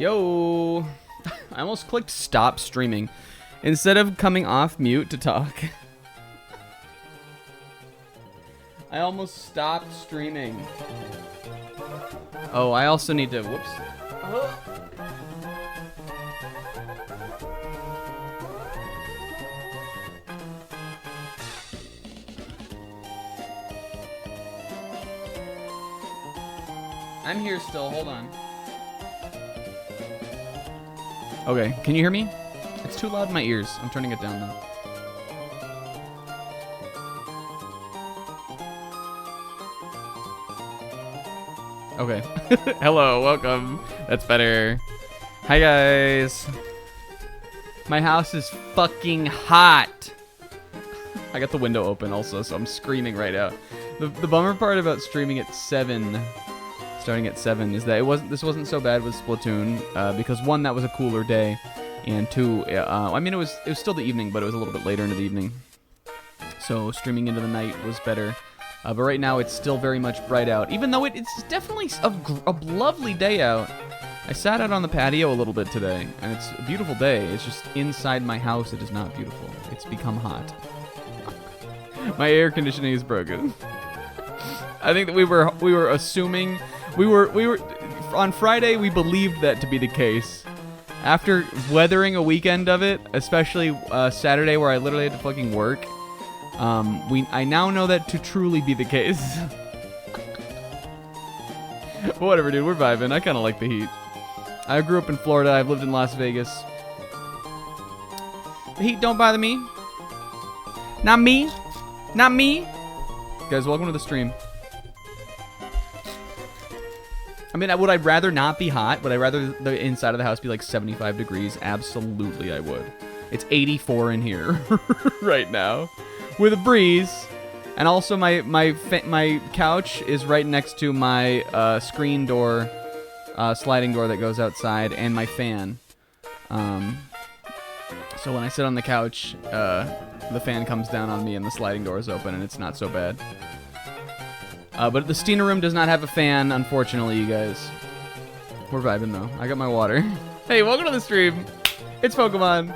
Yo! I almost clicked stop streaming instead of coming off mute to talk. I almost stopped streaming. Oh, I also need to... Whoops. I'm here still. Hold on. Okay, can you hear me? It's too loud in my ears. I'm turning it down now. Okay. Hello, welcome. That's better. Hi, guys. My house is fucking hot. I got the window open also, so I'm screaming right out. The bummer part about streaming at 7... starting at 7 is that this wasn't so bad with Splatoon because one, that was a cooler day, and two, I mean it was still the evening, but it was a little bit later into the evening, so streaming into the night was better. But right now it's still very much bright out, even though it's definitely a lovely day out. I sat out on the patio a little bit today, and it's a beautiful day. It's just inside my house it is not beautiful. It's become hot. My air conditioning is broken. I think that we were assuming. We were on Friday. We believed that to be the case. After weathering a weekend of it, especially Saturday where I literally had to fucking work, I now know that to truly be the case. Whatever, dude. We're vibing. I kind of like the heat. I grew up in Florida. I've lived in Las Vegas. The heat don't bother me. Not me. Not me. Guys, welcome to the stream. I mean, would I rather not be hot? Would I rather the inside of the house be like 75 degrees? Absolutely, I would. It's 84 in here right now with a breeze. And also my couch is right next to my screen door, sliding door that goes outside, and my fan. So when I sit on the couch, the fan comes down on me and the sliding door is open, and it's not so bad. But the Steena room does not have a fan, unfortunately, you guys. We're vibing, though. I got my water. Hey, welcome to the stream. It's Pokemon.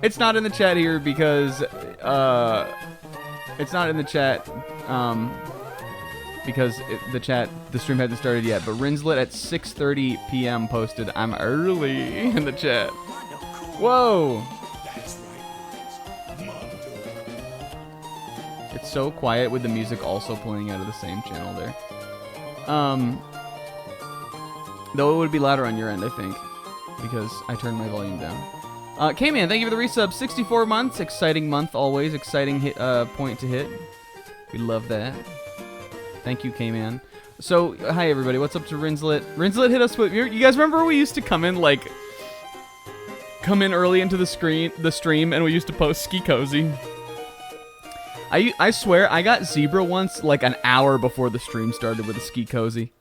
It's not in the chat here because, it's not in the chat, because the stream hasn't started yet. But Rinslet at 6:30 p.m. posted, "I'm early," in the chat. Whoa. It's so quiet with the music also playing out of the same channel there. Though it would be louder on your end, I think, because I turned my volume down. K-Man, thank you for the resub. 64 months. Exciting month always. Exciting point to hit. We love that. Thank you, K-Man. So, hi everybody. What's up to Rinslet? Rinslet hit us with... You guys remember we used to come in early into the stream, and we used to post Ski Cozy? I swear, I got Zebra once, like an hour before the stream started with a Ski Cozy.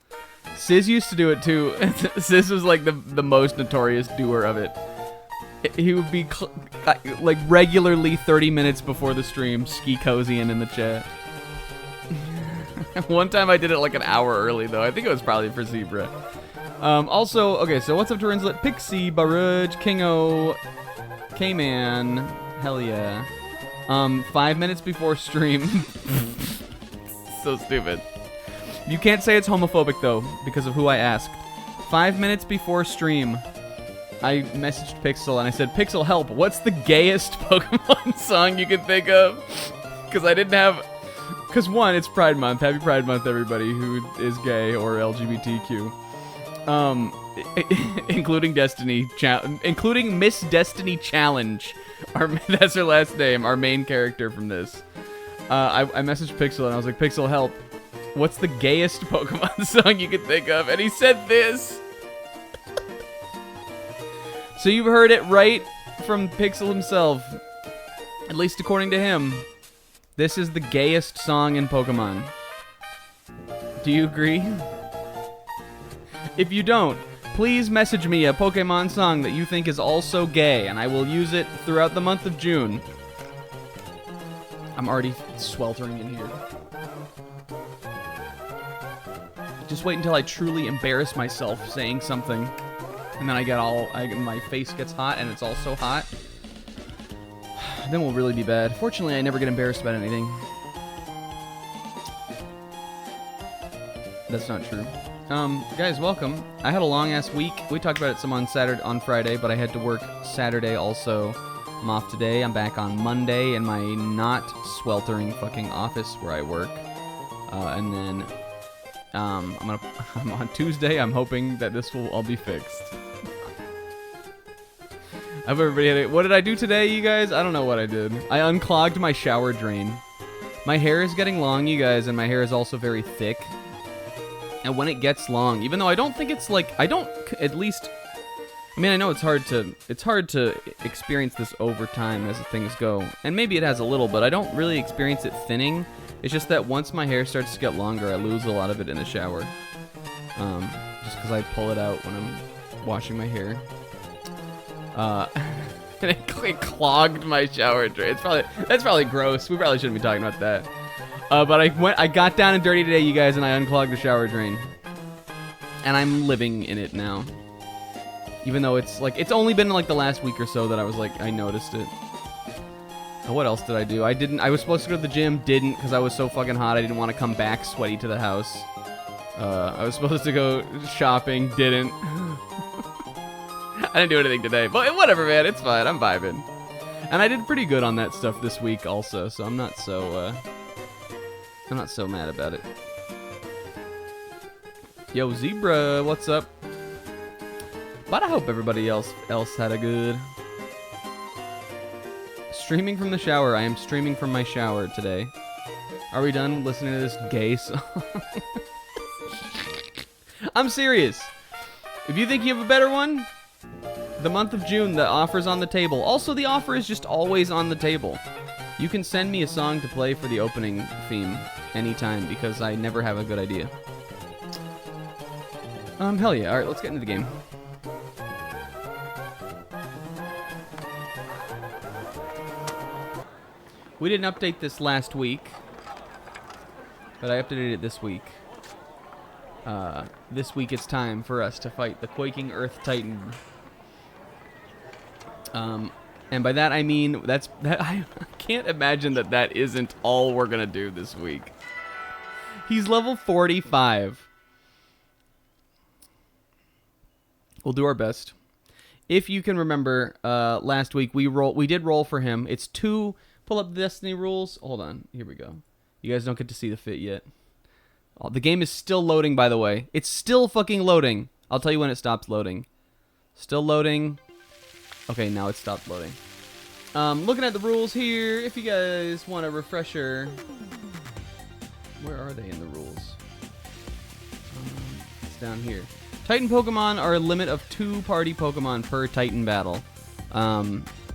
Sizz used to do it too. Sizz was like the most notorious doer of it. He would be like regularly 30 minutes before the stream, Ski Cozying in the chat. One time I did it like an hour early though. I think it was probably for Zebra. Also, okay, so what's up to Rinslet? Pixie, Baruj, Kingo, K-Man, hell yeah. 5 minutes before stream. So stupid. You can't say it's homophobic though, because of who I asked. 5 minutes before stream, I messaged Pixel and I said, "Pixel, help, what's the gayest Pokemon song you can think of?" Because I didn't have... Because one, it's Pride Month. Happy Pride Month, everybody who is gay or LGBTQ. Including including Miss Destiny Challenge. That's her last name, our main character from this. I messaged Pixel and I was like, "Pixel, help. What's the gayest Pokemon song you can think of?" And he said this. So you've heard it right from Pixel himself. At least according to him. This is the gayest song in Pokemon. Do you agree? If you don't, please message me a Pokemon song that you think is also gay, and I will use it throughout the month of June. I'm already sweltering in here. Just wait until I truly embarrass myself saying something and then my face gets hot, and it's also hot, then we'll really be bad. Fortunately, I never get embarrassed about anything. That's not true. Guys, welcome. I had a long-ass week. We talked about it some on Friday, but I had to work Saturday also. I'm off today. I'm back on Monday in my not sweltering fucking office where I work. And then I'm on Tuesday. I'm hoping that this will all be fixed. I hope everybody had it. What did I do today, you guys? I don't know what I did. I unclogged my shower drain. My hair is getting long, you guys, and my hair is also very thick. And when it gets long, even though I don't think it's like, I don't, at least, I mean, I know it's hard to experience this over time as things go. And maybe it has a little, but I don't really experience it thinning. It's just that once my hair starts to get longer, I lose a lot of it in the shower. Just because I pull it out when I'm washing my hair. And it clogged my shower drain. That's probably gross. We probably shouldn't be talking about that. But I got down and dirty today, you guys, and I unclogged the shower drain. And I'm living in it now. Even though it's only been like the last week or so that I was like, I noticed it. What else did I do? I was supposed to go to the gym, didn't, because I was so fucking hot, I didn't want to come back sweaty to the house. I was supposed to go shopping, didn't. I didn't do anything today, but whatever, man, it's fine, I'm vibing. And I did pretty good on that stuff this week also, so I'm not so mad about it. Yo, Zebra, what's up? But I hope everybody else had a good... Streaming from the shower. I am streaming from my shower today. Are we done listening to this gay song? I'm serious. If you think you have a better one, the month of June, the offer's on the table. Also, the offer is just always on the table. You can send me a song to play for the opening theme anytime because I never have a good idea. Hell yeah. Alright, let's get into the game. We didn't update this last week, but I updated it this week. This week it's time for us to fight the Quaking Earth Titan. And by that I mean I can't imagine that isn't all we're gonna do this week. He's level 45. We'll do our best. If you can remember, last week we did roll for him. It's 2. Pull up the Destiny rules. Hold on. Here we go. You guys don't get to see the fit yet. Oh, the game is still loading, by the way. It's still fucking loading. I'll tell you when it stops loading. Still loading. Okay, now it stopped loading. Looking at the rules here, if you guys want a refresher... Where are they in the rules? It's down here. Titan Pokemon are a limit of 2 party Pokemon per Titan battle.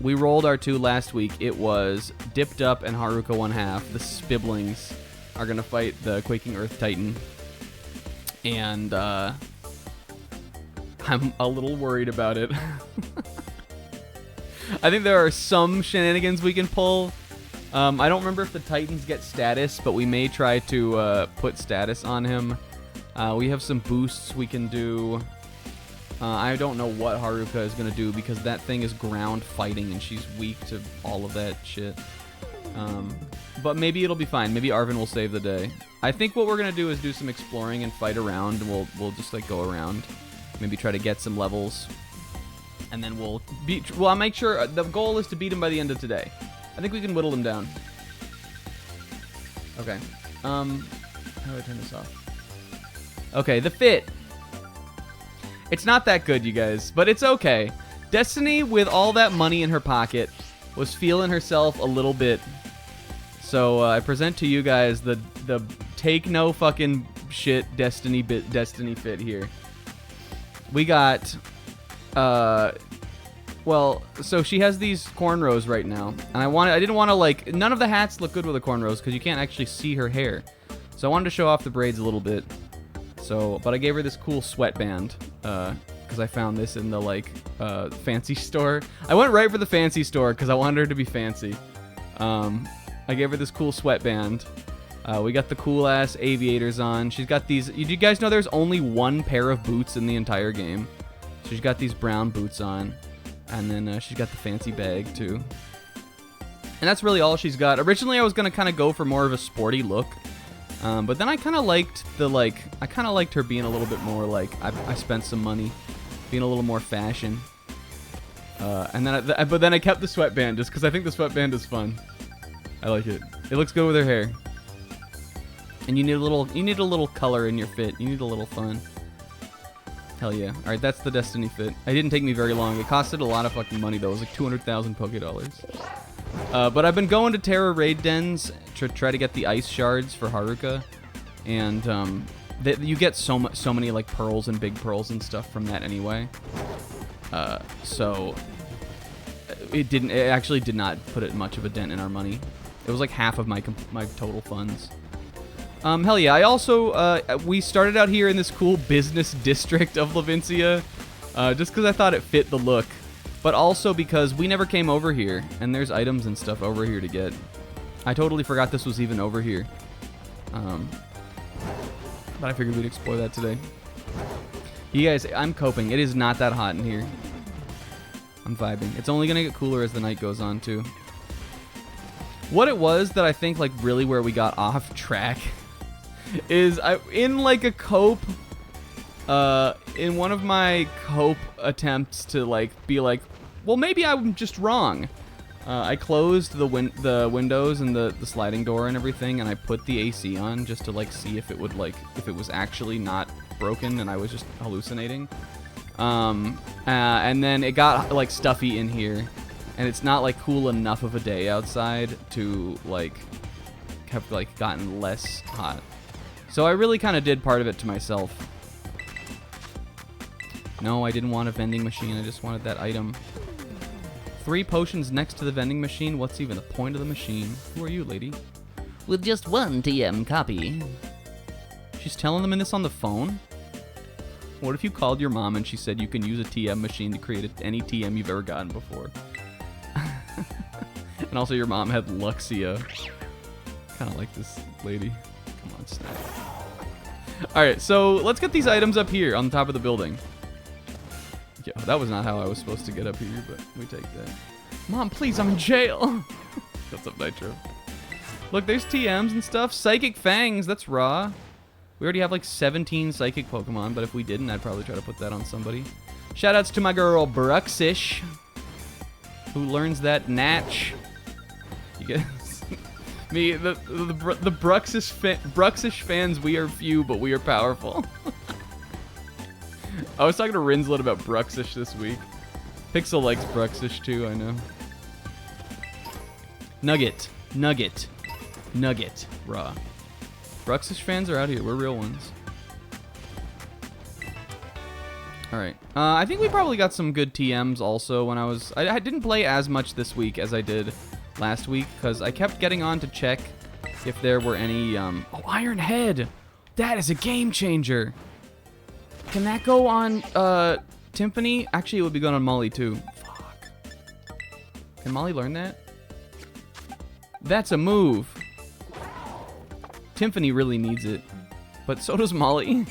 We rolled our 2 last week. It was Dipped Up and Haruka 1/2. The Spibblings are going to fight the Quaking Earth Titan. And I'm a little worried about it. I think there are some shenanigans we can pull. I don't remember if the Titans get status, but we may try to put status on him. We have some boosts we can do. I don't know what Haruka is going to do because that thing is ground fighting and she's weak to all of that shit. But maybe it'll be fine. Maybe Arvin will save the day. I think what we're going to do is do some exploring and fight around. And we'll just like go around. Maybe try to get some levels. And then I'll make sure the goal is to beat him by the end of today. I think we can whittle him down. Okay. How do I turn this off? Okay, the fit. It's not that good, you guys, but it's okay. Destiny, with all that money in her pocket, was feeling herself a little bit. So I present to you guys the take no fucking shit Destiny fit here. We got, well, so she has these cornrows right now, and I didn't want to like, none of the hats look good with the cornrows because you can't actually see her hair. So I wanted to show off the braids a little bit. So, but I gave her this cool sweatband, because I found this in the, like, fancy store. I went right for the fancy store, because I wanted her to be fancy. I gave her this cool sweatband. We got the cool-ass aviators on. She's got these... You guys know there's only 1 pair of boots in the entire game? So she's got these brown boots on, and then she's got the fancy bag too. And that's really all she's got. Originally, I was gonna kind of go for more of a sporty look, but then I kind of liked her being a little bit more like I spent some money, being a little more fashion. And then, but then I kept the sweatband just because I think the sweatband is fun. I like it. It looks good with her hair. And you need a little color in your fit. You need a little fun. Hell yeah. All right, that's the Destiny fit. It didn't take me very long. It costed a lot of fucking money though. It was like 200,000 Poké Dollars. But I've been going to Terra raid dens to try to get the ice shards for Haruka, and you get so many like pearls and big pearls and stuff from that anyway. So it actually did not put it much of a dent in our money. It was like half of my total funds. Hell yeah. I also, we started out here in this cool business district of Levincia, just because I thought it fit the look, but also because we never came over here, and there's items and stuff over here to get. I totally forgot this was even over here. But I figured we'd explore that today. You guys, I'm coping. It is not that hot in here. I'm vibing. It's only going to get cooler as the night goes on, too. What it was that I think, like, really where we got off track is in, like, a cope, in one of my cope attempts to, like, be like, well, maybe I'm just wrong. I closed the windows and the sliding door and everything, and I put the AC on just to, like, see if it would, like, if it was actually not broken and I was just hallucinating. And then it got, like, stuffy in here, and it's not, like, cool enough of a day outside to, like, have, like, gotten less hot. So I really kind of did part of it to myself. No, I didn't want a vending machine. I just wanted that item. 3 potions next to the vending machine? What's even the point of the machine? Who are you, lady? With just 1 TM copy. She's telling them this on the phone? What if you called your mom and she said you can use a TM machine to create any TM you've ever gotten before? And also your mom had Luxia. Kind of like this lady. Come on, Snap. Alright, so let's get these items up here on the top of the building. Yeah, that was not how I was supposed to get up here, but we take that. Mom, please, I'm in jail. What's up, Nitro? Look, there's TMs and stuff. Psychic Fangs, that's raw. We already have like 17 Psychic Pokemon, but if we didn't, I'd probably try to put that on somebody. Shoutouts to my girl, Bruxish, who learns that Natch. You guys, me, the Bruxish fans, we are few, but we are powerful. I was talking to Rinslet about Bruxish this week. Pixel likes Bruxish too, I know. Nugget. Raw. Bruxish fans are out here. We're real ones. Alright. I think we probably got some good TMs also when I didn't play as much this week as I did last week, because I kept getting on to check if there were any, oh, Iron Head! That is a game changer! Can that go on, Timpani? Actually, it would be going on Molly, too. Fuck. Can Molly learn that? That's a move. Timpani really needs it. But so does Molly.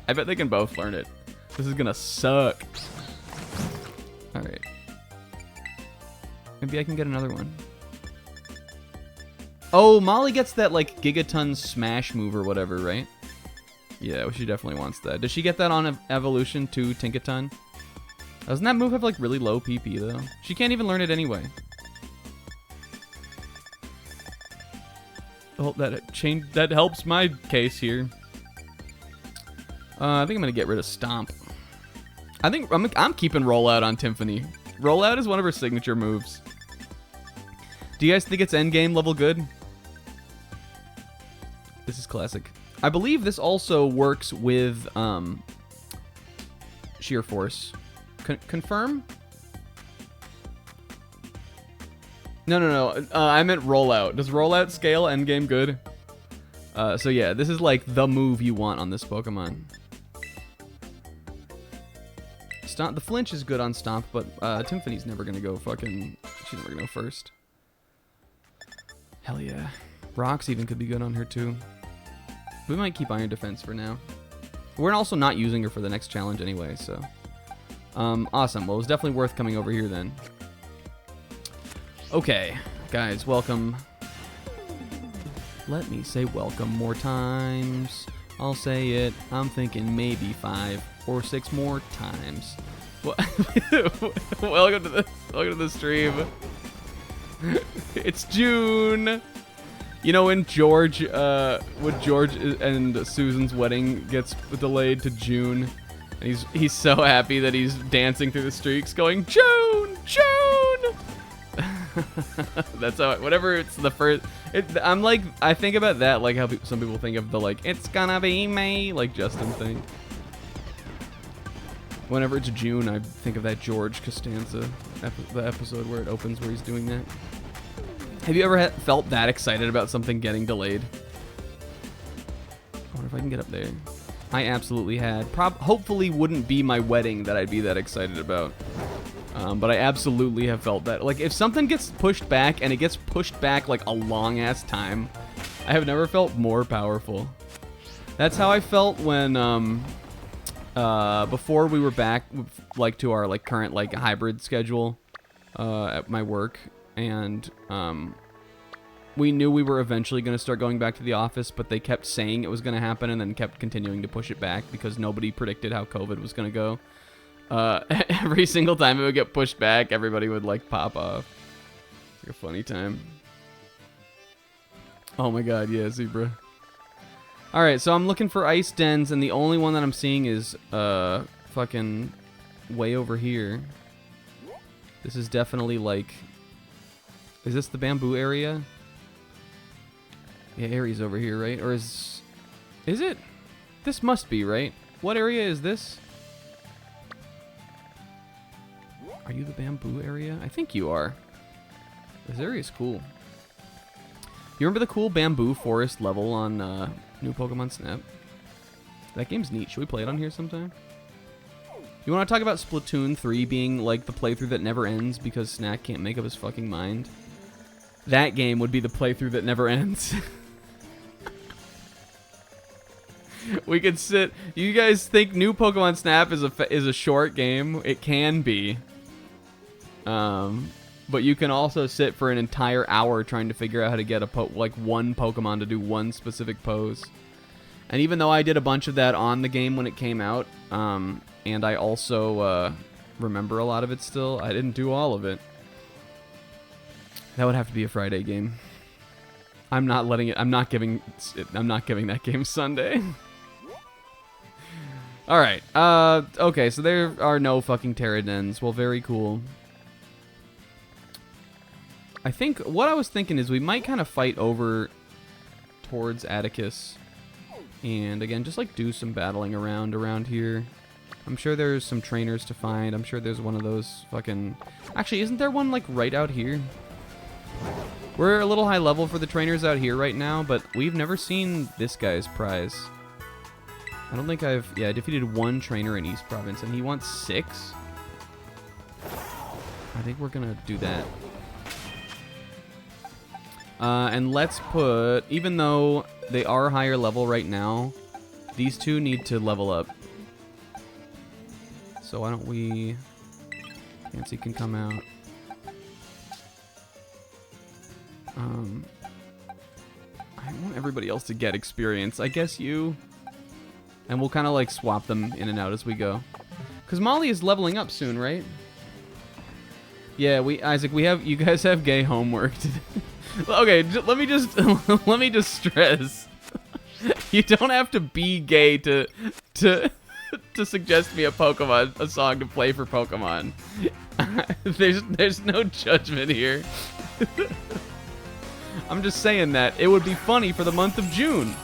I bet they can both learn it. This is gonna suck. Alright. Maybe I can get another one. Oh, Molly gets that, like, Gigaton Smash move or whatever, right? Yeah, she definitely wants that. Does she get that on Evolution 2 Tinkaton? Doesn't that move have, like, really low PP, though? She can't even learn it anyway. Oh, that helps my case here. I think I'm gonna get rid of Stomp. I think I'm keeping Rollout on Timpani. Rollout is one of her signature moves. Do you guys think it's endgame level good? This is classic. I believe this also works with Sheer Force. Confirm? No. I meant Rollout. Does Rollout scale endgame good? So yeah, this is like the move you want on this Pokemon. The flinch is good on Stomp, but Timpani's never gonna go fucking... She's never gonna go first. Hell yeah. Rocks even could be good on her too. We might keep Iron Defense for now. We're also not using her for the next challenge anyway, so... Awesome. Well, it was definitely worth coming over here then. Okay, guys, welcome. Let me say welcome more times. I'll say it. I'm thinking maybe 5 or 6 more times. Welcome to the stream. It's June. You know when George and Susan's wedding gets delayed to June, and he's so happy that he's dancing through the streets, going June, June. That's how. Whenever it's the first, I'm like, I think about that like how some people think of the like it's gonna be May, like Justin thing. Whenever it's June, I think of that George Costanza, the episode where it opens where he's doing that. Have you ever felt that excited about something getting delayed? I wonder if I can get up there. I absolutely had. Hopefully wouldn't be my wedding that I'd be that excited about. But I absolutely have felt that. Like, if something gets pushed back, and it gets pushed back like a long-ass time, I have never felt more powerful. That's how I felt when, before we were back, like, to our, like, current, like, hybrid schedule, at my work, and, we knew we were eventually going to start going back to the office, but they kept saying it was going to happen and then kept continuing to push it back because nobody predicted how COVID was going to go. Every single time it would get pushed back, everybody would, like, pop off. It's like a funny time. Oh my god, yeah, zebra. Alright, so I'm looking for ice dens, and the only one that I'm seeing is, fucking way over here. This is definitely, like... Is this the bamboo area? Yeah, area's over here, right? Or is it? This must be, right? What area is this? Are you the bamboo area? I think you are. This area's cool. You remember the cool bamboo forest level on new Pokemon Snap? That game's neat. Should we play it on here sometime? You want to talk about Splatoon 3 being like the playthrough that never ends because Snack can't make up his fucking mind? That game would be the playthrough that never ends. We could sit... You guys think new Pokemon Snap is a short game? It can be. But you can also sit for an entire hour trying to figure out how to get one Pokemon to do one specific pose. And even though I did a bunch of that on the game when it came out, and I also remember a lot of it still, I didn't do all of it. That would have to be a Friday game. I'm not giving that game Sunday. All right. Okay, so there are no fucking Pterodons. Well, very cool. I think what I was thinking is we might kind of fight over towards Atticus, and again, just like do some battling around here. I'm sure there's some trainers to find. I'm sure there's one of those fucking... Actually, isn't there one like right out here? We're a little high level for the trainers out here right now, but we've never seen this guy's prize. I don't think I defeated one trainer in East Province, and he wants 6. I think we're gonna do that. And let's put, even though they are higher level right now, these two need to level up. So why don't we... Fancy can come out. I want everybody else to get experience. I guess you. And we'll kind of like swap them in and out as we go. Because Molly is leveling up soon, right? Yeah, Isaac, you guys have gay homework to do. Okay, let me just stress. You don't have to be gay to suggest me a song to play for Pokemon. There's no judgment here. I'm just saying that it would be funny for the month of June.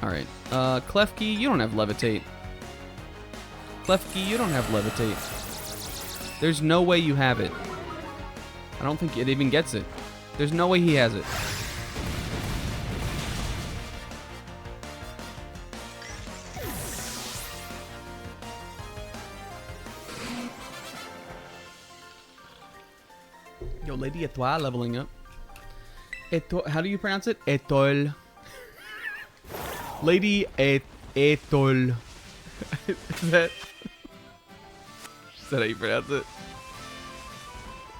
Alright. Klefki, you don't have Levitate. Klefki, you don't have Levitate. There's no way you have it. I don't think it even gets it. There's no way he has it. Yo, Lady Etoile leveling up. How do you pronounce it? Etoile. Lady Etol. Is that how you pronounce it?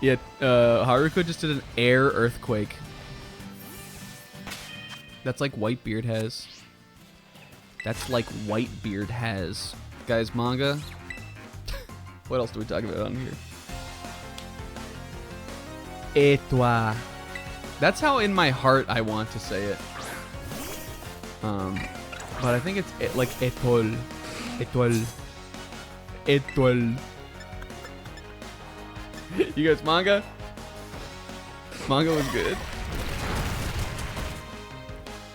Yeah, Haruka just did an air earthquake. That's like Whitebeard has. That's like Whitebeard has. Guys, manga. What else do we talk about on here? Et toi. That's how in my heart I want to say it. But I think it's like étoile. Étoile. Étoile. You guys, manga? Manga was good.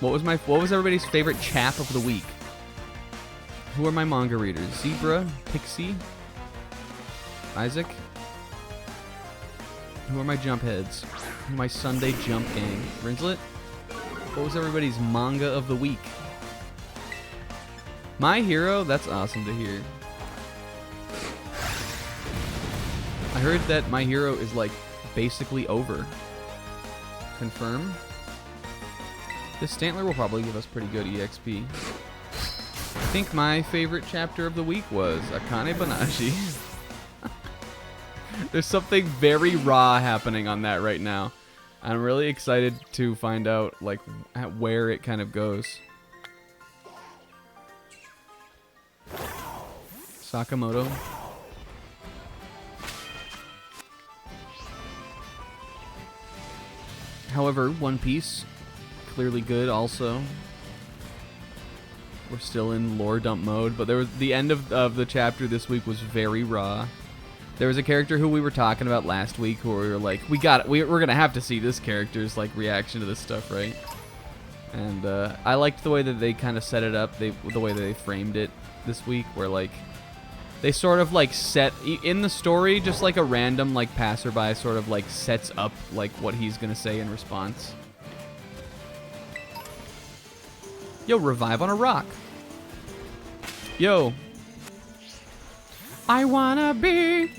What was everybody's favorite chap of the week? Who are my manga readers? Zebra, Pixie, Isaac. Who are my jump heads? Who are my Sunday jump gang? Rinslet? What was everybody's manga of the week? My Hero? That's awesome to hear. I heard that My Hero is like basically over. Confirm? This Stantler will probably give us pretty good EXP. I think my favorite chapter of the week was Akane Banashi. There's something very raw happening on that right now. I'm really excited to find out like where it kind of goes. Sakamoto. However, One Piece, clearly good also. We're still in lore dump mode, but there was the end of the chapter this week was very raw. There was a character who we were talking about last week who we were like, we're gonna have to see this character's like reaction to this stuff, right? And I liked the way that they kind of set it up, the way that they framed it this week, where like they sort of like set in the story, just like a random like passerby sort of like sets up like what he's gonna say in response. Yo, revive on a rock. Yo. I wanna be.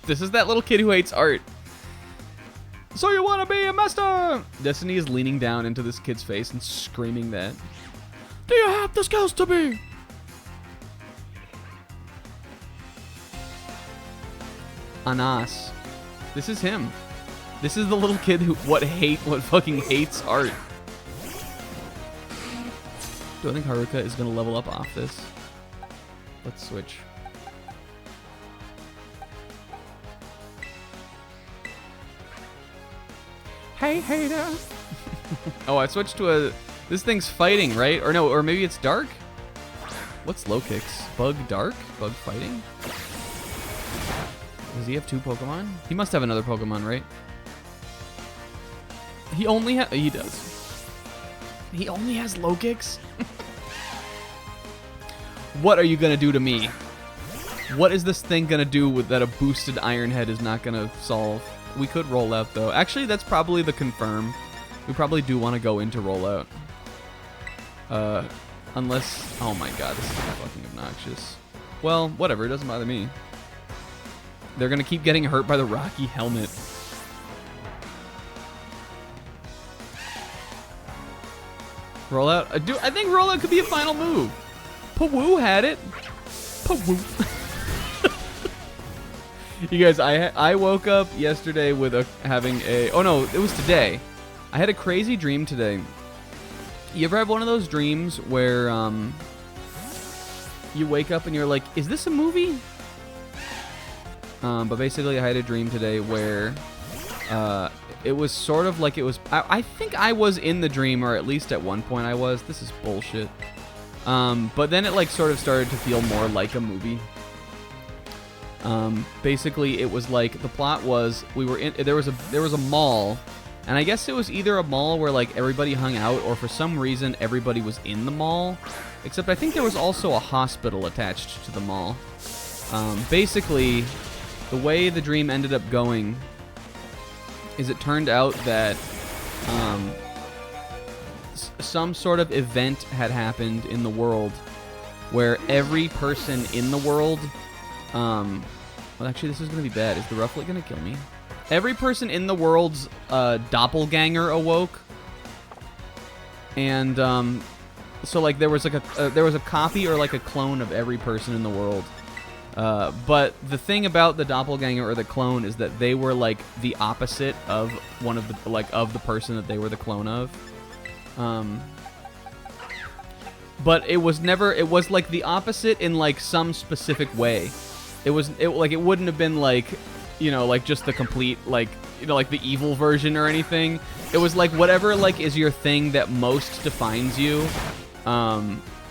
This is that little kid who hates art. So you wanna be a master? Destiny is leaning down into this kid's face and screaming that. Do you have the skills to be? Anas. This is him. This is the little kid who what fucking hates art. Do I think Haruka is gonna level up off this? Let's switch. Hey, hater. Oh, I switched to a... This thing's fighting, right? Or no, or maybe it's dark? What's low kicks? Bug dark? Bug fighting? Does he have 2 Pokemon? He must have another Pokemon, right? He only has... He does. He only has low kicks? What are you gonna do to me? What is this thing gonna do with that a boosted Iron Head is not gonna solve? We could roll out though. Actually, that's probably the confirm. We probably do want to go into rollout. Unless... Oh my god, this is fucking obnoxious. Well, whatever, it doesn't bother me. They're gonna keep getting hurt by the Rocky helmet. Rollout? I think rollout could be a final move. Pawoo had it. Pawoo. You guys, I woke up yesterday with having a... Oh no, it was today. I had a crazy dream today. You ever have one of those dreams where you wake up and you're like, is this a movie? But basically I had a dream today where it was sort of like it was... I think I was in the dream, or at least at one point I was. This is bullshit. But then it like sort of started to feel more like a movie. Basically it was like the plot was we were in there was a mall, and I guess it was either a mall where like everybody hung out, or for some reason everybody was in the mall, except I think there was also a hospital attached to the mall. Basically the way the dream ended up going is it turned out that some sort of event had happened in the world where every person in the world well, actually, this is going to be bad. Is the Rufflet going to kill me? Every person in the world's doppelganger awoke. And so like there was like there was a copy or like a clone of every person in the world. But the thing about the doppelganger or the clone is that they were like the opposite of one of the of the person that they were the clone of. But it was like the opposite in like some specific way. It wouldn't have been like, you know, like just the complete like, you know, like the evil version or anything. It was like whatever like is your thing that most defines you.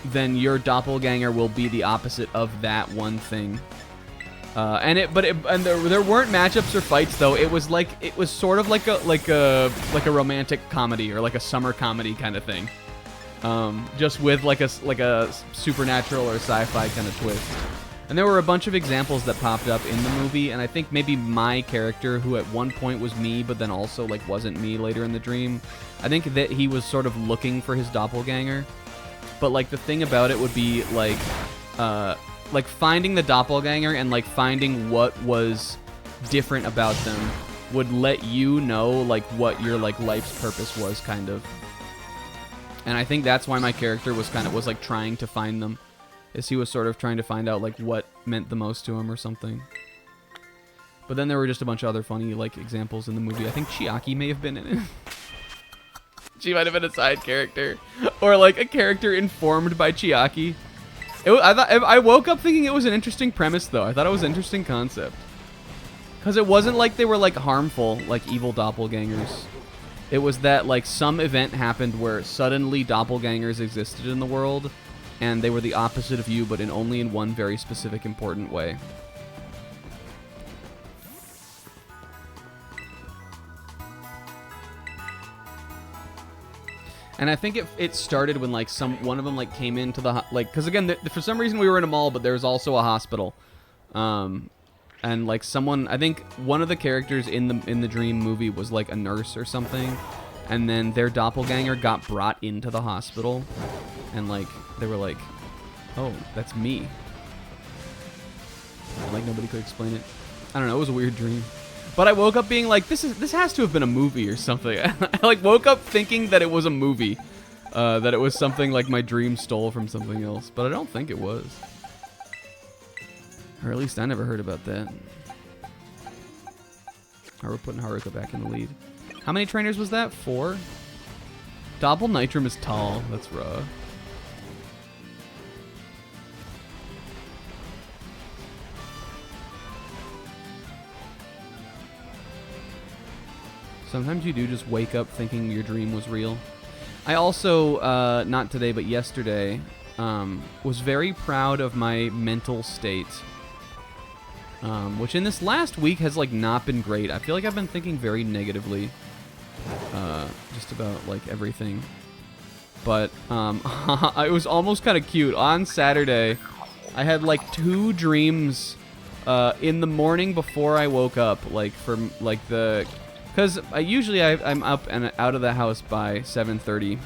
Then your doppelganger will be the opposite of that one thing. And there weren't matchups or fights though. It was sort of like a romantic comedy or like a summer comedy kind of thing. Just with like a supernatural or sci-fi kind of twist. And there were a bunch of examples that popped up in the movie, and I think maybe my character, who at one point was me, but then also like wasn't me later in the dream, I think that he was sort of looking for his doppelganger. But like the thing about it would be like finding the doppelganger and like finding what was different about them would let you know like what your like life's purpose was kind of. And I think that's why my character was like trying to find them, is he was sort of trying to find out like what meant the most to him or something. But then there were just a bunch of other funny like examples in the movie. I think Chiaki may have been in it. She might have been a side character, or like a character informed by Chiaki. I woke up thinking it was an interesting premise though. I thought it was an interesting concept, because it wasn't like they were like harmful like evil doppelgangers. It was that like some event happened where suddenly doppelgangers existed in the world, and they were the opposite of you, but only in one very specific important way. And I think it started when like one of them like came into the because again for some reason we were in a mall, but there was also a hospital, and like someone, I think one of the characters in the dream movie was like a nurse or something, and then their doppelganger got brought into the hospital, and like they were like, oh, that's me. And, like nobody could explain it. I don't know. It was a weird dream. But I woke up being like, this has to have been a movie or something. I like woke up thinking that it was a movie, that it was something like my dream stole from something else. But I don't think it was, or at least I never heard about that. Or we're putting Haruka back in the lead. How many trainers was that? 4. Doppel Nitrum is tall. That's raw. Sometimes you do just wake up thinking your dream was real. I also, not today, but yesterday, was very proud of my mental state. Which in this last week has, like, not been great. I feel like I've been thinking very negatively, just about, like, everything. But, it was almost kind of cute. On Saturday, I had, like, 2 dreams, in the morning before I woke up, like, from, like, because I'm up and out of the house by 7:30.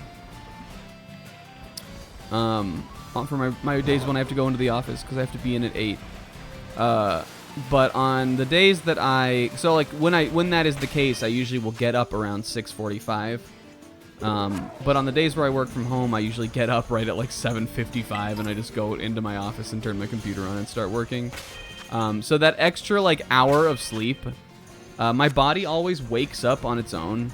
For my days when I have to go into the office, because I have to be in at 8. But on the days that when that is the case, I usually will get up around 6:45. But on the days where I work from home, I usually get up right at like 7:55, and I just go into my office and turn my computer on and start working. So that extra like hour of sleep. My body always wakes up on its own,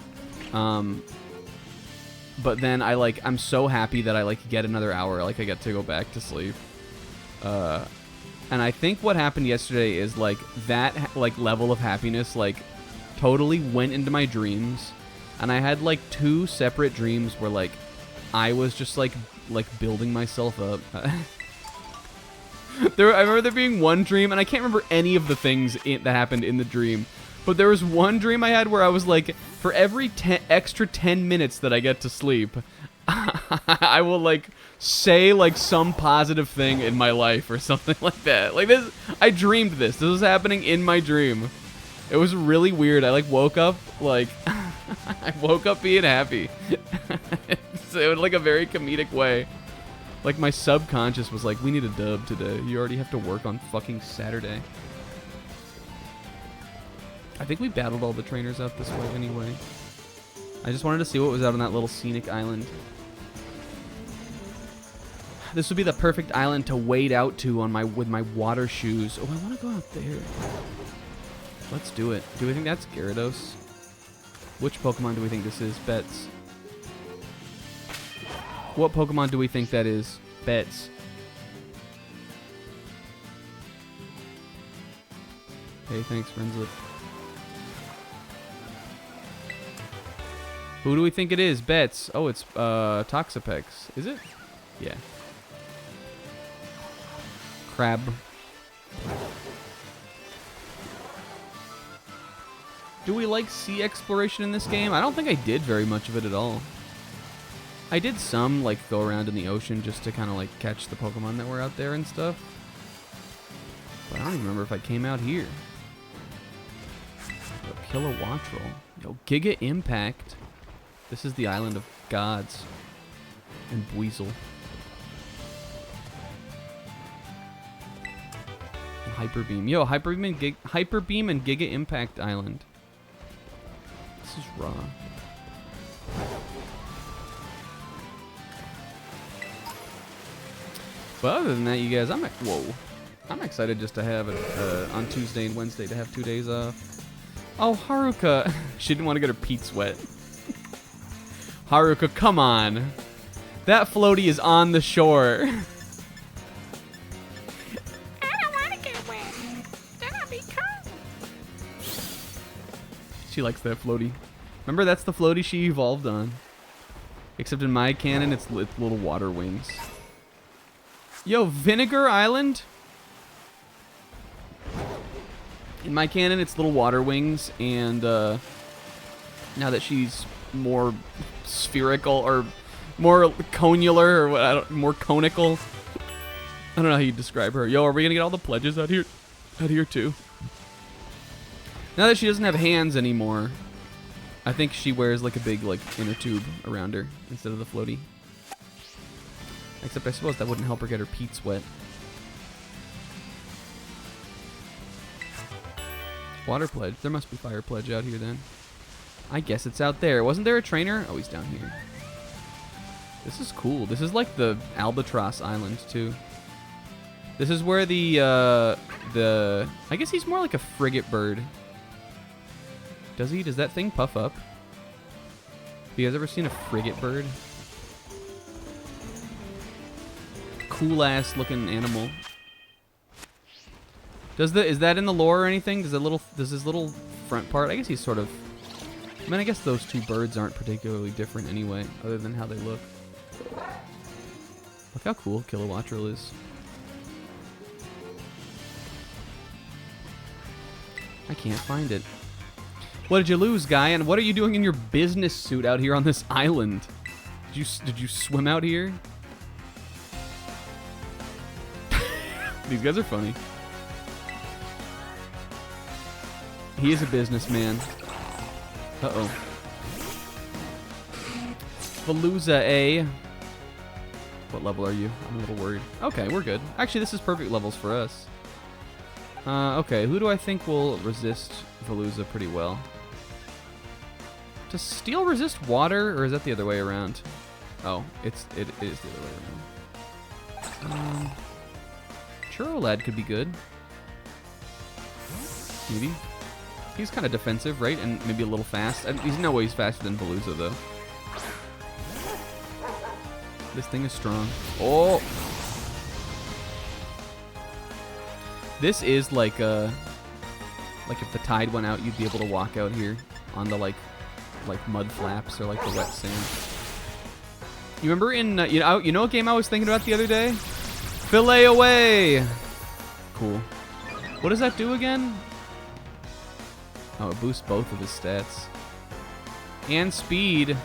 but then I'm so happy that I like get another hour, like I get to go back to sleep. And I think what happened yesterday is like that like level of happiness like totally went into my dreams, and I had like 2 separate dreams where like I was just like building myself up. I remember there being one dream, and I can't remember any of the things that happened in the dream. But there was one dream I had where I was like, for every extra 10 minutes that I get to sleep, I will like say like some positive thing in my life or something like that. Like this, I dreamed this. This was happening in my dream. It was really weird. I like woke up like, I woke up being happy. So it was like a very comedic way. Like my subconscious was like, we need a dub today. You already have to work on fucking Saturday. I think we battled all the trainers out this way anyway. I just wanted to see what was out on that little scenic island. This would be the perfect island to wade out to on with my water shoes. Oh, I want to go out there. Let's do it. Do we think that's Gyarados? Which Pokemon do we think this is? Bets. What Pokemon do we think that is? Bets. Hey, thanks, Friendslip. Who do we think it is? Bets. Oh, it's Toxapex. Is it? Yeah. Crab. Do we like sea exploration in this game? I don't think I did very much of it at all. I did some, like, go around in the ocean just to kind of, like, catch the Pokemon that were out there and stuff. But I don't even remember if I came out here. Kilowattrel. Yo, Giga Impact. This is the island of gods. And Buizel. And Hyper Beam. Yo, Hyper Beam and Giga Impact Island. This is raw. But other than that, you guys, I'm excited just to have it on Tuesday and Wednesday to have 2 days off. Oh, Haruka. She didn't want to get her feet wet. Haruka, come on. That floaty is on the shore. I don't want to get wet. Then I'll be cold. She likes that floaty. Remember, that's the floaty she evolved on. Except in my canon, it's little water wings. Yo, Vinegar Island? In my canon, it's little water wings, and now that she's more spherical or more conular or what, more conical, I don't know how you describe her. Yo, are we gonna get all the pledges out here too? Now that she doesn't have hands anymore, I think she wears like a big like inner tube around her instead of the floaty. Except I suppose that wouldn't help her get her peats wet. Water pledge. There must be fire pledge out here then. I guess it's out there. Wasn't there a trainer? Oh, he's down here. This is cool. This is like the Albatross Island too. This is where the I guess he's more like a frigate bird. Does he? Does that thing puff up? Have you guys ever seen a frigate bird? Cool ass looking animal. Is that in the lore or anything? Does his little front part? I guess he's sort of. I mean, I guess those two birds aren't particularly different anyway, other than how they look. Look how cool Kilowattrel is. I can't find it. What did you lose, guy? And what are you doing in your business suit out here on this island? Did you swim out here? These guys are funny. He is a businessman. Uh-oh. Veluza A. What level are you? I'm a little worried. Okay, we're good. Actually, this is perfect levels for us. Okay, who do I think will resist Veluza pretty well? Does Steel resist water, or is that the other way around? Oh, it is the other way around. Churro Lad could be good. Maybe. He's kind of defensive, right? And maybe a little fast. He's no way he's faster than Veluza, though. This thing is strong. Oh! This is like if the tide went out, you'd be able to walk out here on the like mud flaps or like the wet sand. You remember in you know what game I was thinking about the other day? Fillet away. Cool. What does that do again? Oh, it boosts both of his stats. And speed.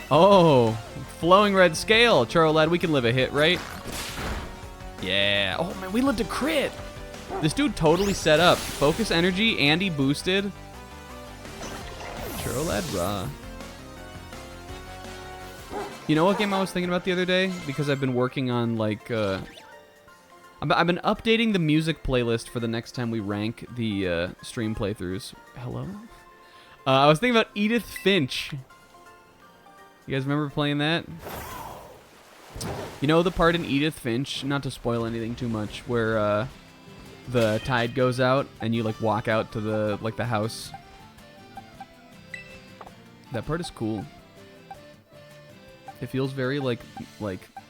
Oh, flowing red scale. Churro Lad, we can live a hit, right? Yeah. Oh, man, we lived a crit. This dude totally set up. Focus energy, and he boosted. Churro Lad, raw. You know what game I was thinking about the other day? Because I've been working on, like, I've been updating the music playlist for the next time we rank the stream playthroughs. Hello? I was thinking about Edith Finch. You guys remember playing that? You know the part in Edith Finch, not to spoil anything too much, where the tide goes out and you like walk out to the the house. That part is cool. It feels very like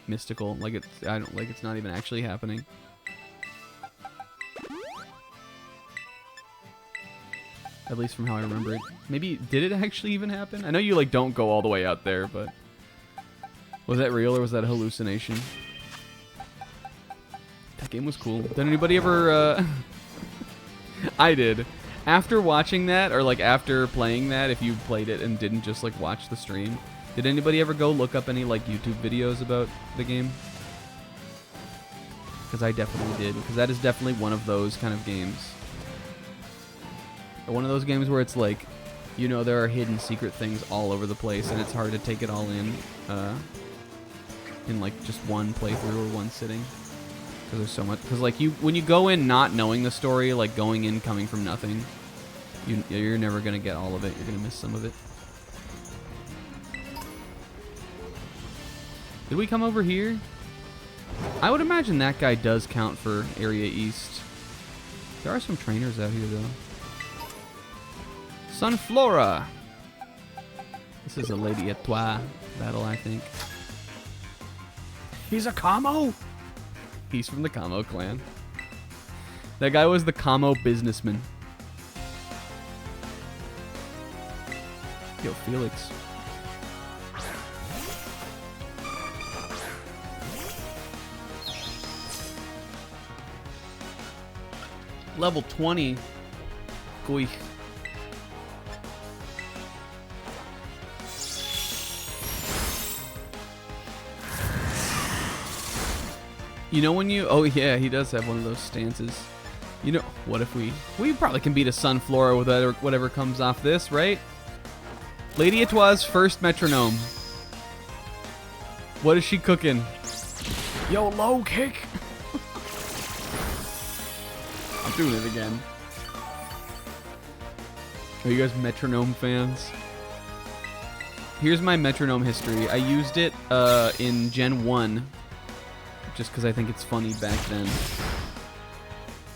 mystical, like it's not even actually happening. At least from how I remember it. Maybe did it actually even happen? I know you like don't go all the way out there, but was that real or was that a hallucination? That game was cool. Did anybody ever I did. After watching that, or like after playing that, if you played it and didn't just like watch the stream, did anybody ever go look up any like YouTube videos about the game? Because I definitely did. Because that is definitely one of those kind of games. One of those games where it's like, you know, there are hidden secret things all over the place, and it's hard to take it all in like just one playthrough or one sitting. Because there's so much. Because like when you go in not knowing the story, like going in coming from nothing, you're never gonna get all of it. You're gonna miss some of it. Did we come over here? I would imagine that guy does count for Area East. There are some trainers out here though. Sunflora. This is a Lady Etoile battle, I think. He's a Kamo? He's from the Kamo clan. That guy was the Kamo businessman. Yo, Felix. Level 20. Goy. You know when you... Oh, yeah, he does have one of those stances. You know... What if we... We probably can beat a Sunflora with whatever comes off this, right? Lady Etoile's first metronome. What is she cooking? Yo, low kick. I'm doing it again. Are you guys metronome fans? Here's my metronome history. I used it in Gen 1. Just because I think it's funny back then.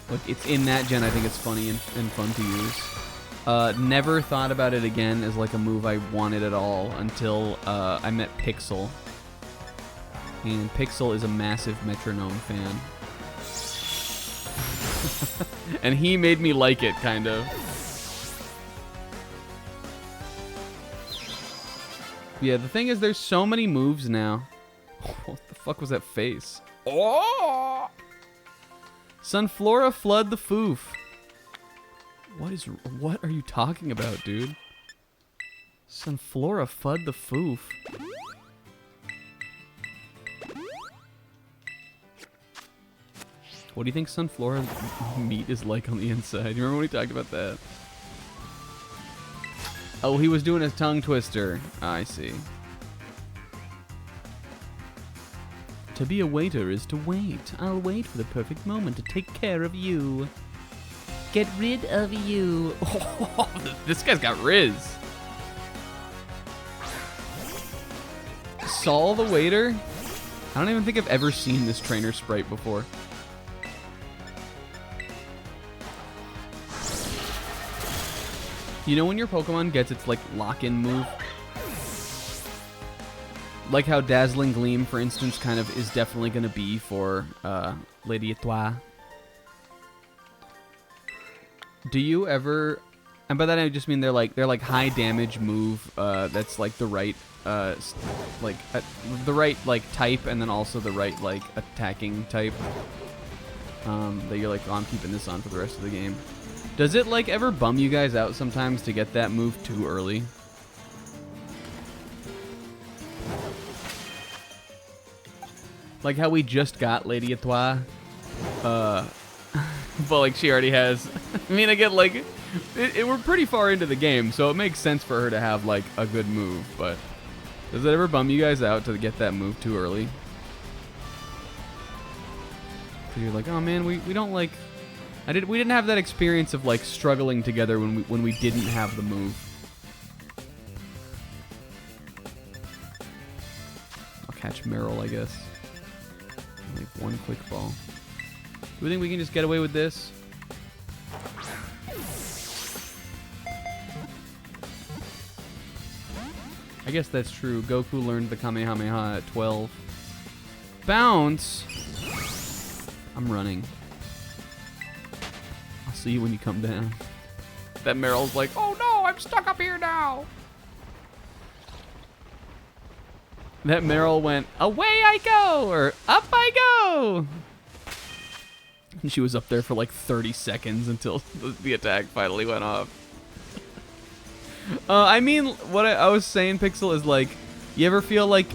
Like, it's in that gen, I think it's funny and fun to use. Never thought about it again as like a move I wanted at all until I met Pixel. And Pixel is a massive metronome fan. And he made me like it, kind of. Yeah, the thing is there's so many moves now. What the fuck was that face? Oh! Sunflora flood the foof. What are you talking about, dude? Sunflora flood the foof. What do you think Sunflora meat is like on the inside? You remember when we talked about that? Oh, he was doing his tongue twister. I see. To be a waiter is to wait. I'll wait for the perfect moment to take care of you. Get rid of you. Oh, this guy's got Riz. Saul the waiter? I don't even think I've ever seen this trainer sprite before. You know when your Pokemon gets its like lock-in move? Like how Dazzling Gleam, for instance, kind of is definitely going to be for Lady Etoile. Do you ever... And by that I just mean they're like high damage move that's like the right type, and then also the right like attacking type. That you're like, oh, I'm keeping this on for the rest of the game. Does it like ever bum you guys out sometimes to get that move too early? Like how we just got Lady Etoile, but like she already has. I mean, I get like, we're pretty far into the game, so it makes sense for her to have like a good move. But does it ever bum you guys out to get that move too early? Cause you're like, oh man, we don't like, we didn't have that experience of like struggling together when we didn't have the move. I'll catch Meryl, I guess. Like one quick ball. Do we think we can just get away with this? I guess that's true. Goku learned the Kamehameha at 12. Bounce! I'm running. I'll see you when you come down. That Meryl's like, Oh no, I'm stuck up here now. that Meryl went, away I go! Or up I go! And she was up there for like 30 seconds until the attack finally went off. I mean, what I was saying, Pixel, is like, you ever feel like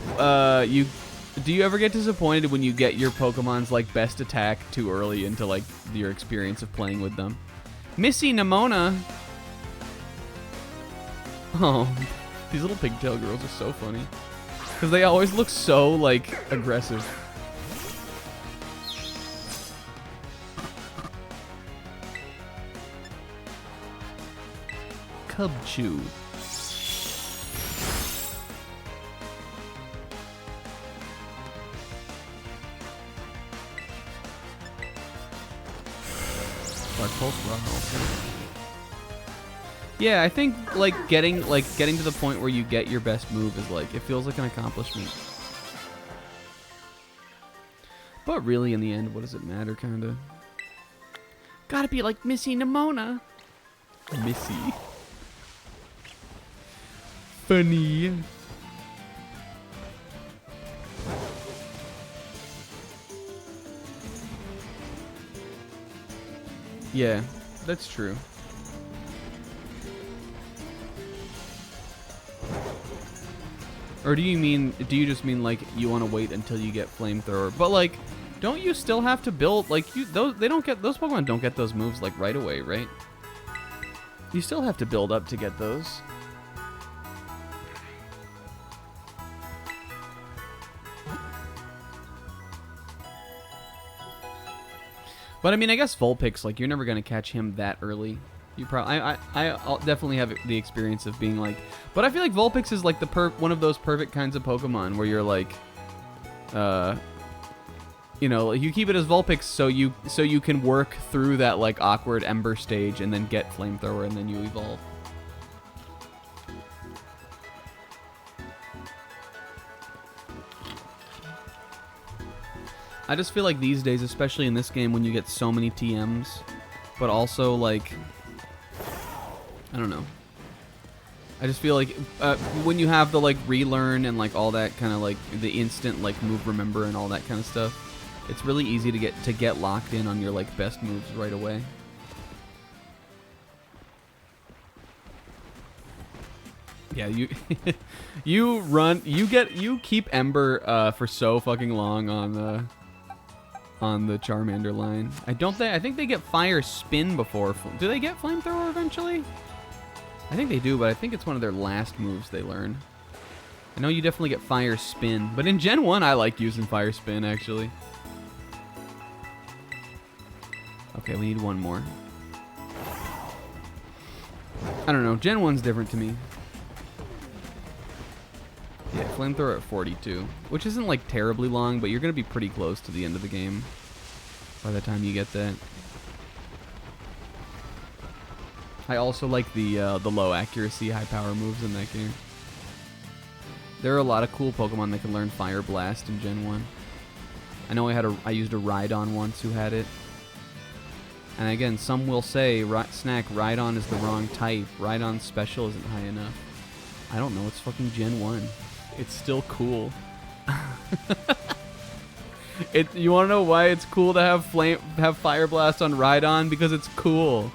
do you ever get disappointed when you get your Pokemon's like best attack too early into like your experience of playing with them? Missy Nimona. Oh, these little pigtail girls are so funny because they always look so like aggressive. Cubchoo. Yeah, I think like getting to the point where you get your best move is like, it feels like an accomplishment. But really, in the end, what does it matter, kinda? Gotta be like Missy Nimona. Missy. Funny. Yeah, that's true. Or do you just mean like you want to wait until you get flamethrower? But like, don't you still have to build like those Pokemon don't get those moves like right away, right? You still have to build up to get those. But I mean, I guess Vulpix, like, you're never gonna catch him that early. You probably, I'll definitely have the experience of being like, but I feel like Vulpix is like one of those perfect kinds of Pokemon where you're like, you know, like you keep it as Vulpix so you can work through that like awkward Ember stage and then get Flamethrower and then you evolve. I just feel like these days, especially in this game when you get so many TMs, but also like, I don't know. I just feel like when you have the like relearn and like all that kind of like the instant like move remember and all that kind of stuff, it's really easy to get locked in on your like best moves right away. Yeah, you keep Ember for so fucking long on the Charmander line. I think they get Fire Spin before. Do they get Flamethrower eventually? I think they do, but I think it's one of their last moves they learn. I know you definitely get Fire Spin, but in Gen 1 I like using Fire Spin actually. Okay, we need one more. I don't know, Gen 1's different to me. Yeah, Flamethrower at 42, which isn't like terribly long, but you're gonna be pretty close to the end of the game by the time you get that. I also like the low accuracy, high power moves in that game. There are a lot of cool Pokemon that can learn Fire Blast in Gen 1. I know I used a Rhydon once who had it. And again, some will say, Snack, Rhydon is the wrong type. Rhydon's special isn't high enough. I don't know, it's fucking Gen 1. It's still cool. You want to know why it's cool to have Fire Blast on Rhydon? Because it's cool.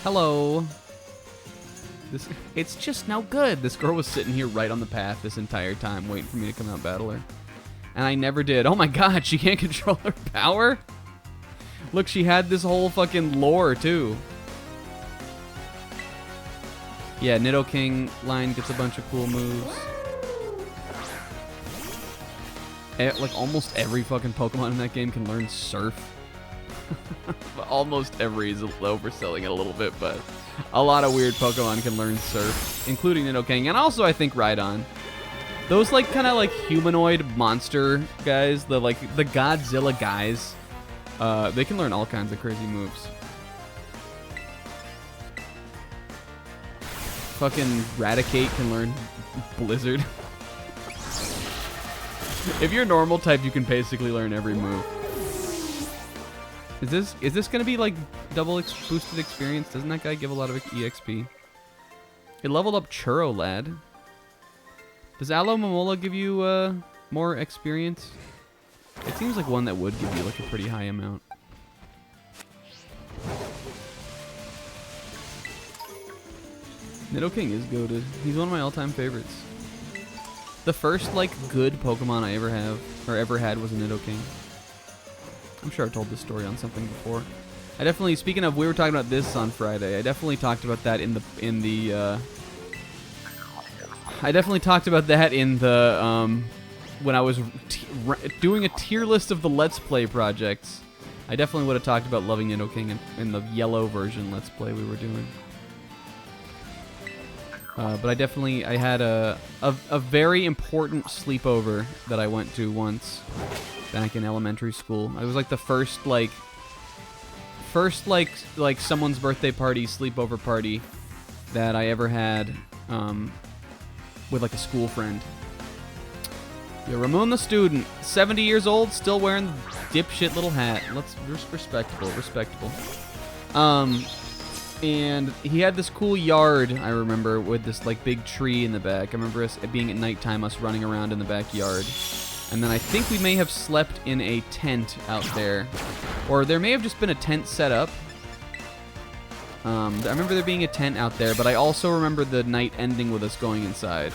Hello. It's just no good. This girl was sitting here right on the path this entire time waiting for me to come out battle her. And I never did. Oh my god, she can't control her power? Look, she had this whole fucking lore too. Yeah, Nidoking line gets a bunch of cool moves. like almost every fucking Pokemon in that game can learn Surf. Almost every is overselling it a little bit, but a lot of weird Pokemon can learn Surf, including Nidoking, and also I think Rhydon. Those like kind of like humanoid monster guys, the Godzilla guys, they can learn all kinds of crazy moves. Fucking Raticate can learn Blizzard. If you're normal type, you can basically learn every move. Is this gonna be like double boosted experience? Doesn't that guy give a lot of EXP? It leveled up Churro Lad. Does Aloe Momola give you more experience? It seems like one that would give you like a pretty high amount. Nidoking is goated. He's one of my all-time favorites. The first like good Pokemon I ever had was a Nidoking. I'm sure I've told this story on something before. I definitely, speaking of, we were talking about this on Friday. I definitely talked about that in the when I was doing a tier list of the Let's Play projects. I definitely would have talked about loving Nidoking in the yellow version Let's Play we were doing. But I had a very important sleepover that I went to once back in elementary school. It was like the first someone's birthday party, sleepover party that I ever had with like a school friend. Yeah, Ramon the student, 70 years old, still wearing the dipshit little hat. Respectable. And he had this cool yard, I remember, with this like big tree in the back. I remember it being at nighttime, us running around in the backyard. And then I think we may have slept in a tent out there. Or there may have just been a tent set up. I remember there being a tent out there, but I also remember the night ending with us going inside.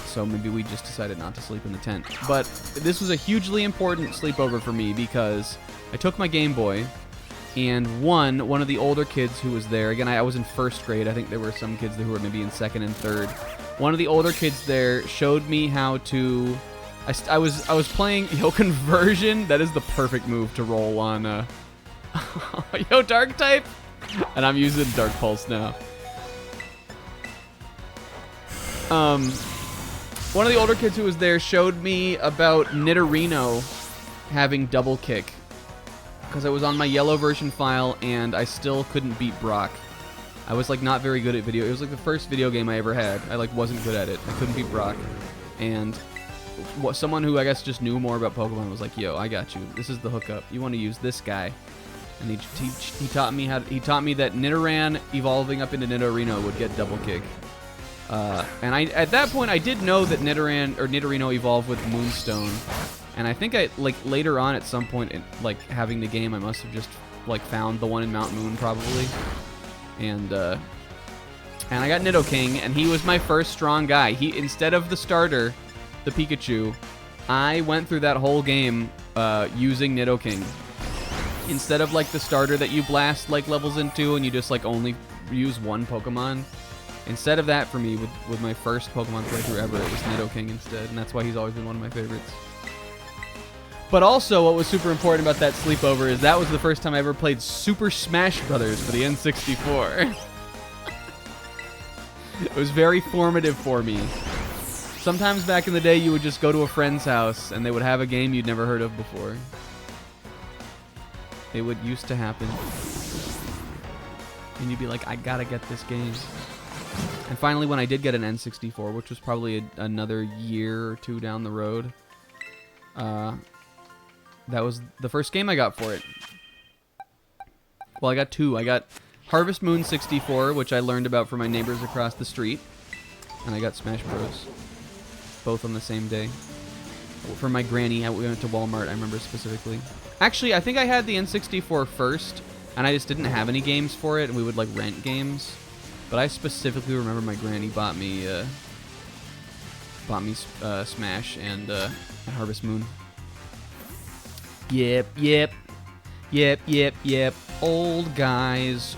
So maybe we just decided not to sleep in the tent. But this was a hugely important sleepover for me because I took my Game Boy, and one of the older kids who was there, again, I was in first grade. I think there were some kids who were maybe in second and third. One of the older kids there showed me how to... I was playing Conversion. That is the perfect move to roll on... Dark type! And I'm using Dark Pulse now. One of the older kids who was there showed me about Nidorino having double kick. Because I was on my yellow version file and I still couldn't beat Brock. I was like not very good at video. It was like the first video game I ever had. I like wasn't good at it. I couldn't beat Brock. And someone who I guess just knew more about Pokemon was like, "Yo, I got you. This is the hookup. You want to use this guy." And he taught me that Nidoran evolving up into Nidorino would get double kick. And at that point I did know that Nidorino evolved with Moonstone. And I think later on at some point in like having the game, I must have just like found the one in Mount Moon probably. And I got Nidoking, and he was my first strong guy. Instead of the starter, the Pikachu, I went through that whole game using Nidoking. Instead of like the starter that you blast like levels into and you just like only use one Pokemon. Instead of that, for me, with my first Pokemon playthrough ever, it was Nidoking instead, and that's why he's always been one of my favorites. But also, what was super important about that sleepover is that was the first time I ever played Super Smash Brothers for the N64. It was very formative for me. Sometimes back in the day, you would just go to a friend's house, and they would have a game you'd never heard of before. It would used to happen. And you'd be like, I gotta get this game. And finally, when I did get an N64, which was probably another year or two down the road, that was the first game I got for it. Well, I got two. I got Harvest Moon 64, which I learned about from my neighbors across the street. And I got Smash Bros. Both on the same day. For my granny, we went to Walmart, I remember specifically. Actually, I think I had the N64 first, and I just didn't have any games for it, and we would like rent games. But I specifically remember my granny bought me Smash and Harvest Moon. Yep. Old guys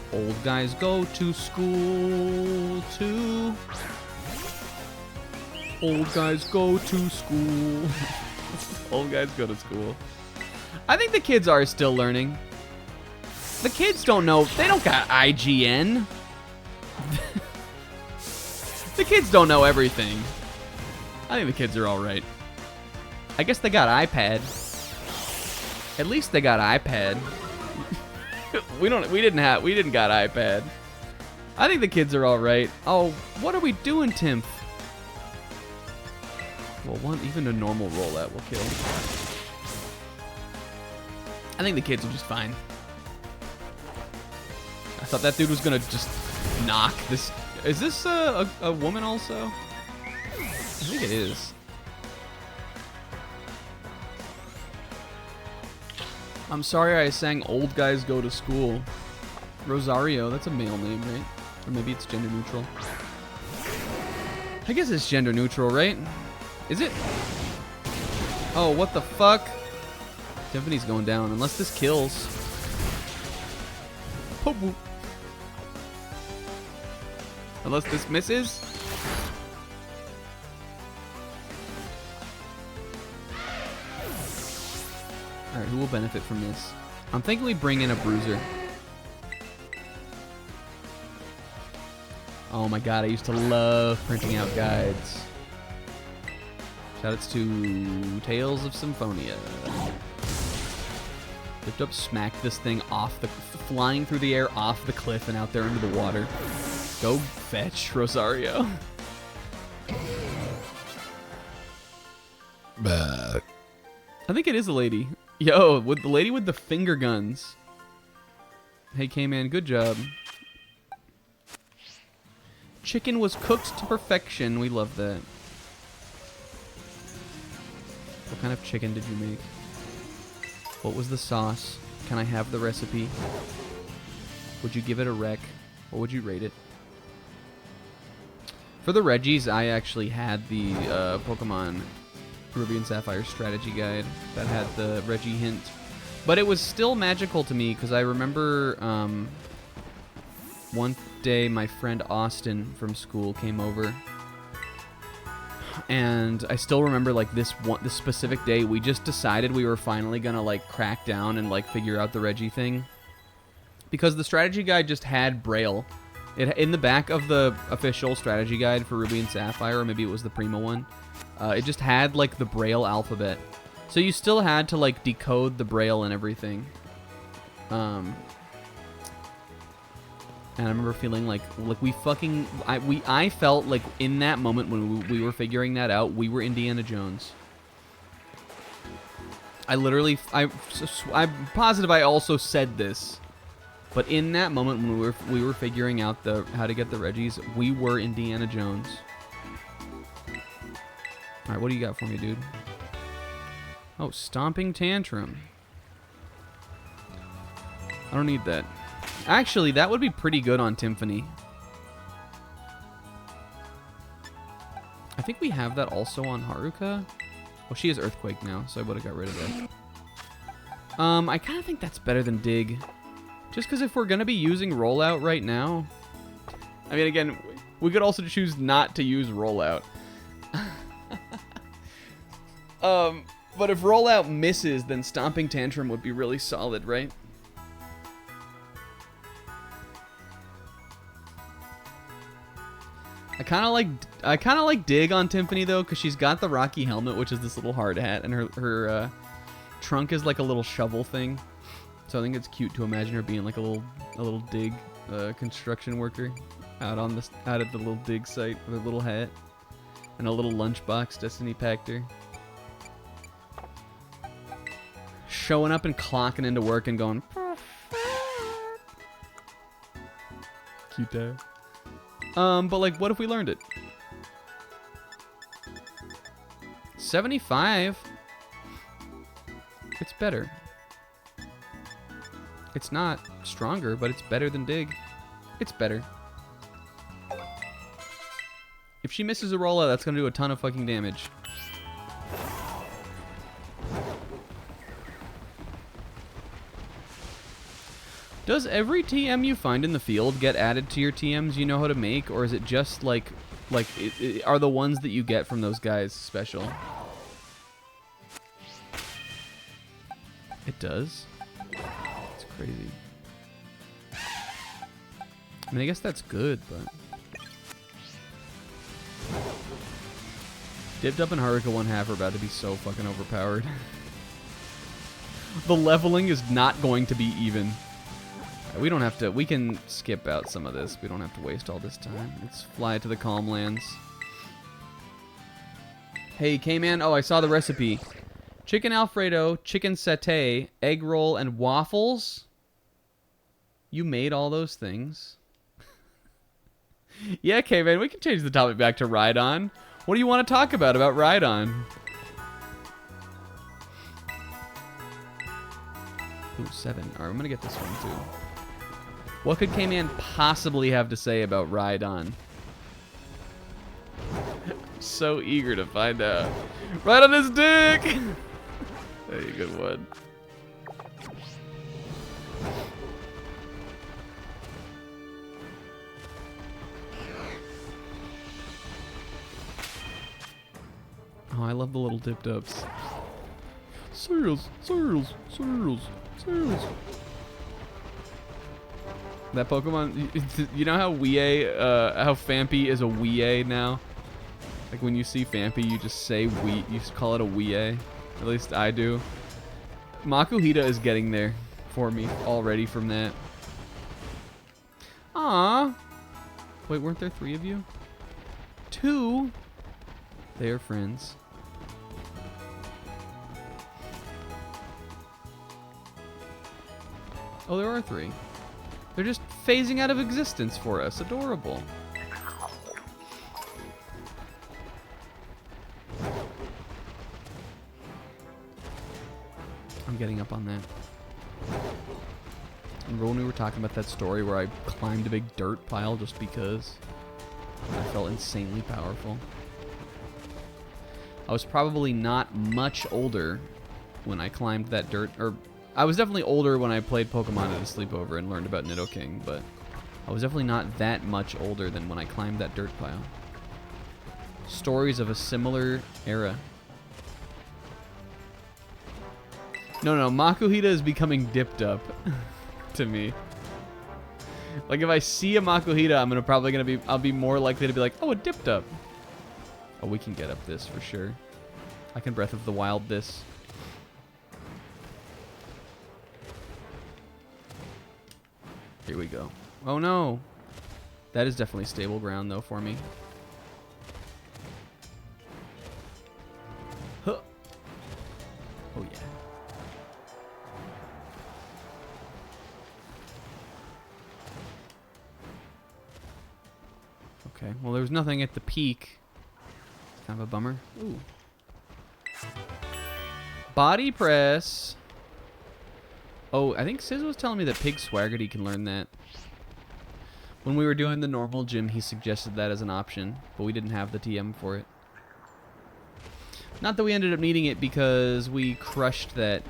go to school too. Old guys go to school. Old guys go to school. I think the kids are still learning. The kids don't know. They don't got IGN. The kids don't know everything. I think the kids are all right. I guess they got iPad. At least they got iPad. We didn't got iPad. I think the kids are all right. Oh, what are we doing, Tim? Well, even a normal rollout will kill. I think the kids are just fine. I thought that dude was gonna just knock this. Is this a woman also? I think it is. I'm sorry I sang Old Guys Go to School. Rosario, that's a male name, right? Or maybe it's gender neutral. I guess it's gender neutral, right? Is it? Oh, what the fuck? Tiffany's going down, unless this kills. Poop. Unless this misses. Alright, who will benefit from this? I'm thinking we bring in a bruiser. Oh my god, I used to love printing out guides. Shoutouts to Tales of Symphonia. Lift up, smack this thing off the... flying through the air off the cliff and out there into the water. Go fetch, Rosario. I think it is a lady. Yo, with the lady with the finger guns. Hey, K-Man, good job. Chicken was cooked to perfection. We love that. What kind of chicken did you make? What was the sauce? Can I have the recipe? Would you give it a rec? Or would you rate it? For the Reggies, I actually had the Pokemon Ruby and Sapphire strategy guide that had the Reggie hint. But it was still magical to me because I remember one day my friend Austin from school came over. And I still remember like this specific day we just decided we were finally gonna like crack down and like figure out the Reggie thing. Because the strategy guide just had Braille. In the back of the official strategy guide for Ruby and Sapphire, or maybe it was the Prima one, it just had like the Braille alphabet. So you still had to like decode the Braille and everything. And I remember feeling like I felt like in that moment when we were figuring that out, we were Indiana Jones. I'm positive I also said this. But in that moment when we were figuring out how to get the Reggies, we were Indiana Jones. All right, what do you got for me, dude? Oh, Stomping Tantrum. I don't need that. Actually, that would be pretty good on Timpani. I think we have that also on Haruka. Well, she has Earthquake now, so I would have got rid of that. I kind of think that's better than Dig. Just because if we're going to be using Rollout right now... I mean, again, we could also choose not to use Rollout. But if Rollout misses, then Stomping Tantrum would be really solid, right? I kind of like Dig on Timpani though, because she's got the Rocky helmet, which is this little hard hat, and her trunk is like a little shovel thing. So I think it's cute to imagine her being like a little dig construction worker out at the little dig site with a little hat and a little lunchbox Destiny packed her. Showing up and clocking into work and going cute there. But like, what if we learned it? 75. It's better. It's not stronger, but it's better than Dig. It's better. If she misses a rollout, that's gonna do a ton of fucking damage. Does every TM you find in the field get added to your TMs you know how to make, or is it just like Like, are the ones that you get from those guys special? It does? It's crazy. I mean, I guess that's good, but... Dipped Up and Haruka 1/2 are about to be so fucking overpowered. The leveling is not going to be even. We don't have to... We can skip out some of this. We don't have to waste all this time. Let's fly to the Calm Lands. Hey, K-Man. Oh, I saw the recipe. Chicken Alfredo, chicken satay, egg roll, and waffles? You made all those things? Yeah, K-Man. We can change the topic back to Ride-On. What do you want to talk about Ride-On? Ooh, 7. All right, I'm going to get this one, too. What could K-Man possibly have to say about Ride-On? So eager to find out. Right on his dick! There you go, good one. Oh, I love the little dipped ups. Cereals, cereals, cereals, cereals. That Pokemon, you know how how Fampy is a Wee now? Like when you see Fampy, you just say Wee, you just call it a Wee. At least I do. Makuhita is getting there for me already from that. Aww. Wait, weren't there 3 of you? 2? They are friends. Oh, there are 3. They're just phasing out of existence for us. Adorable. I'm getting up on that. And when we were talking about that story where I climbed a big dirt pile just because I felt insanely powerful. I was probably not much older when I climbed that dirt, or I was definitely older when I played Pokemon at a sleepover and learned about Nidoking, but I was definitely not that much older than when I climbed that dirt pile. Stories of a similar era. No, Makuhita is becoming dipped up to me. Like if I see a Makuhita, I'll be more likely to be like, oh, a dipped up. Oh, we can get up this for sure. I can Breath of the Wild this. Here we go. Oh no. That is definitely stable ground though for me. Huh. Oh yeah. Okay, well there's nothing at the peak. Kind of a bummer. Ooh. Body press. Oh, I think Sizz was telling me that Pig Swaggerty can learn that. When we were doing the normal gym, he suggested that as an option, but we didn't have the TM for it. Not that we ended up needing it because we crushed that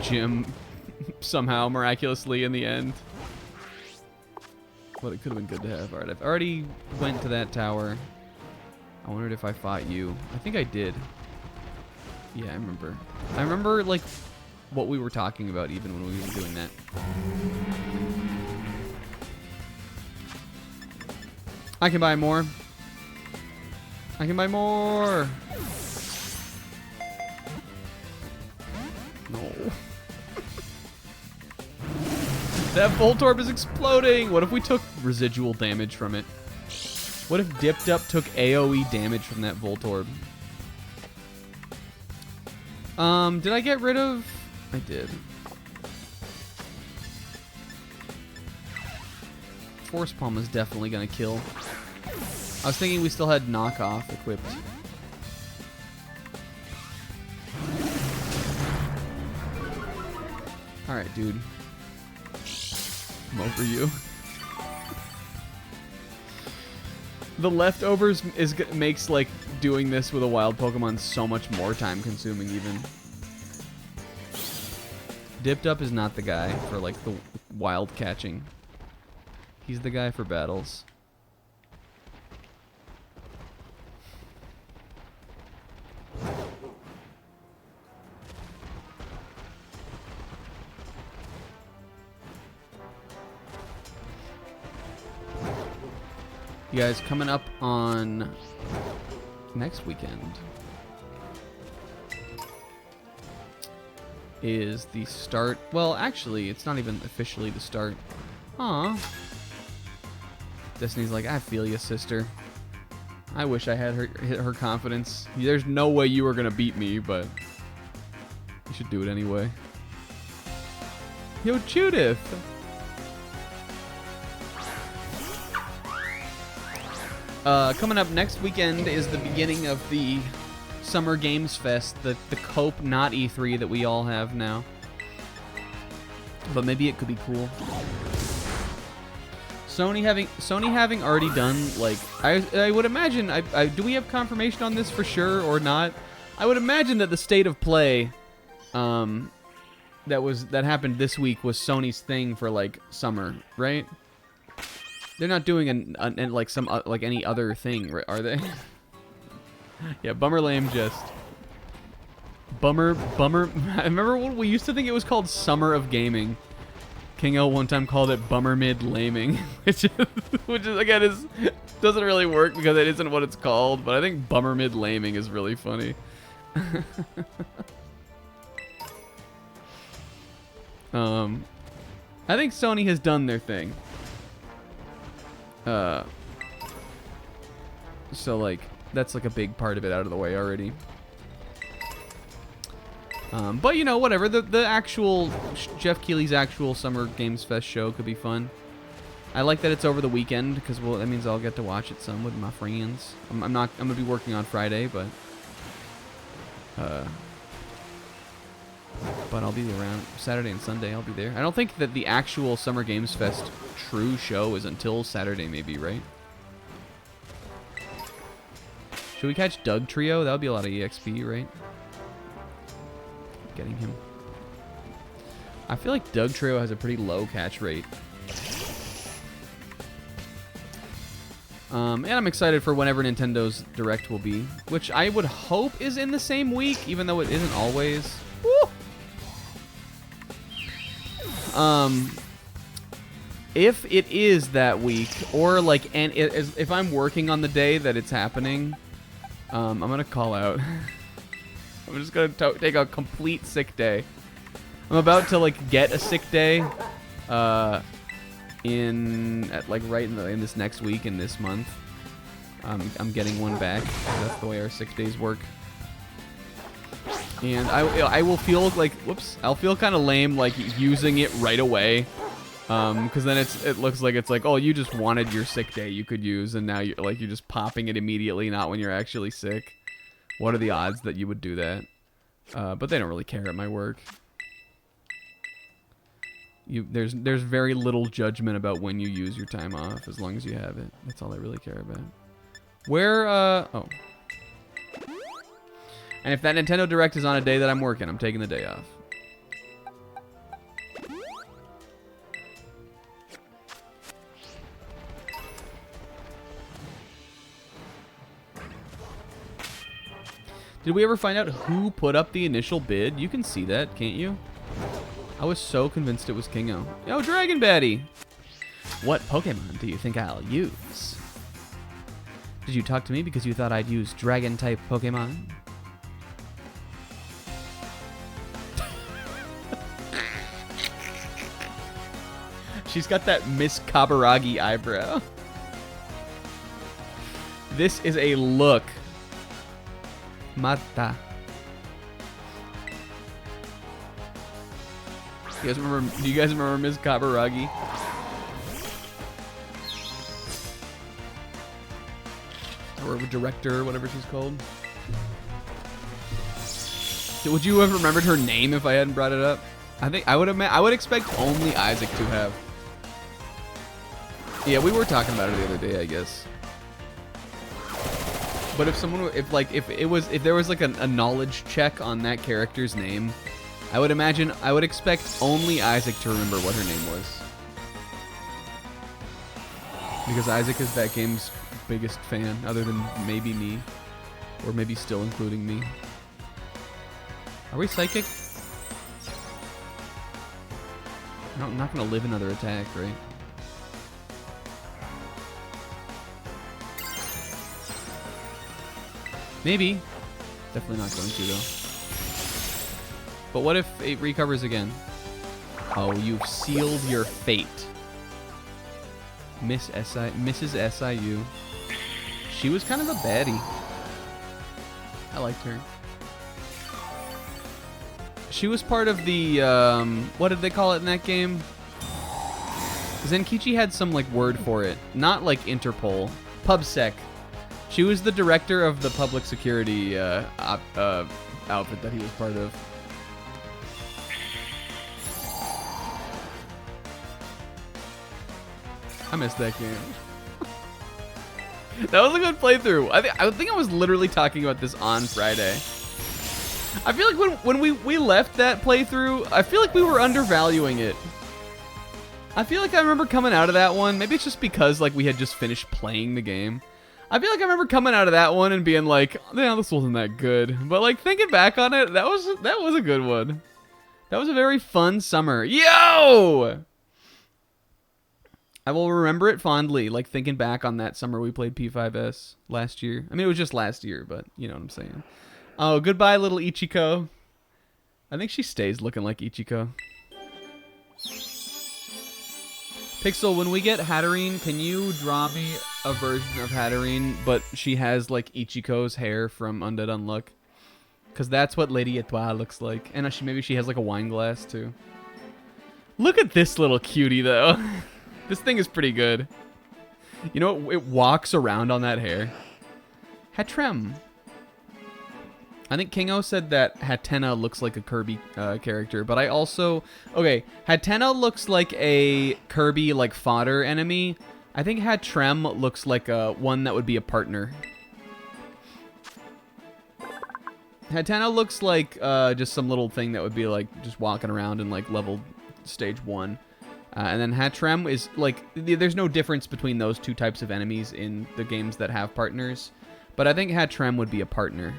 gym somehow miraculously in the end. But it could have been good to have. Alright, I've already went to that tower. I wondered if I fought you. I think I did. Yeah, I remember. I remember, like, what we were talking about even when we were doing that. I can buy more. I can buy more. No. That Voltorb is exploding. What if we took residual damage from it? What if Dipped Up took AoE damage from that Voltorb? Did I get rid of... I did. Force Palm is definitely gonna kill. I was thinking we still had Knockoff equipped. Alright, dude. I'm over you. The leftovers makes like doing this with a wild Pokemon so much more time consuming even. Dipped Up is not the guy for like the wild catching. He's the guy for battles. You guys, coming up on next weekend is the start. Well, actually, it's not even officially the start. Aw. Destiny's like, I feel you, sister. I wish I had her confidence. There's no way you were gonna beat me, but you should do it anyway. Yo, Judith. Coming up next weekend is the beginning of the Summer Games Fest, the Cope not E3 that we all have now. But maybe it could be cool. Sony having already done, like, I would imagine, do we have confirmation on this for sure or not? I would imagine that the State of Play that happened this week was Sony's thing for, like, summer, right? They're not doing like some like any other thing, are they? Yeah, bummer lame just. Bummer. I remember when we used to think it was called Summer of Gaming. King L one time called it Bummer Mid Laming, which is again doesn't really work because it isn't what it's called. But I think Bummer Mid Laming is really funny. I think Sony has done their thing. So like that's like a big part of it out of the way already. But you know, whatever. The actual Jeff Keighley's actual Summer Games Fest show could be fun. I like that it's over the weekend because that means I'll get to watch it some with my friends. I'm gonna be working on Friday, but I'll be around Saturday and Sunday. I'll be there. I don't think that the actual Summer Games Fest true show is until Saturday, maybe, right? Should we catch Doug Trio? That would be a lot of EXP, right? Getting him. I feel like Doug Trio has a pretty low catch rate. And I'm excited for whenever Nintendo's Direct will be, which I would hope is in the same week, even though it isn't always. Woo! If it is that week, or like, and if I'm working on the day that it's happening, I'm gonna call out. I'm just gonna take a complete sick day. I'm about to like get a sick day, right in this next week in this month. I'm getting one back. That's the way our sick days work. And I will feel like, I'll feel kind of lame like using it right away, because then it looks like it's like, oh, you just wanted your sick day you could use, and now you're just popping it immediately, not when you're actually sick. What are the odds that you would do that? But they don't really care at my work. There's very little judgment about when you use your time off, as long as you have it. That's all I really care about. Oh. And if that Nintendo Direct is on a day that I'm working, I'm taking the day off. Did we ever find out who put up the initial bid? You can see that, can't you? I was so convinced it was Kingo. Yo, Dragon Batty! What Pokemon do you think I'll use? Did you talk to me because you thought I'd use Dragon-type Pokemon? She's got that Miss Kaburagi eyebrow. This is a look. Marta. Do you guys remember Miss Kaburagi? Or director, or whatever she's called. Would you have remembered her name if I hadn't brought it up? I think I would expect only Isaac to have. Yeah, we were talking about it the other day, I guess. But if there was like a knowledge check on that character's name, I would expect only Isaac to remember what her name was. Because Isaac is that game's biggest fan, other than maybe me. Or maybe still including me. Are we psychic? No, I'm not gonna live another attack, right? Maybe. Definitely not going to, though. But what if it recovers again? Oh, you've sealed your fate. Mrs. SIU. She was kind of a baddie. I liked her. She was part of the, what did they call it in that game? Zenkichi had some, like, word for it. Not, like, Interpol. PubSec. She was the director of the public security outfit that he was part of. I missed that game. That was a good playthrough. I think I was literally talking about this on Friday. I feel like when we left that playthrough, I feel like we were undervaluing it. I feel like I remember coming out of that one. Maybe it's just because like we had just finished playing the game. I feel like I remember coming out of that one and being like, yeah, this wasn't that good. But like thinking back on it, that was a good one. That was a very fun summer. Yo! I will remember it fondly, like thinking back on that summer we played P5S last year. I mean, it was just last year, but you know what I'm saying. Oh, goodbye, little Ichiko. I think she stays looking like Ichiko. Pixel, when we get Hatterene, can you draw me a version of Hatterene, but she has like Ichiko's hair from Undead Unluck? Because that's what Lady Etoile looks like. And maybe she has like a wine glass too. Look at this little cutie though. This thing is pretty good. You know, it walks around on that hair. Hatrem. I think Kingo said that Hatena looks like a Kirby character, but I also... Okay, Hatena looks like a Kirby, like, fodder enemy. I think Hatrem looks like one that would be a partner. Hatena looks like just some little thing that would be, like, just walking around in, like, level stage 1. And then Hatrem is, like, there's no difference between those two types of enemies in the games that have partners. But I think Hatrem would be a partner.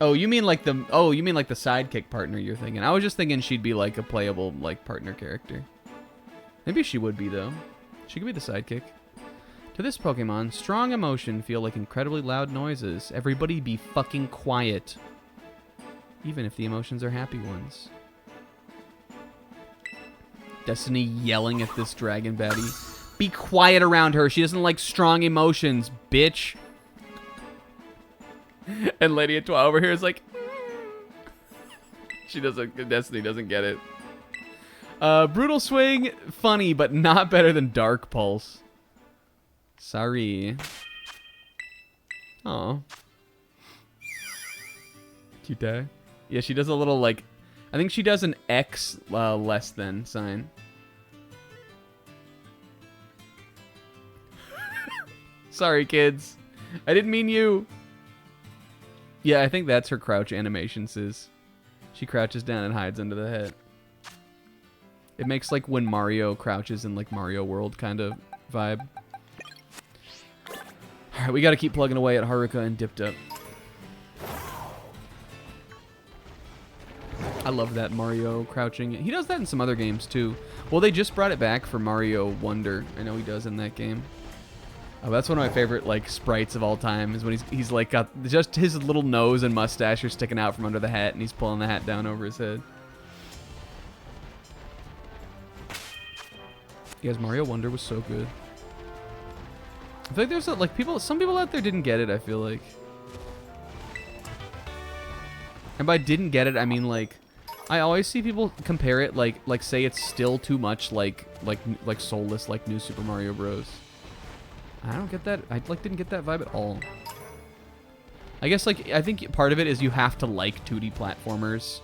Oh, you mean like the sidekick partner you're thinking. I was just thinking she'd be like a playable, like, partner character. Maybe she would be, though. She could be the sidekick. To this Pokemon, strong emotion feel like incredibly loud noises. Everybody be fucking quiet. Even if the emotions are happy ones. Destiny yelling at this dragon baddie. Be quiet around her. She doesn't like strong emotions, bitch. And Lady Etoile over here is like... She doesn't... Destiny doesn't get it. Brutal Swing, funny, but not better than Dark Pulse. Sorry. Aw. Cute. Yeah, she does a little, like... I think she does an X less than sign. Sorry, kids. I didn't mean you. Yeah, I think that's her crouch animation, sis. She crouches down and hides under the head. It makes like when Mario crouches in like Mario World kind of vibe. Alright, we gotta keep plugging away at Haruka and Dipped Up. I love that Mario crouching. He does that in some other games too. Well, they just brought it back for Mario Wonder. I know he does in that game. Oh, that's one of my favorite like sprites of all time. Is when he's like got just his little nose and mustache are sticking out from under the hat, and he's pulling the hat down over his head. You guys, Mario Wonder was so good. I feel like there's like some people out there didn't get it. I feel like, and by didn't get it, I mean like. I always see people compare it like say it's still too much like soulless like New Super Mario Bros. I don't get that. I like didn't get that vibe at all. I guess like I think part of it is you have to like 2D platformers,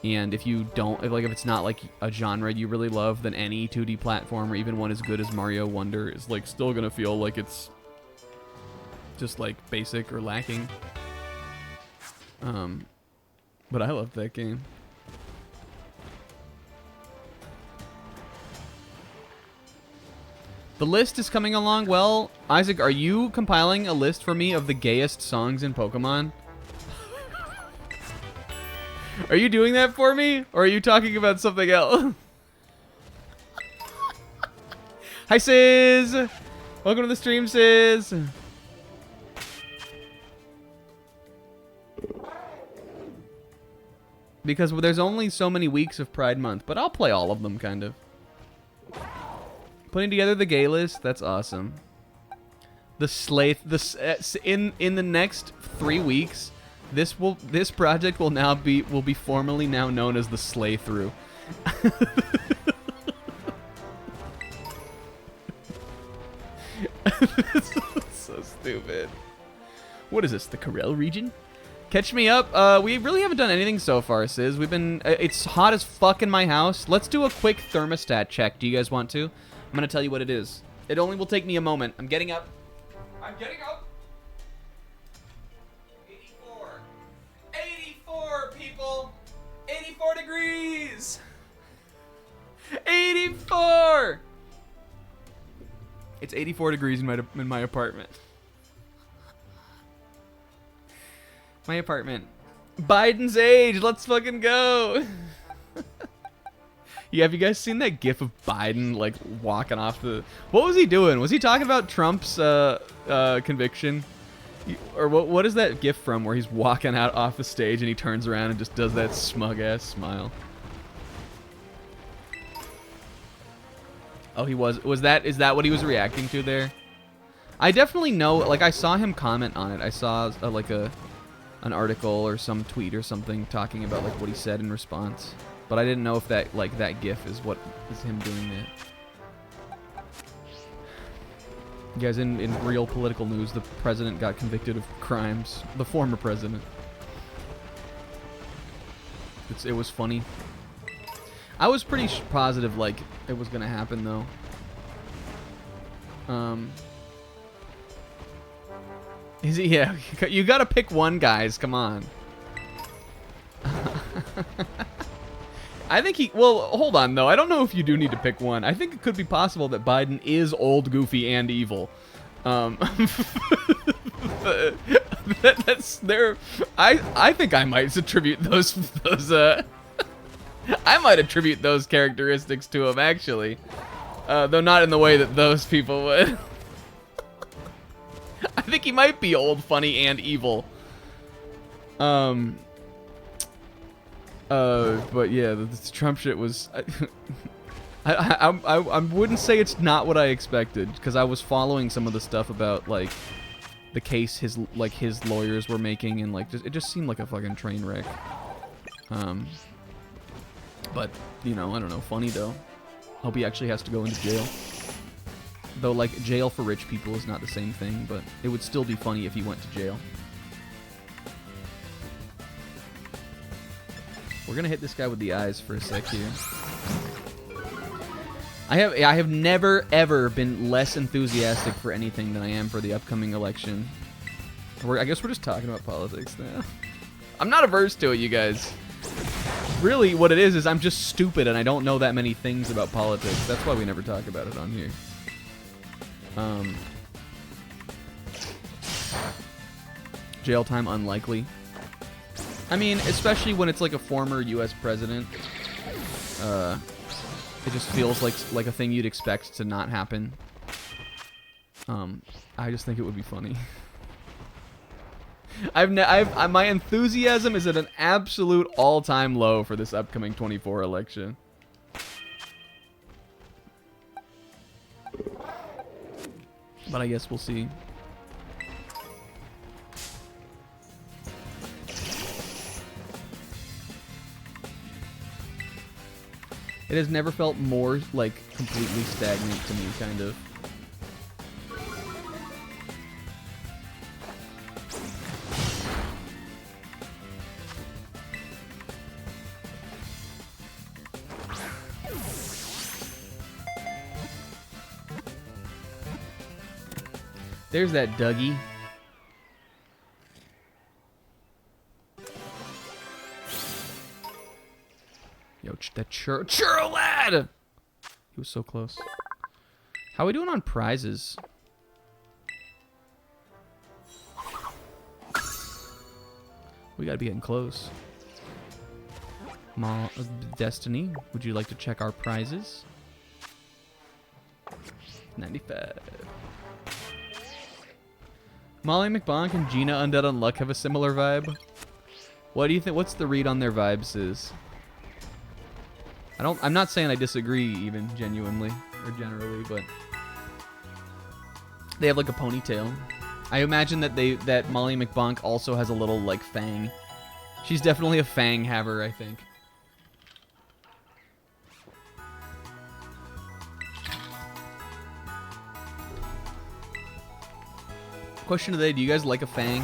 and if you don't if it's not like a genre you really love, then any 2D platformer, even one as good as Mario Wonder, is like still gonna feel like it's just like basic or lacking. But I love that game. The list is coming along well. Isaac, are you compiling a list for me of the gayest songs in Pokemon? Are you doing that for me? Or are you talking about something else? Hi, Sis! Welcome to the stream, Sis! Because there's only so many weeks of Pride Month, but I'll play all of them, kind of. Putting together the gay list, that's awesome. The Slay, in the next 3 weeks, this project will be formally now known as the Slay Through. So stupid. What is this? The Karel region? Catch me up. We really haven't done anything so far, Sis. We've been. It's hot as fuck in my house. Let's do a quick thermostat check. Do you guys want to? I'm gonna tell you what it is. It only will take me a moment. I'm getting up. I'm getting up. 84. 84, people. 84 degrees. 84. It's 84 degrees in my apartment. My apartment. Biden's age. Let's fucking go. Yeah, have you guys seen that gif of Biden, like, walking off the... What was he doing? Was he talking about Trump's conviction? Or what is that gif from where he's walking out off the stage and he turns around and just does that smug-ass smile? Oh, he was... Is that what he was reacting to there? I definitely know... Like, I saw him comment on it. I saw, like, an article or some tweet or something talking about, like, what he said in response. But I didn't know if that, like, that gif is what is him doing that. You guys, in real political news, the president got convicted of crimes. The former president. It was funny. I was pretty positive, like, it was gonna happen, though. Is he? Yeah, you gotta pick one, guys. Come on. I think he... Well, hold on, though. I don't know if you do need to pick one. I think it could be possible that Biden is old, goofy, and evil. That's there. I think I might attribute those I might attribute those characteristics to him, actually. Though not in the way that those people would. I think he might be old, funny, and evil. But yeah, this Trump shit was... I wouldn't say it's not what I expected, because I was following some of the stuff about, like, the case his lawyers were making, and, like, it just seemed like a fucking train wreck. But, you know, I don't know, funny, though. Hope he actually has to go into jail. Though, like, jail for rich people is not the same thing, but it would still be funny if he went to jail. We're gonna hit this guy with the eyes for a sec here. I have never, ever been less enthusiastic for anything than I am for the upcoming election. I guess we're just talking about politics now. I'm not averse to it, you guys. Really, what it is I'm just stupid and I don't know that many things about politics. That's why we never talk about it on here. Jail time unlikely. I mean, especially when it's like a former U.S. president. It just feels like a thing you'd expect to not happen. I just think it would be funny. My enthusiasm is at an absolute all-time low for this upcoming 24 election. But I guess we'll see. It has never felt more, like, completely stagnant to me, kind of. There's that Dougie. Yo, that churro lad! He was so close. How are we doing on prizes? We gotta be getting close. Destiny, would you like to check our prizes? 95. Molly McBonk and Gina Undead Unluck have a similar vibe. What do you think? What's the read on their vibes is? I'm not saying I disagree even genuinely or generally, but they have like a ponytail. I imagine that Molly McBonk also has a little like fang. She's definitely a fang haver, I think. Question of the day, do you guys like a fang?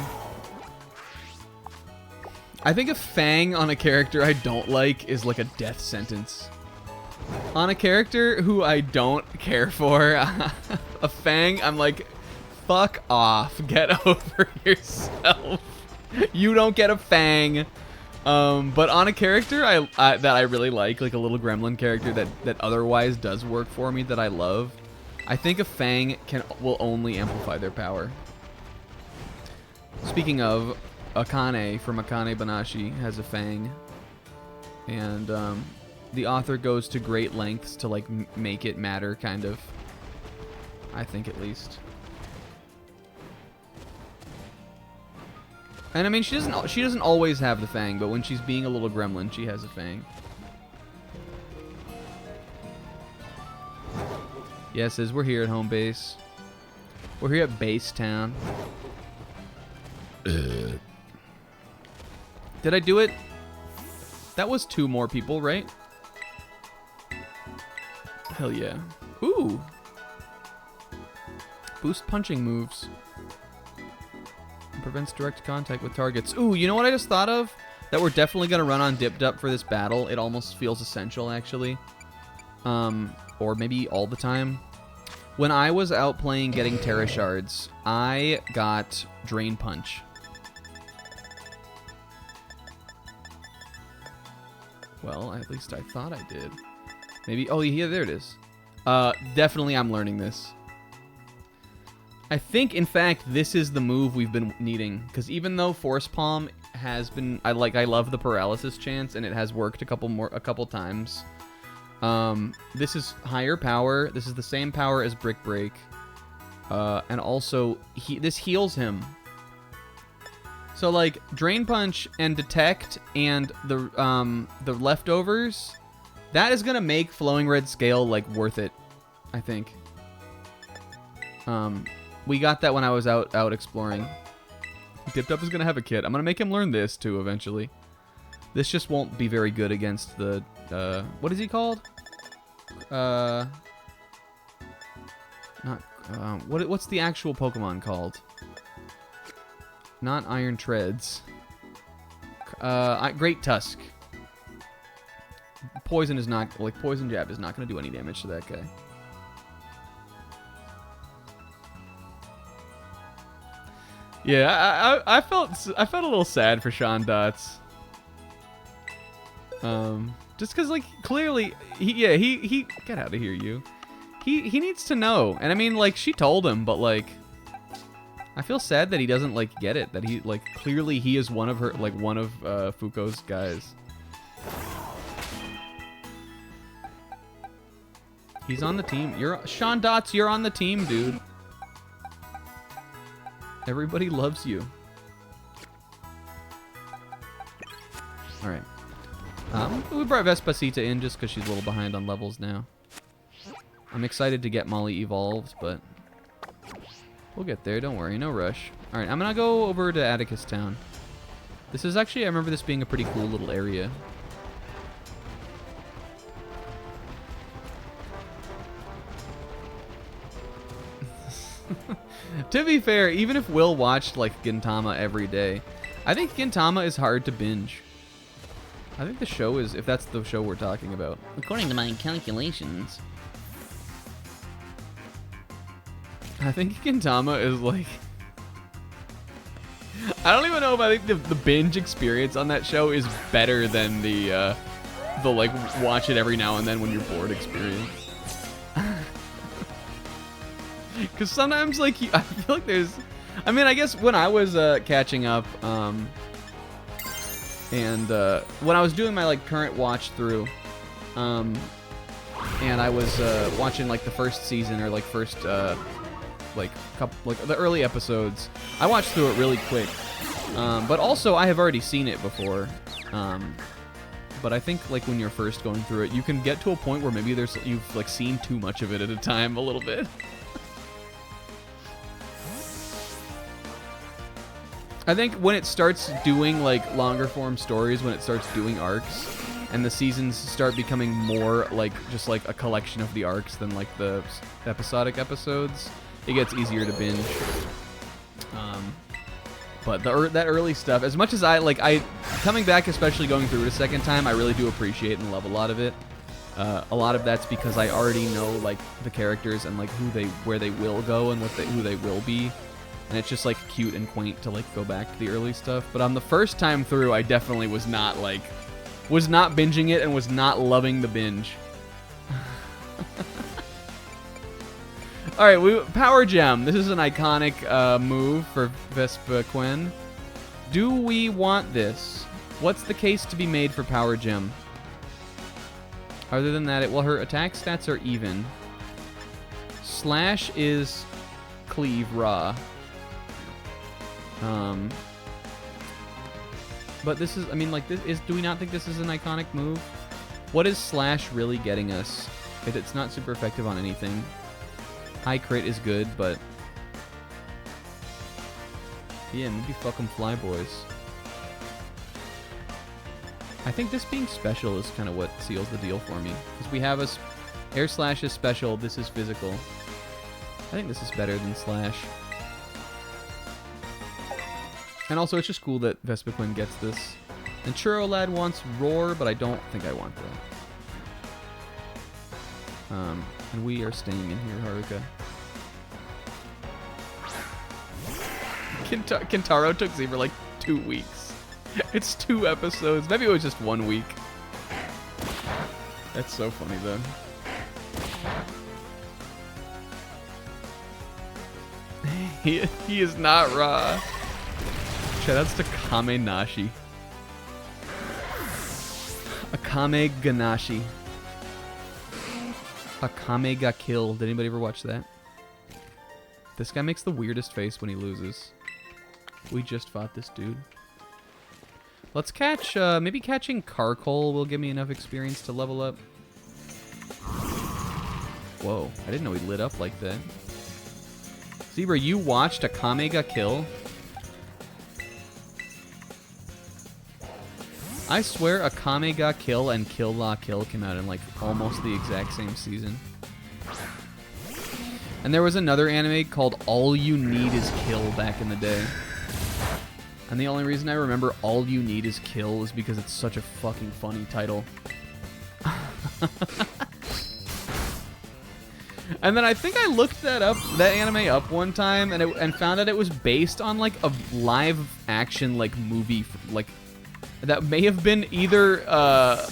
I think a fang on a character I don't like is like a death sentence. On a character who I don't care for, a fang, I'm like, fuck off. Get over yourself. You don't get a fang. But on a character that I really like a little gremlin character that otherwise does work for me, that I love, I think a fang will only amplify their power. Speaking of, Akane from Akane Banashi has a fang, and the author goes to great lengths to like make it matter, kind of. I think at least. And I mean, she doesn't always have the fang, but when she's being a little gremlin, she has a fang. Yes, as we're here at home base. We're here at Base Town. Did I do it? That was 2 more people, right? Hell yeah. Ooh. Boost punching moves. Prevents direct contact with targets. Ooh, you know what I just thought of? That we're definitely going to run on Dipped Up for this battle. It almost feels essential, actually. Or maybe all the time. When I was out playing getting Terra Shards, I got Drain Punch. Well, at least I thought I did. Maybe... Oh, yeah, there it is. Definitely I'm learning this. I think, in fact, this is the move we've been needing. Because even though Force Palm has been... I love the paralysis chance, and it has worked a couple times. This is higher power. This is the same power as Brick Break. And also, this heals him. So, like, Drain Punch and Detect and the leftovers, that is going to make Flowing Red Scale, like, worth it, I think. We got that when I was out exploring. Dipped Up is going to have a kit. I'm going to make him learn this, too, eventually. This just won't be very good against the... what is he called? What's the actual Pokemon called? Not Iron Treads. Great Tusk. Poison is not... Like, Poison Jab is not going to do any damage to that guy. Yeah, I felt a little sad for Sean Dots. Just because, like, clearly... He... Get out of here, you. He needs to know. And, I mean, like, she told him, but, like... I feel sad that he doesn't, like, get it. That he, like, clearly he is one of her, like, one of Fuko's guys. He's on the team. Sean Dots, you're on the team, dude. Everybody loves you. Alright. We brought Vespacita in just because she's a little behind on levels now. I'm excited to get Molly evolved, but... We'll get there, don't worry, no rush. Alright, I'm gonna go over to Atticus Town. This is actually, I remember this being a pretty cool little area. To be fair, even if Will watched, like, Gintama every day, I think Gintama is hard to binge. I think the show is, if that's the show we're talking about. According to my calculations... I think Gintama is like... I don't even know if I think the binge experience on that show is better than the like, watch it every now and then when you're bored experience. Because sometimes, like, I feel like there's... I mean, I guess when I was catching up, and when I was doing my, like, current watch through, and I was watching, like, the first season or, like, first like the early episodes. I watched through it really quick, but also I have already seen it before. But I think like when you're first going through it, you can get to a point where maybe you've like seen too much of it at a time a little bit. I think when it starts doing like longer form stories, when it starts doing arcs, and the seasons start becoming more like just like a collection of the arcs than like the episodic episodes, it gets easier to binge. But that early stuff, as much as I coming back, especially going through it a second time, I really do appreciate and love a lot of it. A lot of that's because I already know like the characters and like where they will go and who they will be, and it's just like cute and quaint to like go back to the early stuff. But on the first time through, I definitely was not binging it and was not loving the binge. All right, Power Gem. This is an iconic move for Vespiquen. Do we want this? What's the case to be made for Power Gem? Other than that, her attack stats are even. Slash is cleave raw. But this is, I mean, like, do we not think this is an iconic move? What is Slash really getting us? It's not super effective on anything. High crit is good, but yeah, maybe fuck 'em fly boys. I think this being special is kind of what seals the deal for me, because we have air slash is special, this is physical. I think this is better than Slash. And also, it's just cool that Vespiquen gets this. And Churro Lad wants Roar, but I don't think I want that. And we are staying in here, Haruka. Kintaro took Zebra like 2 weeks. It's 2 episodes. Maybe it was just 1 week. That's so funny, though. He is not raw. Shoutouts to Kame Nashi. Akame Ganashi. Akame got killed. Did anybody ever watch that? This guy makes the weirdest face when he loses. We just fought this dude. Let's catch, maybe catching Carcole will give me enough experience to level up. Whoa, I didn't know he lit up like that. Zebra, you watched Akame got kill? I swear Akame got kill and Kill La Kill came out in like almost the exact same season. And there was another anime called All You Need Is Kill back in the day. And the only reason I remember All You Need Is Kill is because it's such a fucking funny title. And then I think I looked that anime up one time and found out it was based on like a live action like movie like that may have been either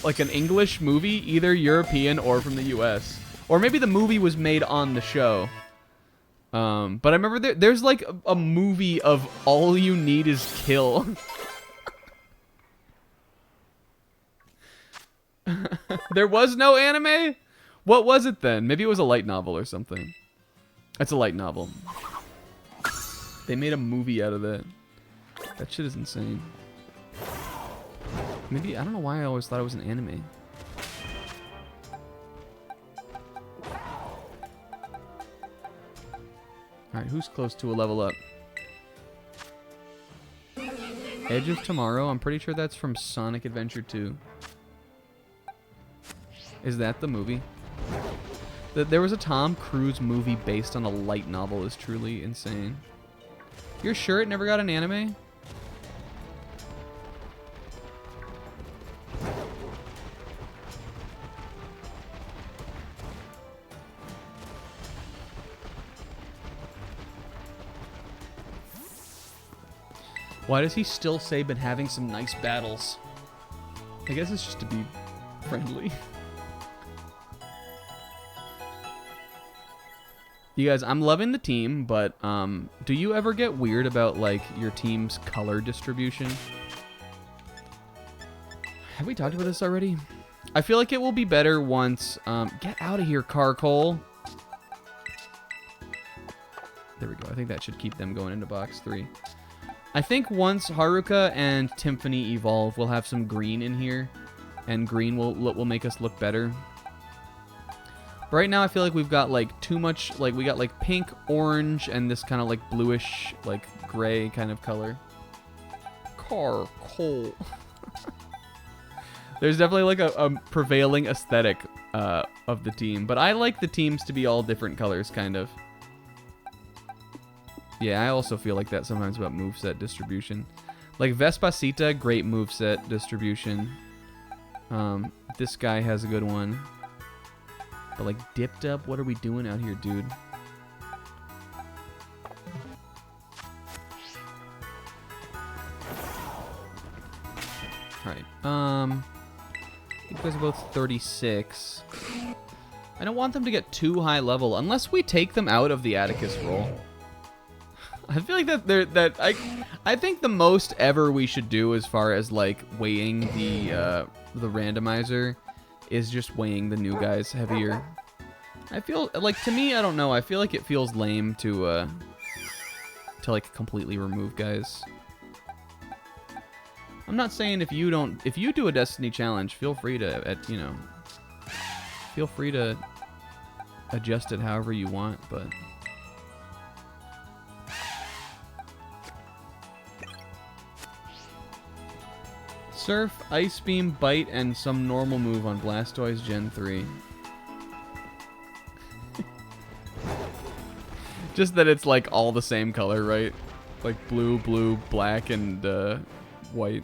like an English movie, either European or from the US. Or maybe the movie was made on the show. But I remember there's like a movie of All You Need Is Kill. There was no anime? What was it then? Maybe it was a light novel or something. It's a light novel. They made a movie out of that. That shit is insane. Maybe, I don't know why I always thought it was an anime. Alright, who's close to a level up? Edge of Tomorrow, I'm pretty sure that's from Sonic Adventure 2. Is that the movie? There was a Tom Cruise movie based on a light novel is truly insane. You're sure it never got an anime? Why does he still say been having some nice battles? I guess it's just to be friendly. You guys, I'm loving the team, but do you ever get weird about like your team's color distribution? Have we talked about this already? I feel like it will be better once... get out of here, Carcole. There we go. I think that should keep them going into box 3. I think once Haruka and Timpani evolve, we'll have some green in here, and green will make us look better. But right now, I feel like we've got like too much. Like we got like pink, orange, and this kind of like bluish, like gray kind of color. Coal. There's definitely like a prevailing aesthetic of the team, but I like the teams to be all different colors, kind of. Yeah, I also feel like that sometimes about moveset distribution. Like Vespacita, great moveset distribution. This guy has a good one. But like dipped up, what are we doing out here, dude? Alright, you guys are both 36. I don't want them to get too high level unless we take them out of the Atticus role. I feel like I think the most ever we should do as far as like weighing the randomizer is just weighing the new guys heavier. I feel like, to me, I don't know, I feel like it feels lame to like completely remove guys. I'm not saying if you do a Destiny challenge, feel free to adjust it however you want, but Surf, Ice Beam, Bite, and some normal move on Blastoise Gen 3. Just that it's like all the same color, right? Like blue, black, and white.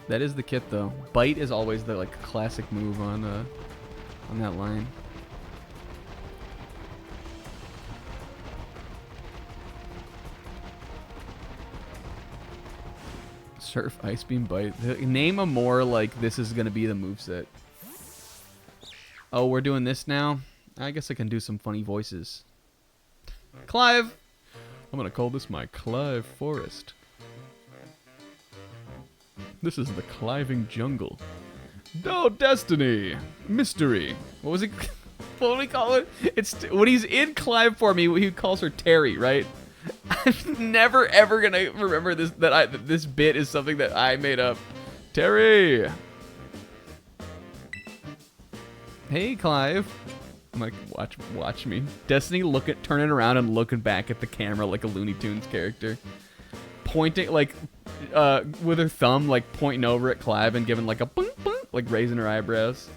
That is the kit, though. Bite is always the like classic move on that line. Surf, Ice Beam, Bite. Name a more like this is gonna be the moveset. Oh, we're doing this now? I guess I can do some funny voices. Clive! I'm gonna call this my Clive Forest. This is the Cliving Jungle. Oh, Destiny! Mystery! What was it? What do we call it? It's when he's in Clive form, he calls her Terry, right? I'm never ever gonna remember this this bit is something that I made up. Terry. Hey, Clive. I'm like, watch me. Destiny turning around and looking back at the camera like a Looney Tunes character, pointing like with her thumb like pointing over at Clive and giving like a boing, boing, like raising her eyebrows.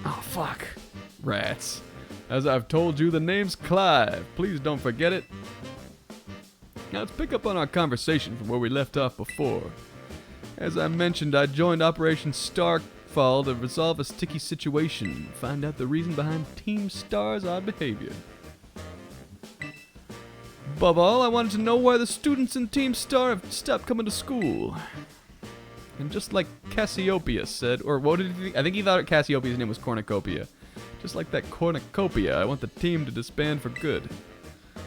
Oh fuck, rats. As I've told you, the name's Clive. Please don't forget it. Now let's pick up on our conversation from where we left off before. As I mentioned, I joined Operation Starfall to resolve a sticky situation, find out the reason behind Team Star's odd behavior. Above all, I wanted to know why the students in Team Star have stopped coming to school. And just like Cassiopeia said, or what did he think? I think he thought Cassiopeia's name was Cornucopia. Just like that cornucopia, I want the team to disband for good.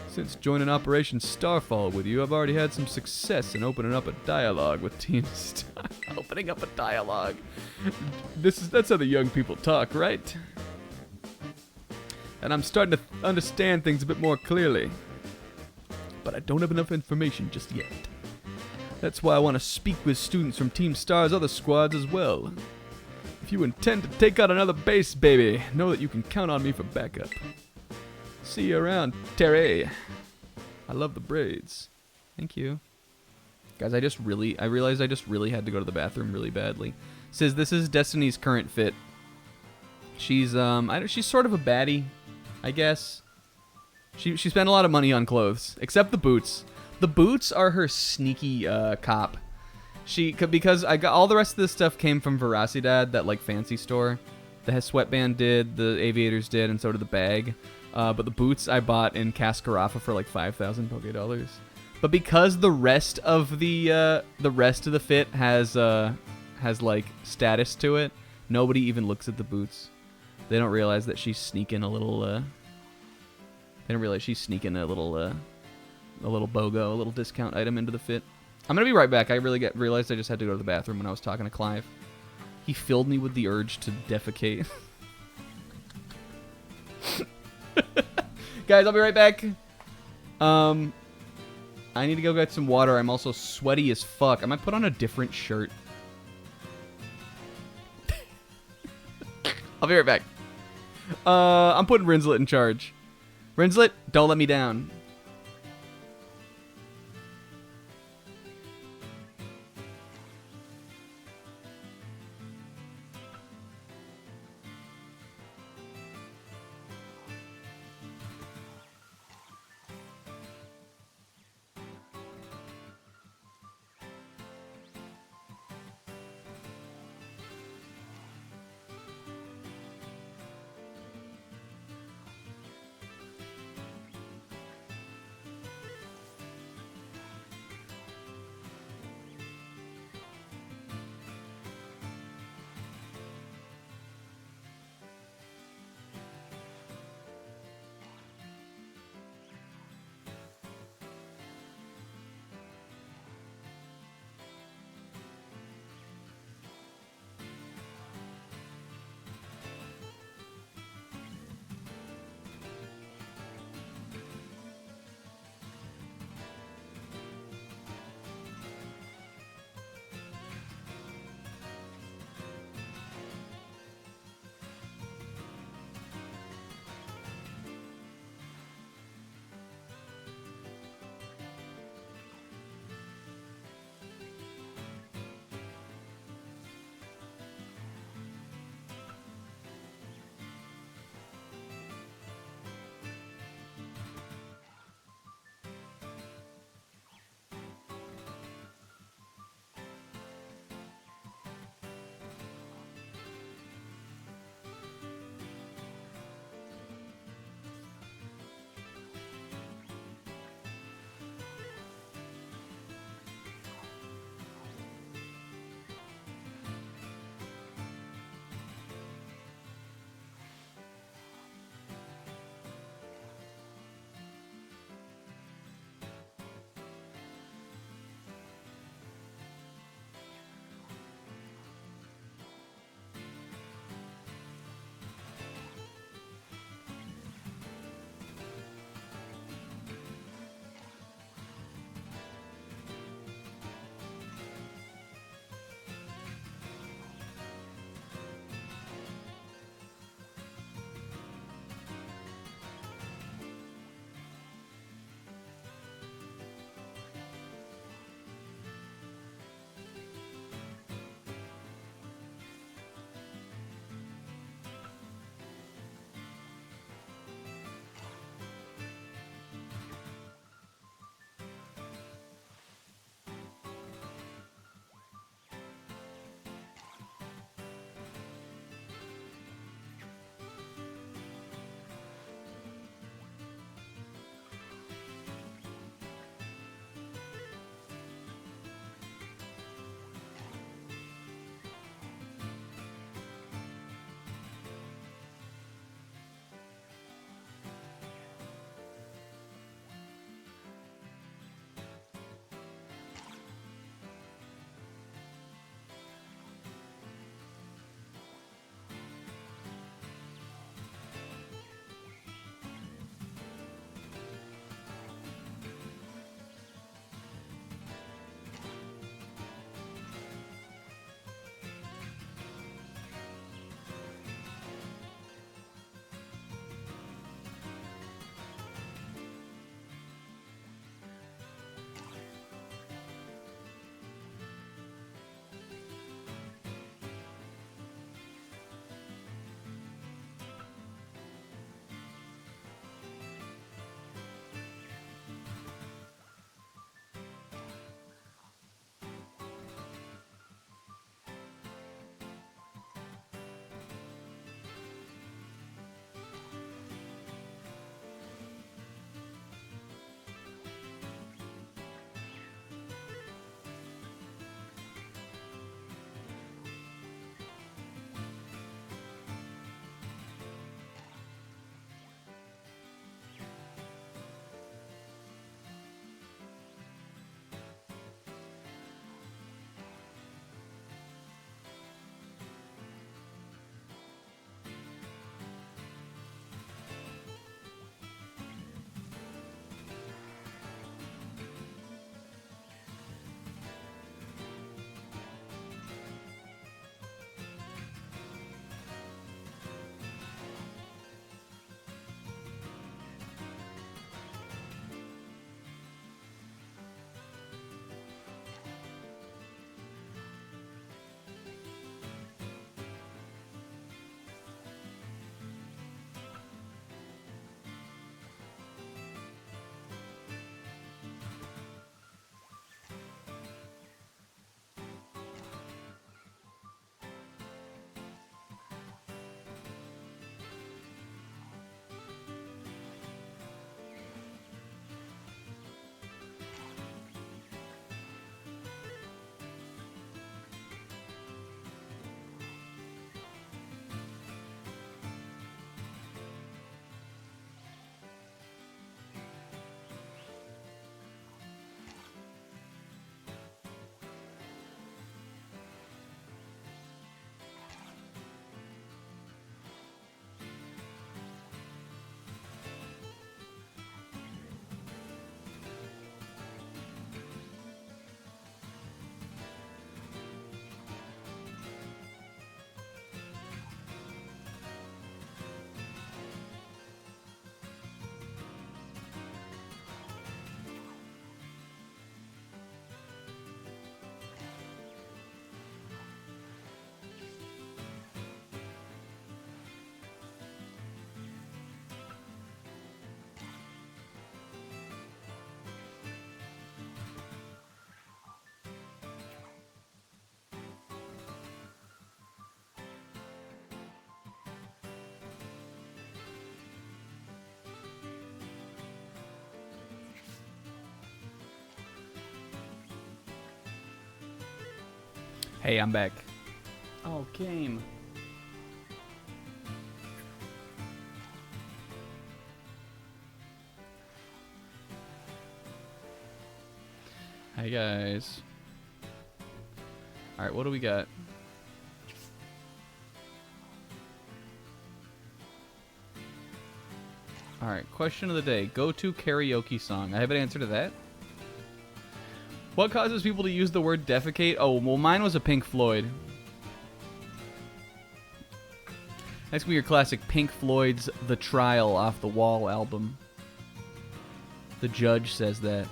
Since joining Operation Starfall with you, I've already had some success in opening up a dialogue with Team Star. Opening up a dialogue. That's how the young people talk, right? And I'm starting to understand things a bit more clearly. But I don't have enough information just yet. That's why I want to speak with students from Team Star's other squads as well. If you intend to take out another base, baby, know that you can count on me for backup. See you around, Terry. I love the braids. Thank you. Guys, I realized I just really had to go to the bathroom really badly. Says this is Destiny's current fit. She's she's sort of a baddie, I guess. She spent a lot of money on clothes, except the boots. The boots are her sneaky cop. Because I got all the rest of this stuff came from Veracidad, that like fancy store. The sweatband did, the aviators did, and so did the bag. But the boots I bought in Cascarafa for like 5,000 Poké dollars. But because the rest of the fit has like status to it, nobody even looks at the boots. They don't realize that she's sneaking a little. They don't realize she's sneaking a little BOGO, a little discount item into the fit. I'm gonna be right back. I realized I just had to go to the bathroom when I was talking to Clive. He filled me with the urge to defecate. Guys, I'll be right back. I need to go get some water. I'm also sweaty as fuck. I might put on a different shirt. I'll be right back. I'm putting Rinslet in charge. Rinslet, don't let me down. Hey, I'm back. Oh, game. Hi, guys. All right, what do we got? All right, question of the day. Go-to karaoke song. I have an answer to that. What causes people to use the word defecate? Oh, well, mine was a Pink Floyd. Next will be your classic Pink Floyd's The Trial off the Wall album. The Judge says that.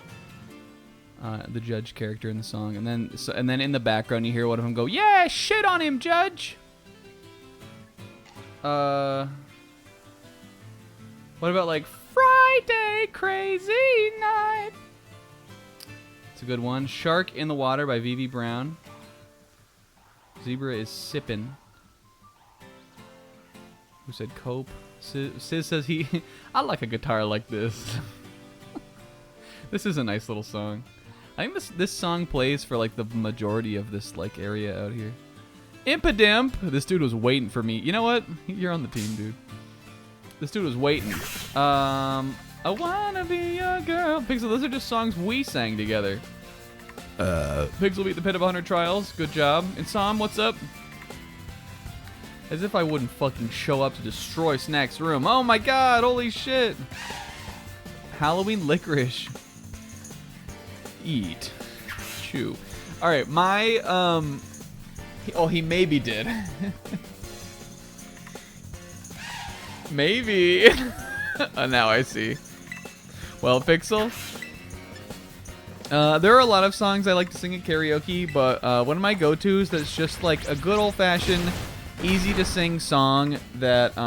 The Judge character in the song. And then in the background you hear one of them go, "Yeah, shit on him, Judge!" What about like Friday Crazy Night? It's a good one. Shark in the Water by V.V. Brown. Zebra is sippin'. Who said cope? Sis says he... I like a guitar like this. This is a nice little song. I think this song plays for like the majority of this like area out here. Impidimp! This dude was waiting for me. You know what? You're on the team, dude. This dude was waiting. I wanna be your girl. Pixel, those are just songs we sang together. Pixel beat the Pit of 100 Trials. Good job. And Sam, what's up? As if I wouldn't fucking show up to destroy Snack's room. Oh my god, holy shit. Halloween licorice. Eat. Chew. Alright, my, oh, he maybe did. Maybe. Now I see. Well, Pixel. There are a lot of songs I like to sing at karaoke, but one of my go-tos that's just like a good old-fashioned, easy-to-sing song that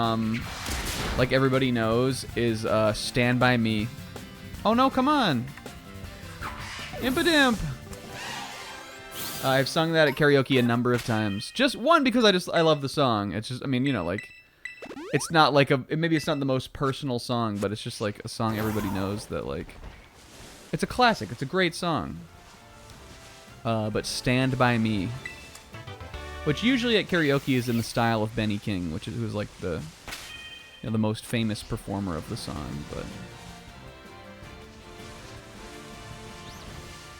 like everybody knows is "Stand By Me." Oh no, come on. Impidimp. I've sung that at karaoke a number of times. Just one because I love the song. It's just, I mean, you know, like, it's not like maybe it's not the most personal song, but it's just like a song everybody knows that, like, it's a classic. It's a great song. But Stand By Me, which usually at karaoke is in the style of Benny King, who's like the most famous performer of the song, but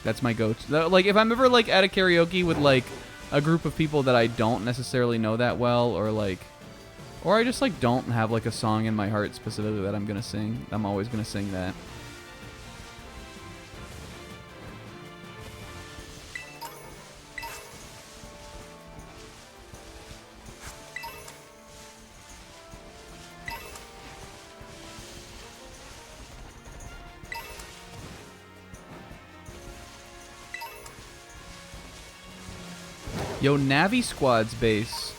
that's my go-to. Like, if I'm ever like at a karaoke with like a group of people that I don't necessarily know that well, or I just like don't have like a song in my heart specifically that I'm gonna sing, I'm always gonna sing that. Yo, Navi Squad's base.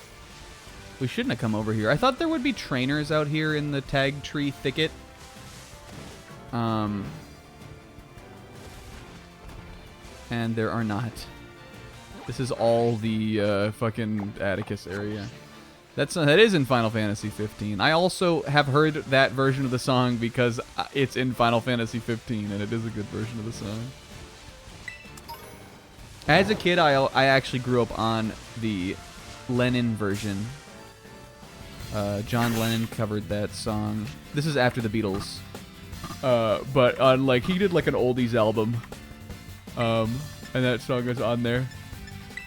We shouldn't have come over here. I thought there would be trainers out here in the tag tree thicket. And there are not. This is all the fucking Atticus area. That is in Final Fantasy 15. I also have heard that version of the song because it's in Final Fantasy 15, and it is a good version of the song. As a kid, I actually grew up on the Lennon version. John Lennon covered that song. This is after the Beatles. But on like he did like an oldies album. And that song is on there.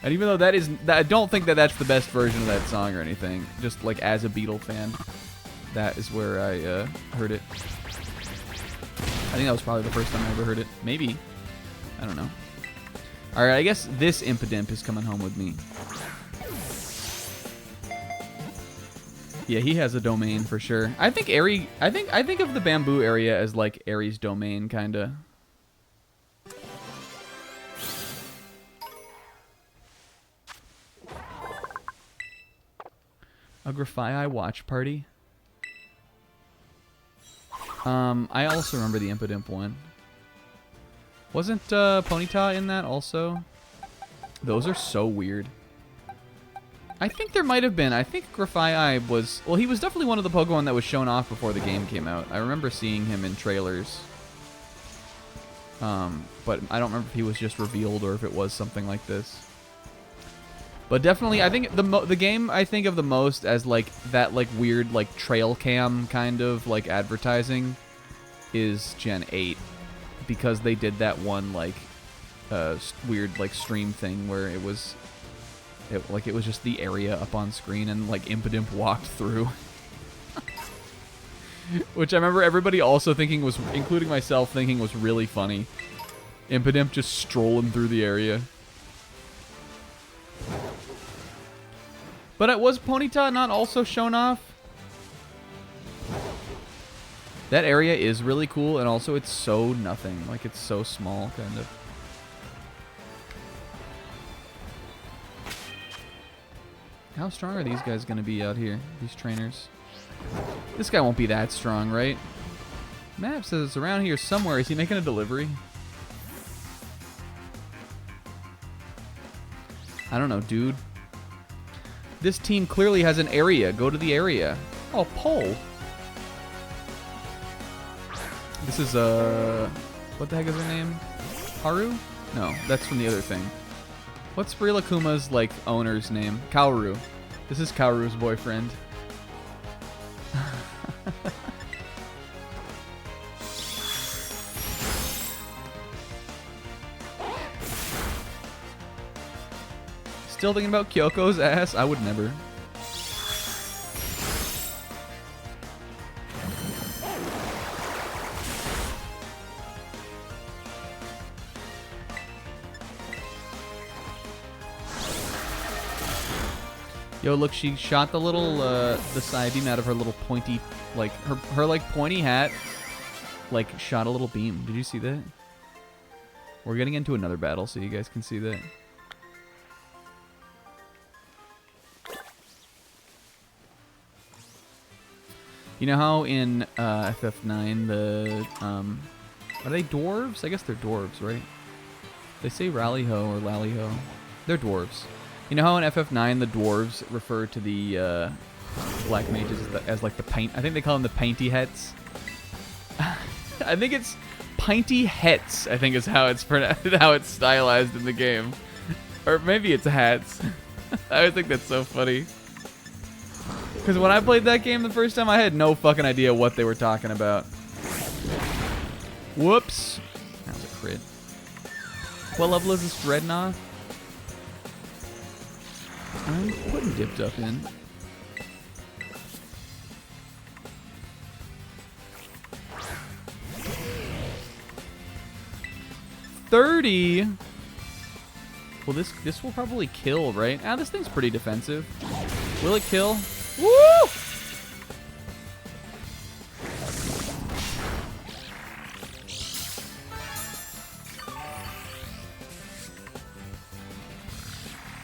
And even though I don't think that that's the best version of that song or anything. Just like as a Beatle fan, that is where I heard it. I think that was probably the first time I ever heard it. Maybe. I don't know. Alright, I guess this Impidimp is coming home with me. Yeah, he has a domain for sure. I think I think of the bamboo area as like Ares' domain, kinda. A Grafii watch party. I also remember the Impidimp one. Wasn't Ponyta in that also? Those are so weird. I think there might have been. I think Grafii was... Well, he was definitely one of the Pokemon that was shown off before the game came out. I remember seeing him in trailers. But I don't remember if he was just revealed or if it was something like this. But definitely, I think the game I think of the most as like that like weird like trail cam kind of like advertising is Gen 8, because they did that one like weird like stream thing where it was just the area up on screen and like Impidimp walked through. Which I remember everybody also thinking was, including myself, thinking was really funny. Impidimp just strolling through the area. But was Ponyta not also shown off? That area is really cool, and also it's so nothing. Like, it's so small, kind of. How strong are these guys going to be out here, these trainers? This guy won't be that strong, right? Map says it's around here somewhere. Is he making a delivery? I don't know, dude. This team clearly has an area. Go to the area. Oh, pole. This is, what the heck is her name? Haru? No, that's from the other thing. What's Rilakuma's, like, owner's name? Kaoru. This is Kaoru's boyfriend. Still thinking about Kyoko's ass? I would never. Yo, look, she shot the little, the side beam out of her little pointy, like, her like, pointy hat, like, shot a little beam. Did you see that? We're getting into another battle, so you guys can see that. You know how in, FF9, the, are they dwarves? I guess they're dwarves, right? They say Rallyho or Lallyho. They're dwarves. You know how in FF9 the dwarves refer to the black mages as like the paint? I think they call them the painty hets. I think it's pinty hets. I think is how it's pronounced, how it's stylized in the game, or maybe it's hats. I always think that's so funny. Because when I played that game the first time, I had no fucking idea what they were talking about. Whoops. That was a crit. What level is this Dreadnought? I'm putting dipped up in. $30. Well, this will probably kill, right? Ah, this thing's pretty defensive. Will it kill? Woo!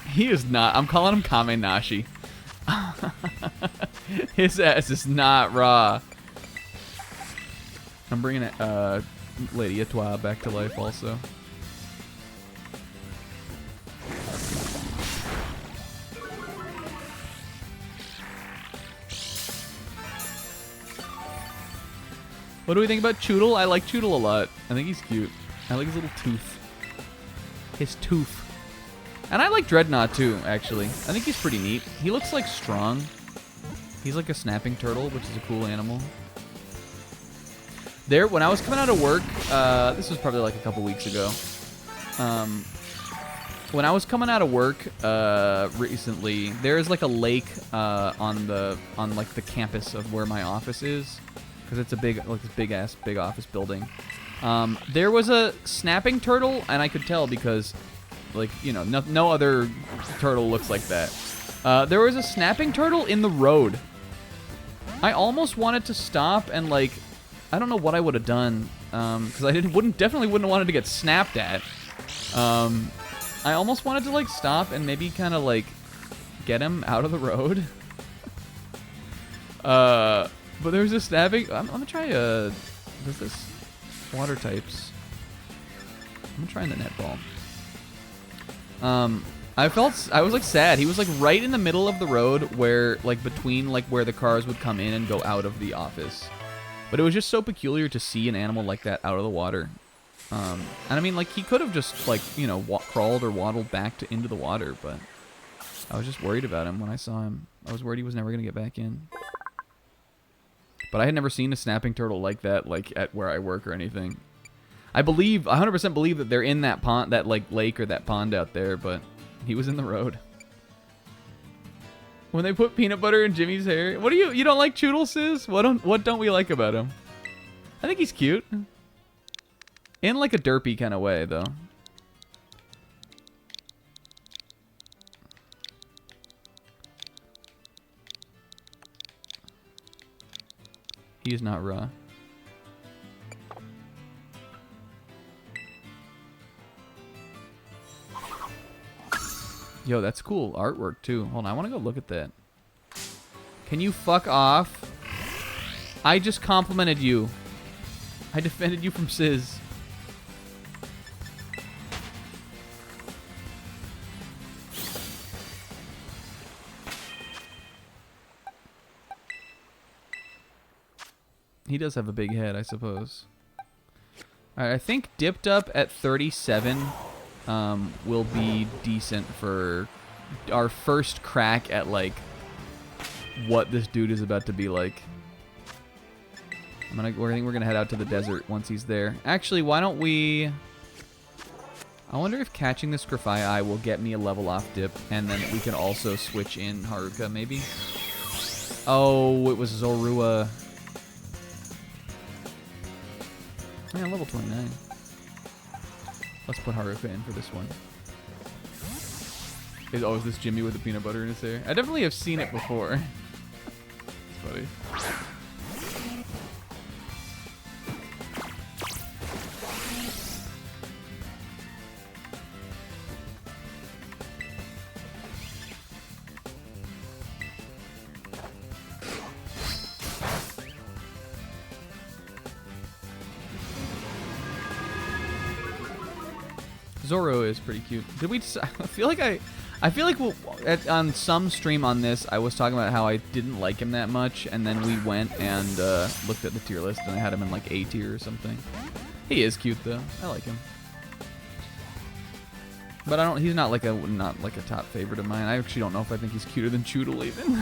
He is not. I'm calling him Kame Nashi. His ass is not raw. I'm bringing Lady Etoile back to life also. What do we think about Choodle? I like Choodle a lot. I think he's cute. I like his little tooth. His tooth. And I like Dreadnought too, actually. I think he's pretty neat. He looks like strong. He's like a snapping turtle, which is a cool animal. There, when I was coming out of work, this was probably like a couple weeks ago. When I was coming out of work recently, there's like a lake on like the campus of where my office is, because it's a big big office building. There was a snapping turtle, and I could tell because, like, you know, no other turtle looks like that. There was a snapping turtle in the road. I almost wanted to stop and, like, I don't know what I would have done, because I definitely wouldn't have wanted to get snapped at. I almost wanted to, like, stop and maybe kind of, like, get him out of the road. But there's a snapping. I'm gonna try what's this? Water types. I'm trying the netball. I was like sad. He was like right in the middle of the road where, like, between like where the cars would come in and go out of the office. But it was just so peculiar to see an animal like that out of the water. And I mean, like, he could have just, like, you know, crawled or waddled back into the water, but I was just worried about him when I saw him. I was worried he was never going to get back in. But I had never seen a snapping turtle like that, like at where I work or anything. I believe, 100% believe that they're in that pond, that like lake or that pond out there, but he was in the road. When they put peanut butter in Jimmy's hair, what do you don't like Choodle, Sis? What don't we like about him? I think he's cute. In like a derpy kind of way, though. He is not raw. Yo, that's cool artwork too. Hold on, I want to go look at that. Can you fuck off? I just complimented you. I defended you from Sizz. He does have a big head, I suppose. Alright, I think dipped up at 37 will be decent for our first crack at, like, what this dude is about to be like. I think we're gonna head out to the desert once he's there. Actually, why don't we... I wonder if catching this Grafai Eye will get me a level off dip, and then we can also switch in Haruka, maybe? Oh, it was Zorua. Man, level 29. Let's put Haruka in for this one. Is this Jimmy with the peanut butter in his hair? I definitely have seen it before. It's funny. Zoro is pretty cute. Did we? I feel like on some stream on this, I was talking about how I didn't like him that much, and then we went and looked at the tier list, and I had him in like A tier or something. He is cute though. I like him, but I don't. He's not like a top favorite of mine. I actually don't know if I think he's cuter than Choodle even.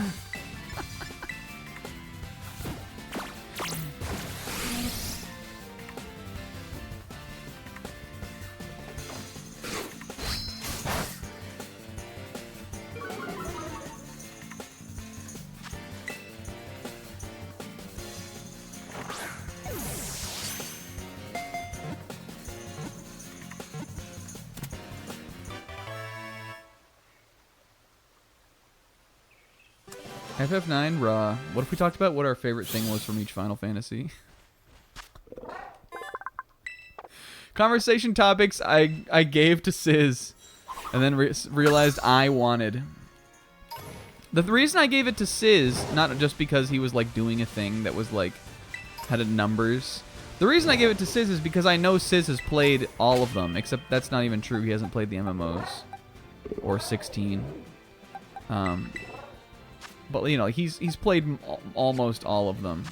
FF9 raw. What if we talked about what our favorite thing was from each Final Fantasy? Conversation topics I gave to Sizz, and then realized I wanted. The reason I gave it to Sizz, not just because he was like doing a thing that was like had a numbers. The reason I gave it to Sizz is because I know Sizz has played all of them, except that's not even true. He hasn't played the MMOs or 16. But you know, he's played almost all of them.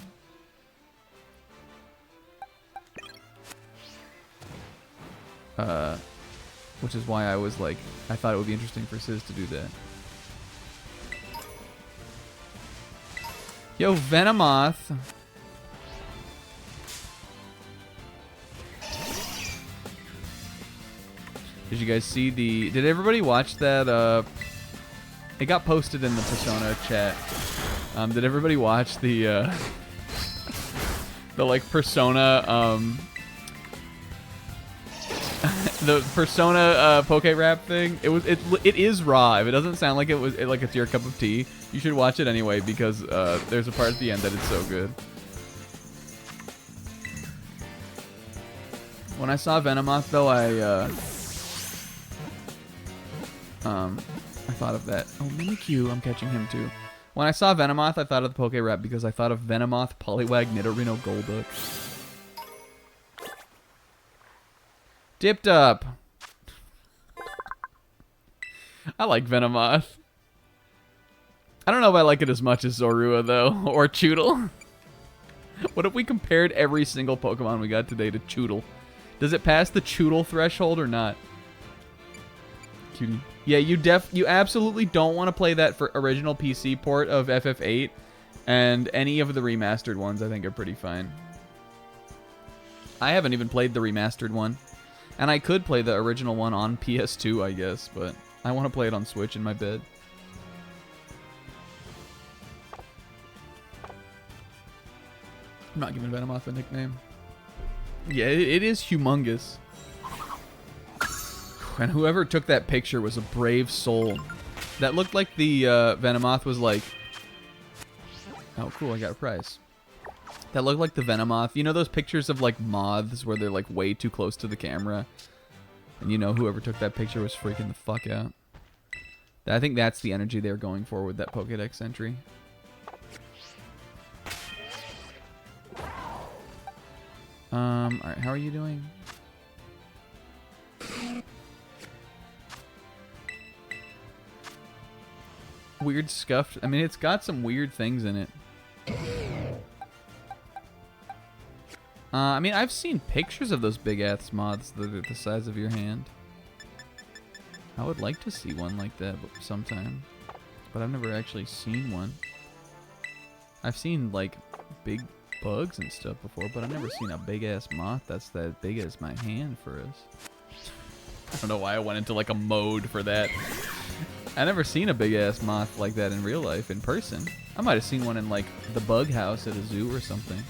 Which is why I was like, I thought it would be interesting for Sizz to do that. Yo, Venomoth. Did you guys see the... Did everybody watch that... It got posted in the Persona chat. Did everybody watch the like Persona the Persona Poke Rap thing? It is raw. If it doesn't sound like like it's your cup of tea, you should watch it anyway because there's a part at the end that is so good. When I saw Venomoth though, I thought of that. Oh, Mimikyu, I'm catching him too. When I saw Venomoth, I thought of the Poke Rap because I thought of Venomoth, Poliwag, Nidorino, Golduck. Dipped up. I like Venomoth. I don't know if I like it as much as Zorua though, or Choodle. What if we compared every single Pokemon we got today to Choodle? Does it pass the Choodle threshold or not? Cutie. Yeah, you absolutely don't want to play that for original PC port of FF8, and any of the remastered ones I think are pretty fine. I haven't even played the remastered one, and I could play the original one on PS2, I guess, but I want to play it on Switch in my bed. I'm not giving Venomoth a nickname. Yeah, it is humongous. And whoever took that picture was a brave soul. That looked like the Venomoth was like... Oh, cool, I got a prize. That looked like the Venomoth. You know those pictures of like moths where they're like way too close to the camera? And you know whoever took that picture was freaking the fuck out. I think that's the energy they're going for with that Pokédex entry. Alright, how are you doing? Weird scuffed. I mean, it's got some weird things in it. I mean, I've seen pictures of those big-ass moths that are the size of your hand. I would like to see one like that sometime. But I've never actually seen one. I've seen, like, big bugs and stuff before, but I've never seen a big-ass moth that's that big as my hand for us. I don't know why I went into, like, a mode for that. I never seen a big-ass moth like that in real life, in person. I might have seen one in, like, the bug house at a zoo or something.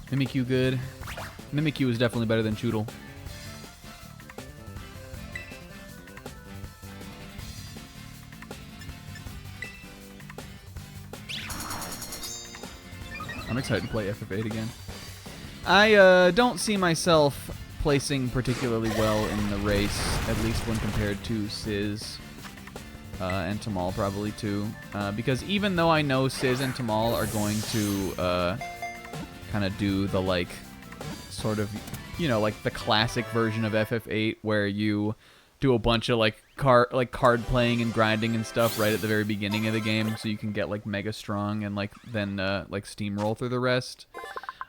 Mimikyu good. Mimikyu is definitely better than Choodle. I'm excited to play FF8 again. I don't see myself placing particularly well in the race, at least when compared to Sizz and Tamal probably too. Because even though I know Sizz and Tamal are going to kind of do the like sort of, you know, like the classic version of FF8 where you do a bunch of like card playing and grinding and stuff right at the very beginning of the game so you can get like mega strong and like then like steamroll through the rest.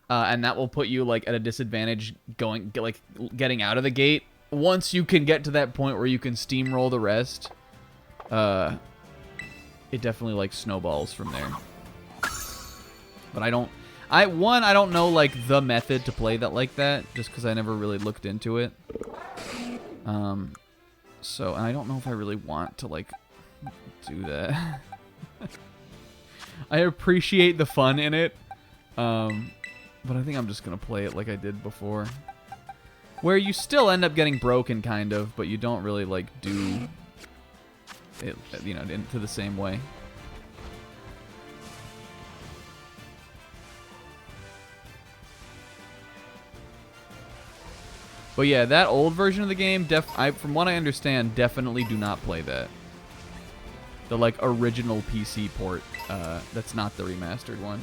And that will put you like at a disadvantage getting out of the gate. Once you can get to that point where you can steamroll the rest, it definitely like snowballs from there. But I don't know like the method to play that like that, just because I never really looked into it. So, and I don't know if I really want to like do that. I appreciate the fun in it, but I think I'm just gonna play it like I did before, where you still end up getting broken kind of, but you don't really like do it, you know, into the same way. But yeah, that old version of the game, from what I understand, definitely do not play that. The like original PC port, that's not the remastered one.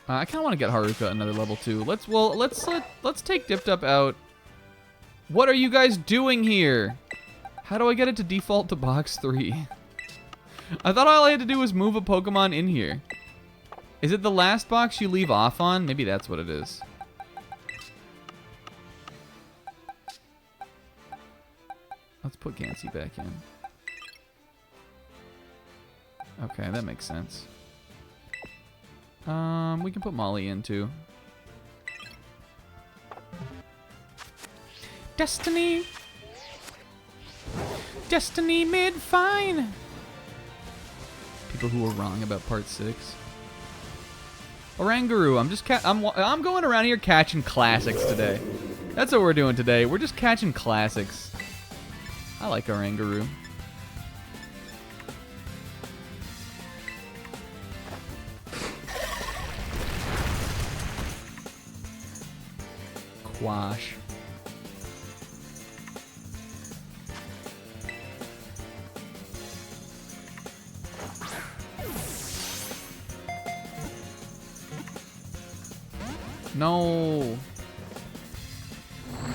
I kind of want to get Haruka another level 2. Let's take Dipped Up out. What are you guys doing here? How do I get it to default to box 3? I thought all I had to do was move a Pokemon in here. Is it the last box you leave off on? Maybe that's what it is. Let's put Gansey back in. Okay, that makes sense. We can put Molly in too. Destiny! Destiny mid-fine! People who were wrong about part 6. Oranguru, I'm going around here catching classics today. That's what we're doing today. We're just catching classics. I like Oranguru. Quash. No.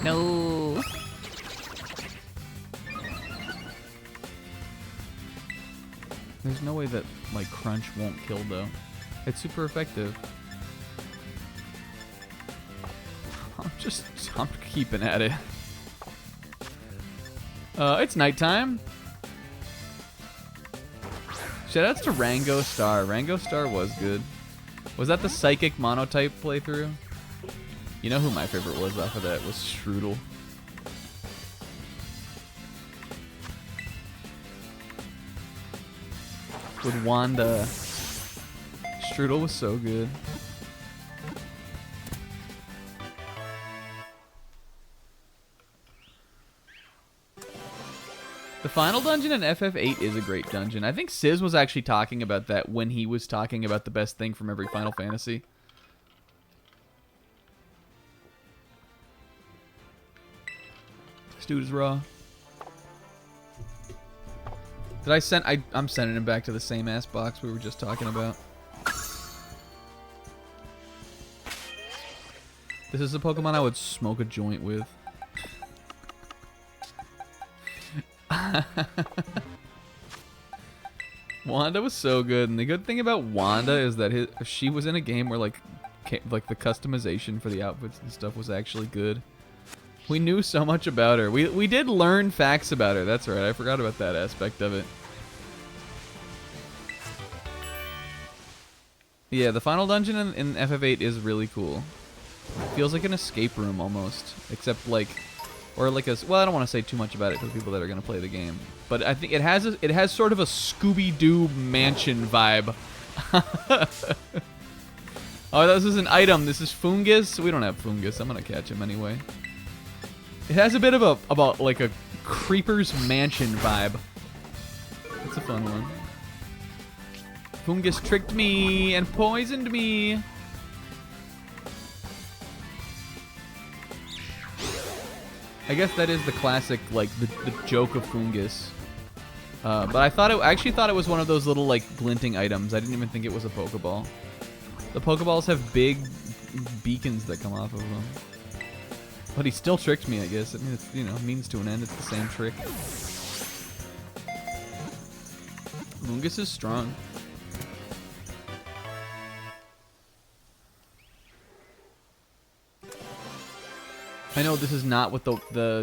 No. There's no way that, like, Crunch won't kill, though. It's super effective. I'm keeping at it. It's nighttime. Shoutouts to Rango Star. Rango Star was good. Was that the Psychic Monotype playthrough? You know who my favorite was off of that? Was Strudel. With Wanda. Strudel was so good. The final dungeon in FF8 is a great dungeon. I think Sizz was actually talking about that when he was talking about the best thing from every Final Fantasy. This dude is raw. Did I send... I'm sending him back to the same ass box we were just talking about. This is a Pokemon I would smoke a joint with. Wanda was so good, and the good thing about Wanda is that she was in a game where like the customization for the outfits and stuff was actually good. We knew so much about her. We did learn facts about her. That's right. I forgot about that aspect of it. Yeah, the final dungeon in FF8 is really cool. It feels like an escape room almost, except like, or like a. Well, I don't want to say too much about it for the people that are gonna play the game, but I think it has sort of a Scooby-Doo mansion vibe. Oh, this is an item. This is Fungus. We don't have Fungus. I'm gonna catch him anyway. It has a bit of about like a Creeper's Mansion vibe. It's a fun one. Fungus tricked me and poisoned me. I guess that is the classic, like, the joke of Fungus. But I actually thought it was one of those little, like, glinting items. I didn't even think it was a Pokeball. The Pokeballs have big beacons that come off of them. But he still tricked me, I guess. I mean, it's, you know, means to an end. It's the same trick. Fungus is strong. I know this is not what the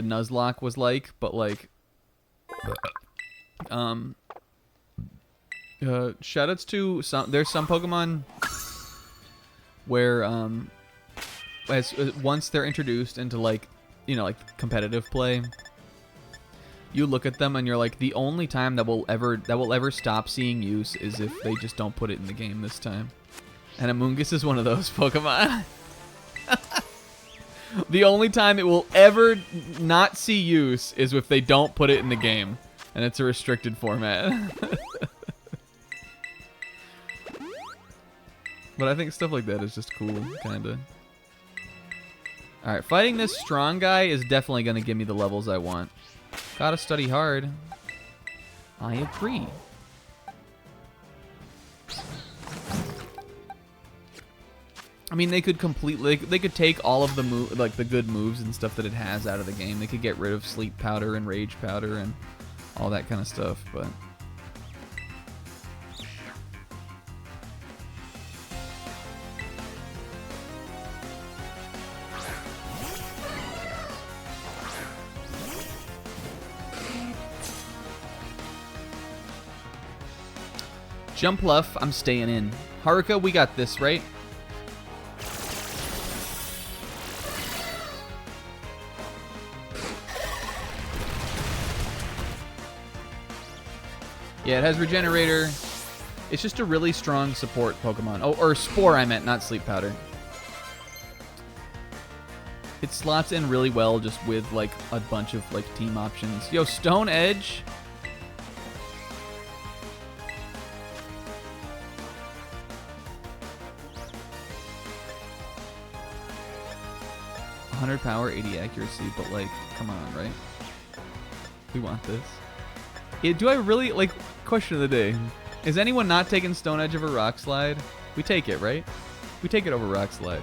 Nuzlocke was like, but like, shoutouts to there's some Pokemon where once they're introduced into like, you know, like competitive play, you look at them and you're like, the only time that will ever stop seeing use is if they just don't put it in the game this time. And Amoonguss is one of those Pokemon. The only time it will ever not see use is if they don't put it in the game. And it's a restricted format. But I think stuff like that is just cool, kinda. Alright, fighting this strong guy is definitely gonna give me the levels I want. Gotta study hard. I agree. I mean, they could they could take all of the the good moves and stuff that it has out of the game. They could get rid of Sleep Powder and Rage Powder and all that kind of stuff, but Jump Luff, I'm staying in. Haruka, we got this, right? Yeah, it has Regenerator. It's just a really strong support Pokemon. Oh, or Spore I meant, not Sleep Powder. It slots in really well just with like a bunch of like team options. Yo, Stone Edge. .100 power, 80 accuracy, but like, come on, right? We want this. Yeah, do I really, like, question of the day. Is anyone not taking Stone Edge over Rock Slide? We take it, right? We take it over Rock Slide.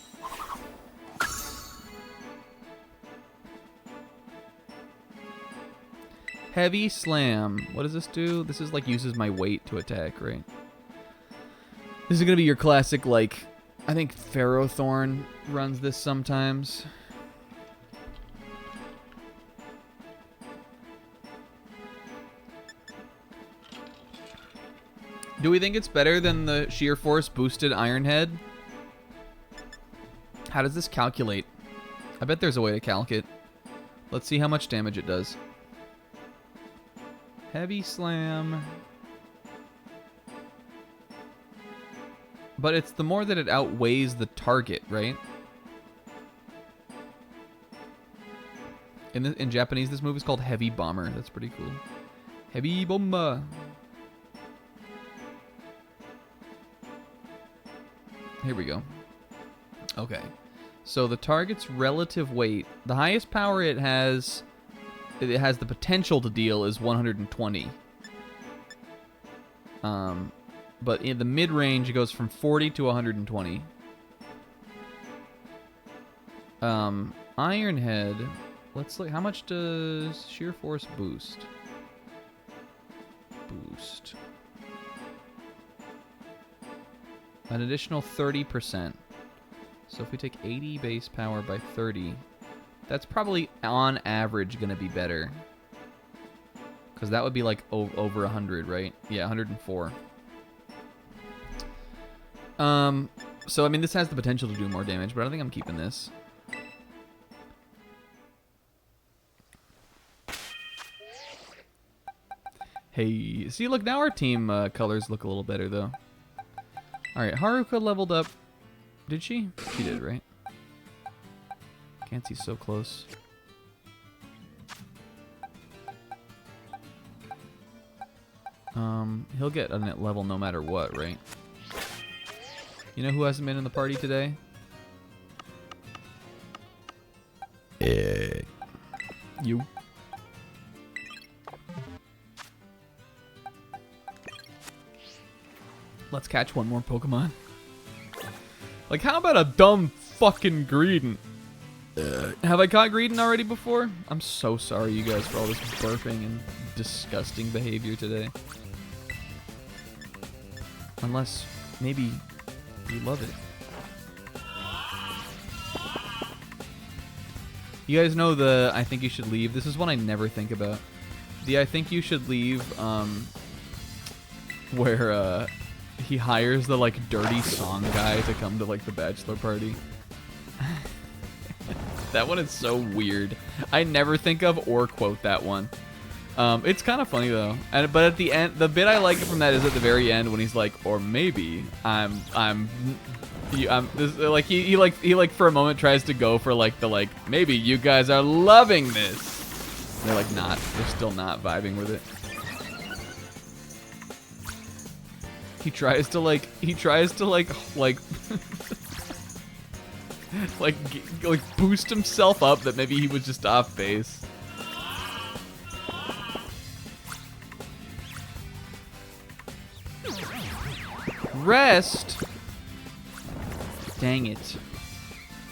Heavy Slam. What does this do? This is like uses my weight to attack, right? This is gonna be your classic, like, I think Ferrothorn runs this sometimes. Do we think it's better than the Sheer Force boosted Iron Head? How does this calculate? I bet there's a way to calc it. Let's see how much damage it does. Heavy Slam. But it's the more that it outweighs the target, right? In Japanese, this move is called Heavy Bomber. That's pretty cool. Heavy Bomber. Here we go. Okay. So the target's relative weight, the highest power it has the potential to deal is 120. But in the mid-range, it goes from 40 to 120. Iron Head, let's look. How much does Sheer Force boost? Boost. An additional 30%. So if we take 80 base power by 30, that's probably on average going to be better. Because that would be like over 100, right? Yeah, 104. So I mean, this has the potential to do more damage, but I don't think I'm keeping this. Hey, see, look, now our team colors look a little better, though. All right, Haruka leveled up. Did she? She did, right? Can't see so close. He'll get a net level no matter what, right? You know who hasn't been in the party today? You. Let's catch one more Pokemon. Like, how about a dumb fucking Greedent? Have I caught Greedent already before? I'm so sorry, you guys, for all this burping and disgusting behavior today. Unless, maybe, you love it. You guys know the I think you should leave? This is one I never think about. The I think you should leave, where, he hires the, like, dirty song guy to come to, like, the bachelor party. That one is so weird. I never think of or quote that one. It's kind of funny, though. But at the end, the bit I like from that is at the very end when he's like, or maybe he for a moment tries to go for, like, maybe you guys are loving this. And they're, like, not. They're still not vibing with it. He tries to like like boost himself up that maybe he was just off base. Rest. Dang it.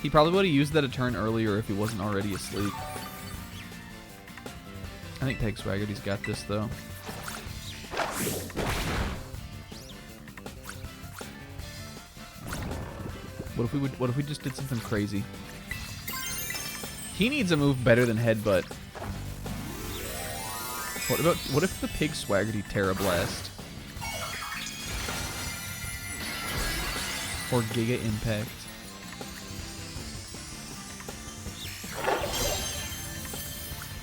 He probably would have used that a turn earlier if he wasn't already asleep. I think Peg Swaggerty's got this though. What if we just did something crazy? He needs a move better than Headbutt. What if the Pig Swaggerty Terra Blast? Or Giga Impact?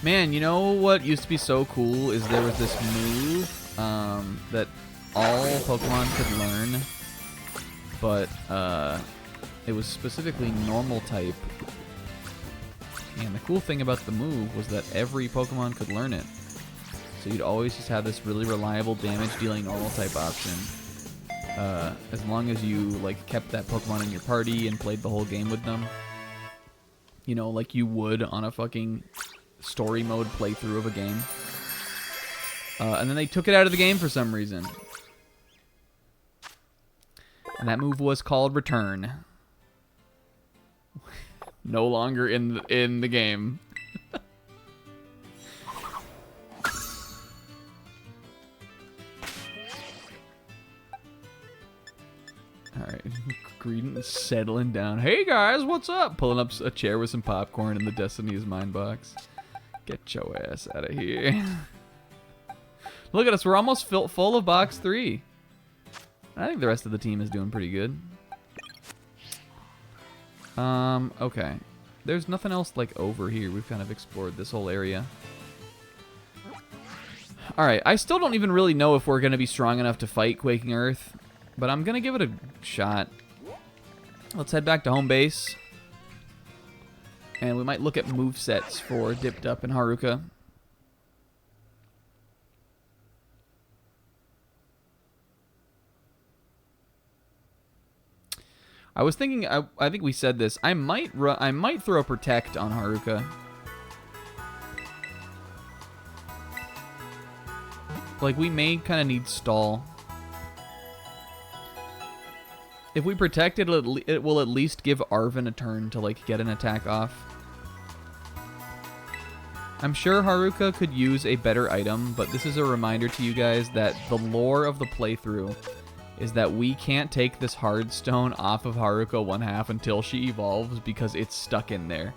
Man, you know what used to be so cool is there was this move that all Pokemon could learn, but it was specifically normal type. And the cool thing about the move was that every Pokemon could learn it. So you'd always just have this really reliable damage dealing normal type option. As long as you like kept that Pokemon in your party and played the whole game with them. You know, like you would on a fucking story mode playthrough of a game. And then they took it out of the game for some reason. And that move was called Return. No longer in the game. Alright. Greedent settling down. Hey guys, what's up? Pulling up a chair with some popcorn in the Destiny's Mind box. Get your ass out of here. Look at us, we're almost full of box 3. I think the rest of the team is doing pretty good. Okay. There's nothing else like over here. We've kind of explored this whole area. Alright, I still don't even really know if we're going to be strong enough to fight Quaking Earth, but I'm going to give it a shot. Let's head back to home base. And we might look at movesets for Dipped Up and Haruka. I was thinking, I think we said this, I might throw Protect on Haruka. Like, we may kind of need stall. If we protect it, it will at least give Arven a turn to, like, get an attack off. I'm sure Haruka could use a better item, but this is a reminder to you guys that the lore of the playthrough is that we can't take this hard stone off of Haruka 1/2 until she evolves because it's stuck in there.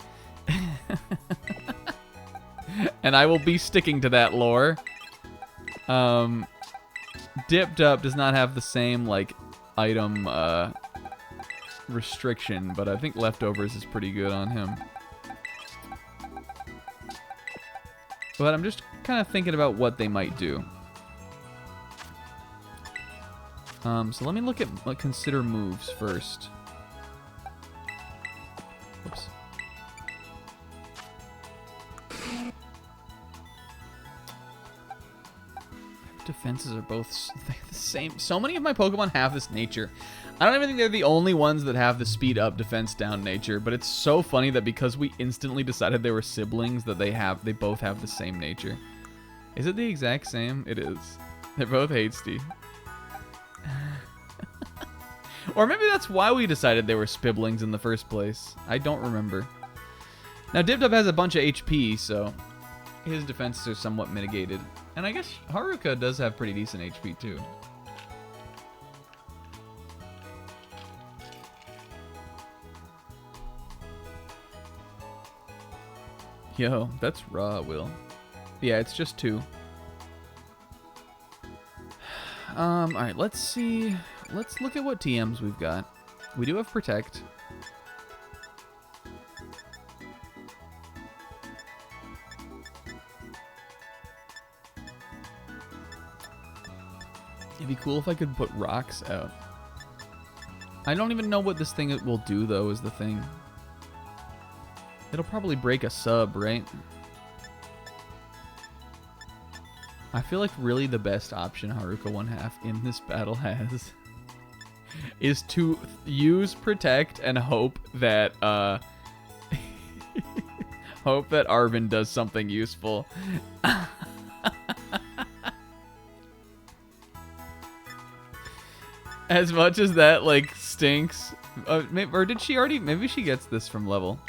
And I will be sticking to that lore. Dipped Up does not have the same, like, item restriction, but I think Leftovers is pretty good on him. But I'm just kind of thinking about what they might do. So let me look at, like, consider moves first. Oops. Defenses are both the same. So many of my Pokemon have this nature. I don't even think they're the only ones that have the speed up, defense down nature, but it's so funny that because we instantly decided they were siblings that they both have the same nature. Is it the exact same? It is. They're both hasty. Or maybe that's why we decided they were Spiblings in the first place. I don't remember. Now, Dipped Up has a bunch of HP, so his defenses are somewhat mitigated. And I guess Haruka does have pretty decent HP, too. Yo, that's raw, Will. Yeah, it's just 2. Alright, let's see. Let's look at what TMs we've got. We do have Protect. It'd be cool if I could put rocks out. I don't even know what this thing will do, though, is the thing. It'll probably break a sub, right? I feel like really the best option Haruka 1/2 in this battle has is to use Protect and hope that hope that Arven does something useful. As much as that, like, stinks. Or did she already? Maybe she gets this from level.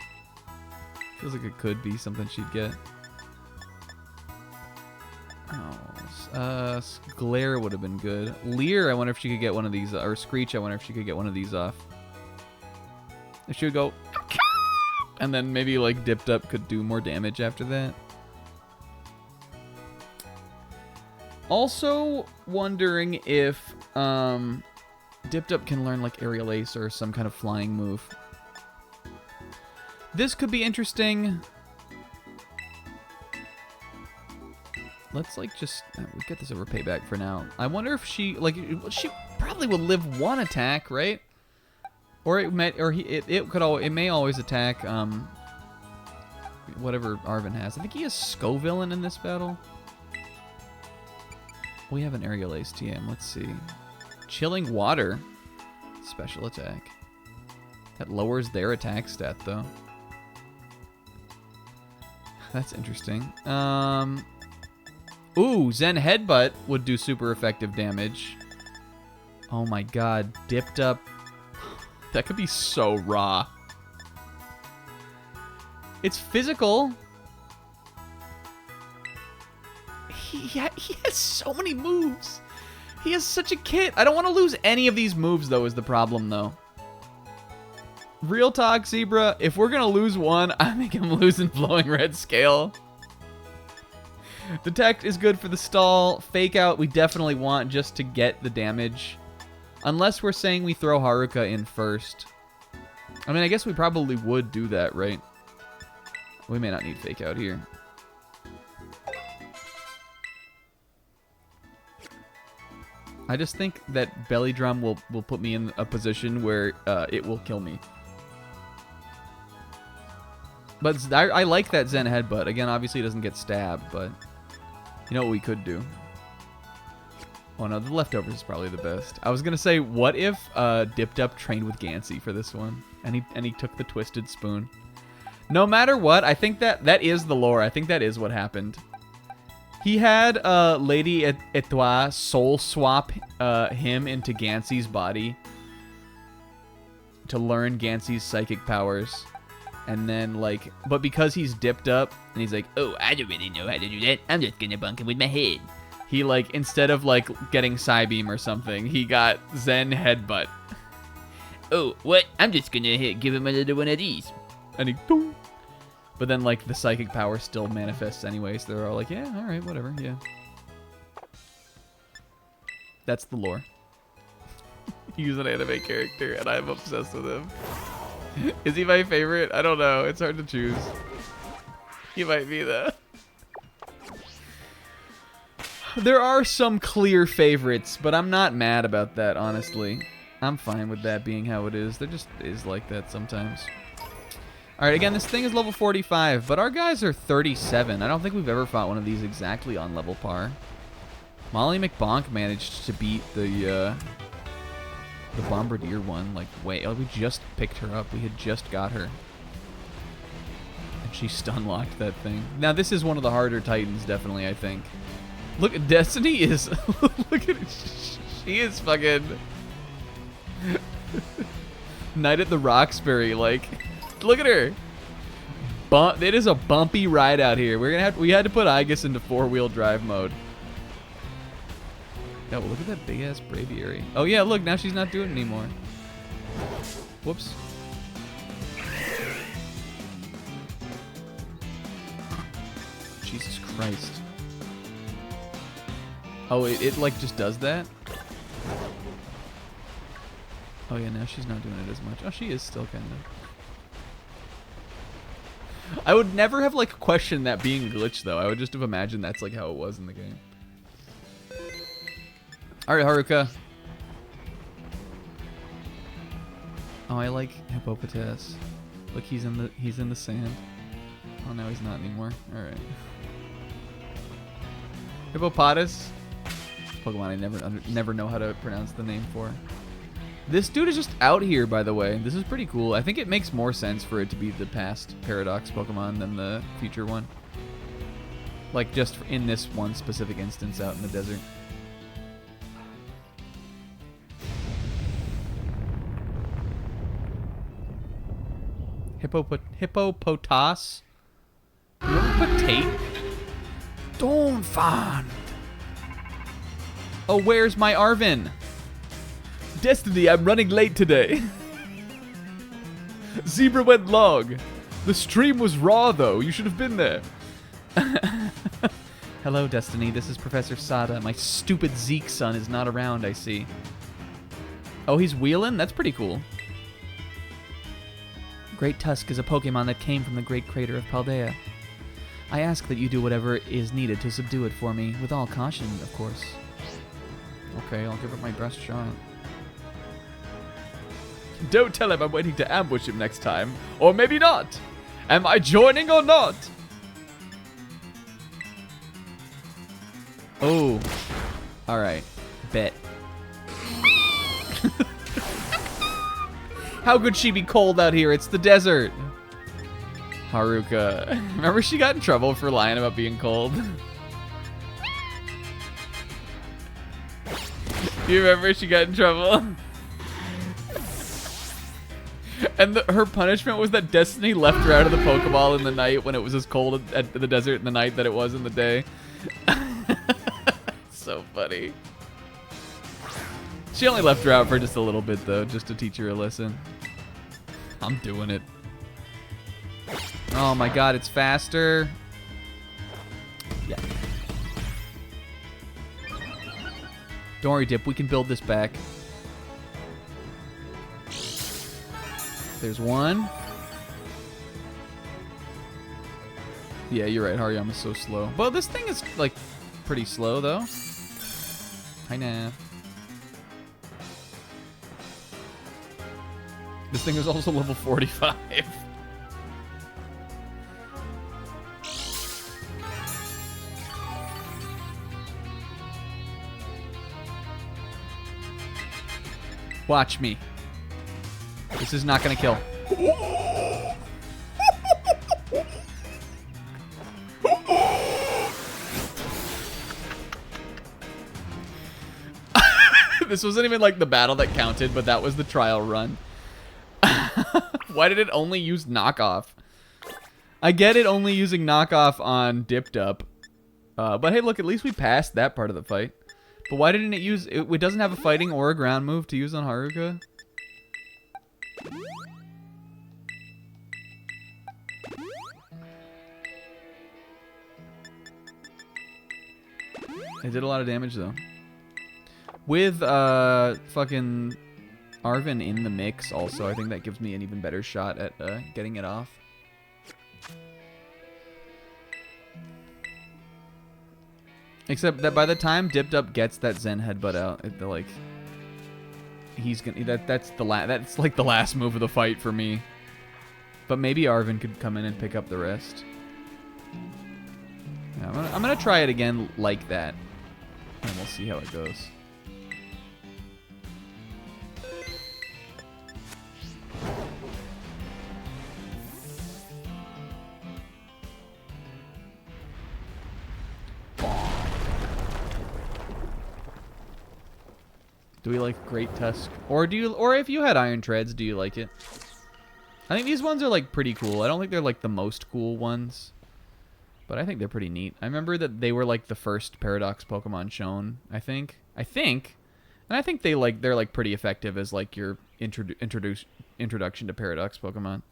Feels like it could be something she'd get. Oh, Glare would have been good. Leer, I wonder if she could get one of these. Or Screech, I wonder if she could get one of these off. If she would go, and then maybe, like, Dipped Up could do more damage after that. Also wondering if Dipped Up can learn, like, Aerial Ace or some kind of flying move. This could be interesting. Let's, like, just we'll get this over payback for now. I wonder if she, like, she probably would live 1 attack, right? Or it may, or it may always attack whatever Arven has. I think he has Scovillain in this battle. We have an Aerial Ace TM. Let's see. Chilling Water. Special attack. That lowers their attack stat, though. That's interesting. Ooh, Zen Headbutt would do super effective damage. Oh my god. Dipped Up. That could be so raw. It's physical. He has so many moves. He is such a kid. I don't want to lose any of these moves, though, is the problem, though. Real talk, Zebra. If we're going to lose one, I think I'm losing Flowing Red Scale. Detect is good for the stall. Fake Out we definitely want just to get the damage. Unless we're saying we throw Haruka in first. I mean, I guess we probably would do that, right? We may not need Fake Out here. I just think that Belly Drum will put me in a position where it will kill me. But I like that Zen Headbutt. Again, obviously it doesn't get stabbed, but you know what we could do? Oh no, the Leftovers is probably the best. I was going to say, what if Dipped Up trained with Gansey for this one? And he took the Twisted Spoon. No matter what, I think that is the lore. I think that is what happened. He had Lady Etoile soul swap him into Gansey's body to learn Gansey's psychic powers. And then, like, but because he's dipped up, and he's like, oh, I don't really know how to do that. I'm just gonna bunk him with my head. He, like, instead of, like, getting Psybeam or something, he got Zen Headbutt. Oh, what? I'm just gonna give him another one of these. And he, boom. But then, like, the psychic power still manifests anyway, so they're all like, yeah, all right, whatever, yeah. That's the lore. He's an anime character, and I'm obsessed with him. Is he my favorite? I don't know. It's hard to choose. He might be, though. There are some clear favorites, but I'm not mad about that, honestly. I'm fine with that being how it is. There just is like that sometimes. Alright, again, this thing is level 45, but our guys are 37. I don't think we've ever fought one of these exactly on level par. Molly McBonk managed to beat the Bombardier one, like, wait, we just picked her up. We had just got her. And she stun-locked that thing. Now, this is one of the harder Titans, definitely, I think. Look, Destiny is... look at it. She is fucking... Night at the Roxbury, like... Look at her. It is a bumpy ride out here. We had to put Aegis into 4-wheel drive mode. Yeah, well, look at that big ass Braviary. Oh yeah, look, now she's not doing it anymore. Whoops. Jesus Christ. Oh, it like just does that? Oh yeah, now she's not doing it as much. Oh, she is still kind of. I would never have like questioned that being glitched though. I would just have imagined that's like how it was in the game. All right, Haruka. Oh, I like Hippopotas. Look, he's in the sand. Oh, no, he's not anymore. All right. Hippopotas. Pokemon I never know how to pronounce the name for. This dude is just out here, by the way. This is pretty cool. I think it makes more sense for it to be the past Paradox Pokemon than the future one. Like, just in this one specific instance out in the desert. Hippopotas? You ever put tape? Don't find. Oh, where's my Arvin? Destiny, I'm running late today. Zebra went long. The stream was raw, though. You should have been there. Hello, Destiny. This is Professor Sada. My stupid Zeke son is not around, I see. Oh, he's wheeling? That's pretty cool. Great Tusk is a Pokemon that came from the Great Crater of Paldea. I ask that you do whatever is needed to subdue it for me, with all caution, of course. Okay, I'll give it my best shot. Don't tell him I'm waiting to ambush him next time. Or maybe not. Am I joining or not? Oh. Alright. Bet. How could she be cold out here? It's the desert. Haruka. Remember she got in trouble for lying about being cold? Do you remember she got in trouble? And her punishment was that Destiny left her out of the Pokeball in the night when it was as cold at the desert in the night that it was in the day. So funny. She only left her out for just a little bit, though, just to teach her a lesson. I'm doing it. Oh my god, it's faster. Yeah. Don't worry, Dip. We can build this back. There's one. Yeah, you're right. Hariyama's so slow. But this thing is, like, pretty slow, though. Hi, Nav. This thing is also level 45. Watch me. This is not gonna kill. This wasn't even like the battle that counted, but that was the trial run. Why did it only use knockoff? I get it only using knockoff on Dipped Up. But hey, look, at least we passed that part of the fight. But why didn't it use... It doesn't have a fighting or a ground move to use on Haruka? It did a lot of damage, though. With fucking Arven in the mix, also, I think that gives me an even better shot at getting it off. Except that by the time Dipped Up gets that Zen headbutt out, like he's gonna that's like the last move of the fight for me. But maybe Arven could come in and pick up the rest. Yeah, I'm gonna try it again like that, and we'll see how it goes. Do we like Great Tusk? Or if you had Iron Treads, do you like it? I think these ones are like pretty cool. I don't think they're like the most cool ones, but I think they're pretty neat. I remember that they were like the first Paradox Pokemon shown, I think. And I think they're like pretty effective as like your introduction to Paradox Pokemon.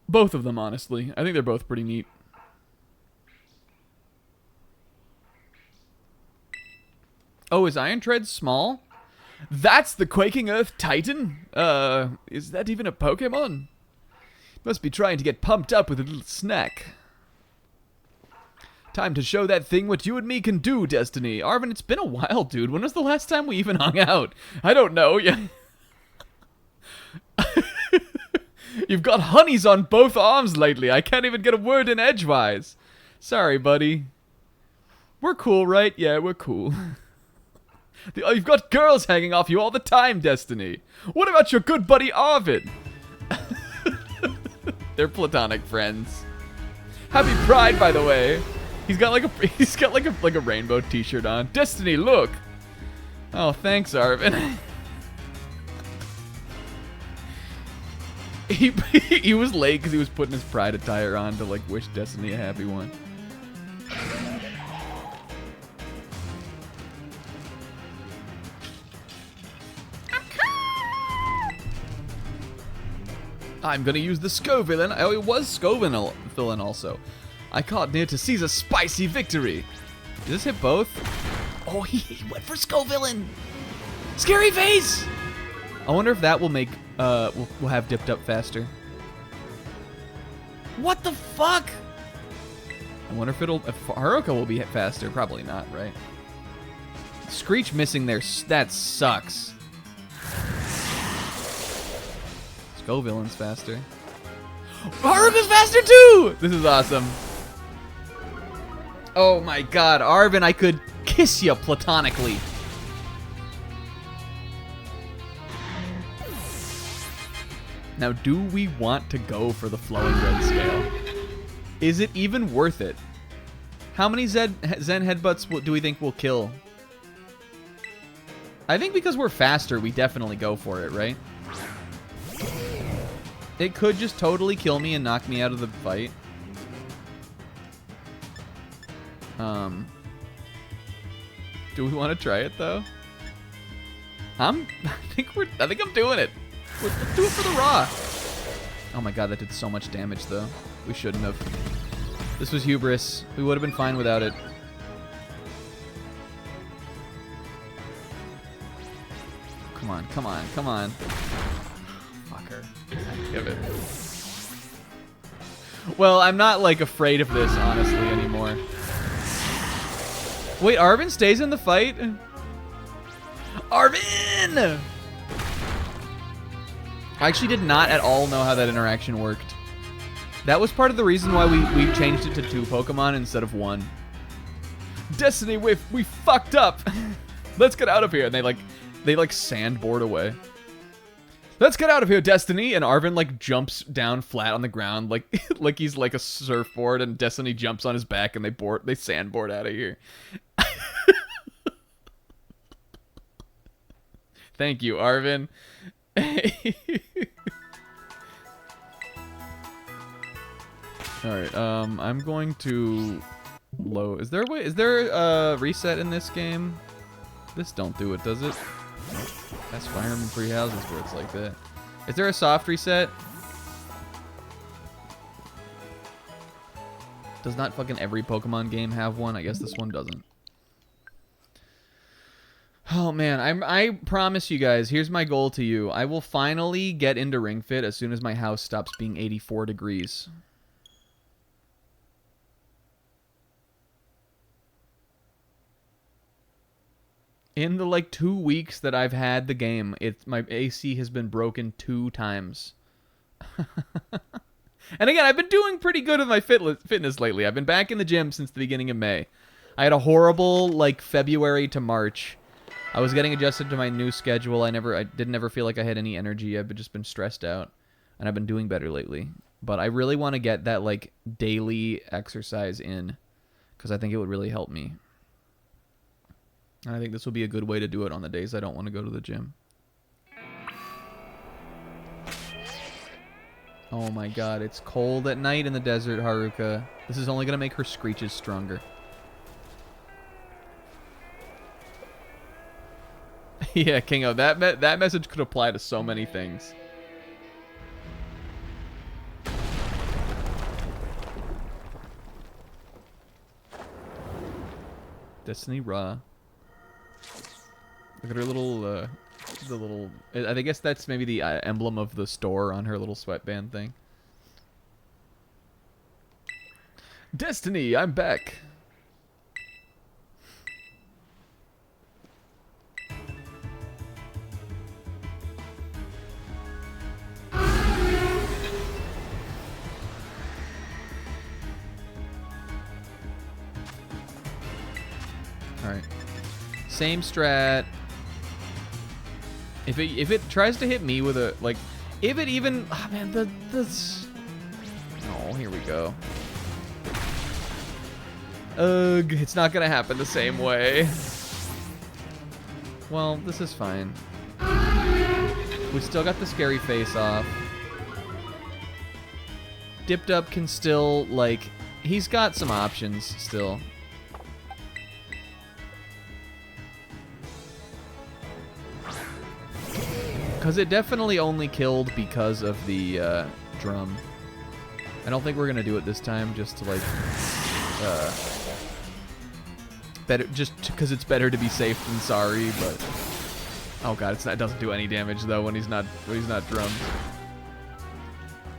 Both of them, honestly. I think they're both pretty neat. Oh, is Iron Tread small? That's the Quaking Earth Titan? Is that even a Pokemon? Must be trying to get pumped up with a little snack. Time to show that thing what you and me can do, Destiny. Arven, it's been a while, dude. When was the last time we even hung out? I don't know. Yeah. You've got honeys on both arms lately. I can't even get a word in edgewise. Sorry, buddy. We're cool, right? Yeah, we're cool. You've got girls hanging off you all the time, Destiny. What about your good buddy Arvid? They're platonic friends. Happy Pride, by the way. He's got like a rainbow T-shirt on. Destiny, look. Oh, thanks, Arvid. He was late because he was putting his Pride attire on to like wish Destiny a happy one. I'm gonna use the Scovillain. Oh, it was Scovillain also. I caught near to seize a spicy victory. Did this hit both? Oh, he went for Scovillain. Scary face. I wonder if that will make we'll have Dipped Up faster. What the fuck? I wonder if Haruka will be faster. Probably not, right? Screech missing there. That sucks. Scovillain's faster. Haruka's faster too! This is awesome. Oh my god, Arven, I could kiss you platonically. Now, do we want to go for the Flowing Red Scale? Is it even worth it? How many Zen Headbutts do we think we'll kill? I think because we're faster, we definitely go for it, right? It could just totally kill me and knock me out of the fight. Do we want to try it, though? I think I'm doing it. Let's do it for the raw. Oh my god, that did so much damage though. We shouldn't have. This was hubris. We would have been fine without it. Come on, come on, come on. Fucker. Give it. Well, I'm not like afraid of this honestly anymore. Wait, Arvin stays in the fight? Arvin! I actually did not at all know how that interaction worked. That was part of the reason why we changed it to 2 Pokemon instead of 1. Destiny, we fucked up. Let's get out of here. And they like sandboard away. Let's get out of here, Destiny. And Arvin like jumps down flat on the ground like he's like a surfboard, and Destiny jumps on his back and they sandboard out of here. Thank you, Arvin. Alright, I'm going to load. Is there a reset in this game? This don't do it, does it? That's Fire Emblem Three Houses where it's like that. Is there a soft reset? Does not fucking every Pokemon game have one? I guess this one doesn't. Oh man, I promise you guys, here's my goal to you. I will finally get into Ring Fit as soon as my house stops being 84 degrees. In the like 2 weeks that I've had the game, my AC has been broken 2 times. And again, I've been doing pretty good with my fitness lately. I've been back in the gym since the beginning of May. I had a horrible like February to March. I was getting adjusted to my new schedule. I didn't ever feel like I had any energy. I've just been stressed out, and I've been doing better lately. But I really want to get that like daily exercise in, because I think it would really help me. And I think this will be a good way to do it on the days I don't want to go to the gym. Oh my god, it's cold at night in the desert, Haruka. This is only going to make her screeches stronger. Yeah, Kingo, that message could apply to so many things. Destiny Ra. Look at her little, I guess that's maybe the emblem of the store on her little sweatband thing. Destiny, I'm back. Alright. Same strat. If it tries to hit me with a, like, if it even, oh man, oh, here we go. Ugh, it's not gonna happen the same way. Well, this is fine. We still got the scary face off. Dipped Up can still, like, he's got some options still. Because it definitely only killed because of the drum. I don't think we're going to do it this time just to, like, better, just because it's better to be safe than sorry, but... Oh god, it doesn't do any damage, though, when he's not drummed.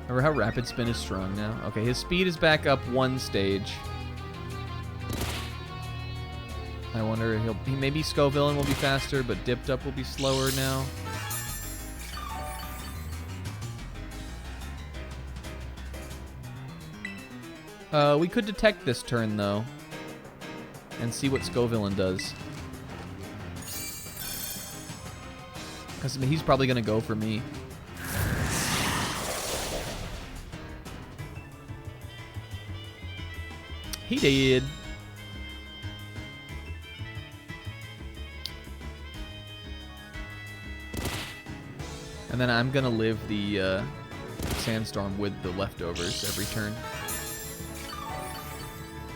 Remember how Rapid Spin is strong now? Okay, his speed is back up 1 stage. I wonder, maybe Scovillain will be faster, but Dipped Up will be slower now. We could detect this turn, though, and see what Scovillain does. Because he's probably going to go for me. He did. And then I'm going to live the Sandstorm with the leftovers every turn.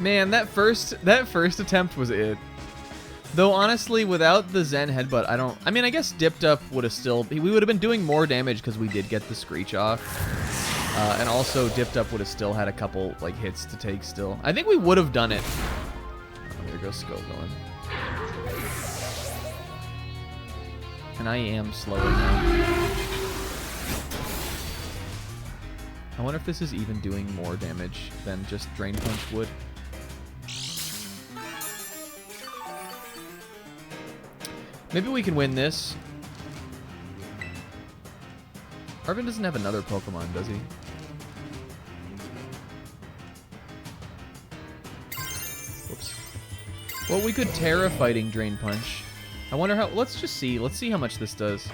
Man, that first attempt was it. Though honestly, without the Zen headbutt, I mean, I guess Dipped Up would have still. We would have been doing more damage because we did get the Screech off. And also, Dipped Up would have still had a couple like hits to take still. I think we would have done it. Oh, there goes Skull going. And I am slowing now. I wonder if this is even doing more damage than just Drain Punch would. Maybe we can win this. Arvin doesn't have another Pokemon, does he? Whoops. Well, we could Terra Fighting Drain Punch. I wonder how... Let's just see. Let's see how much this does.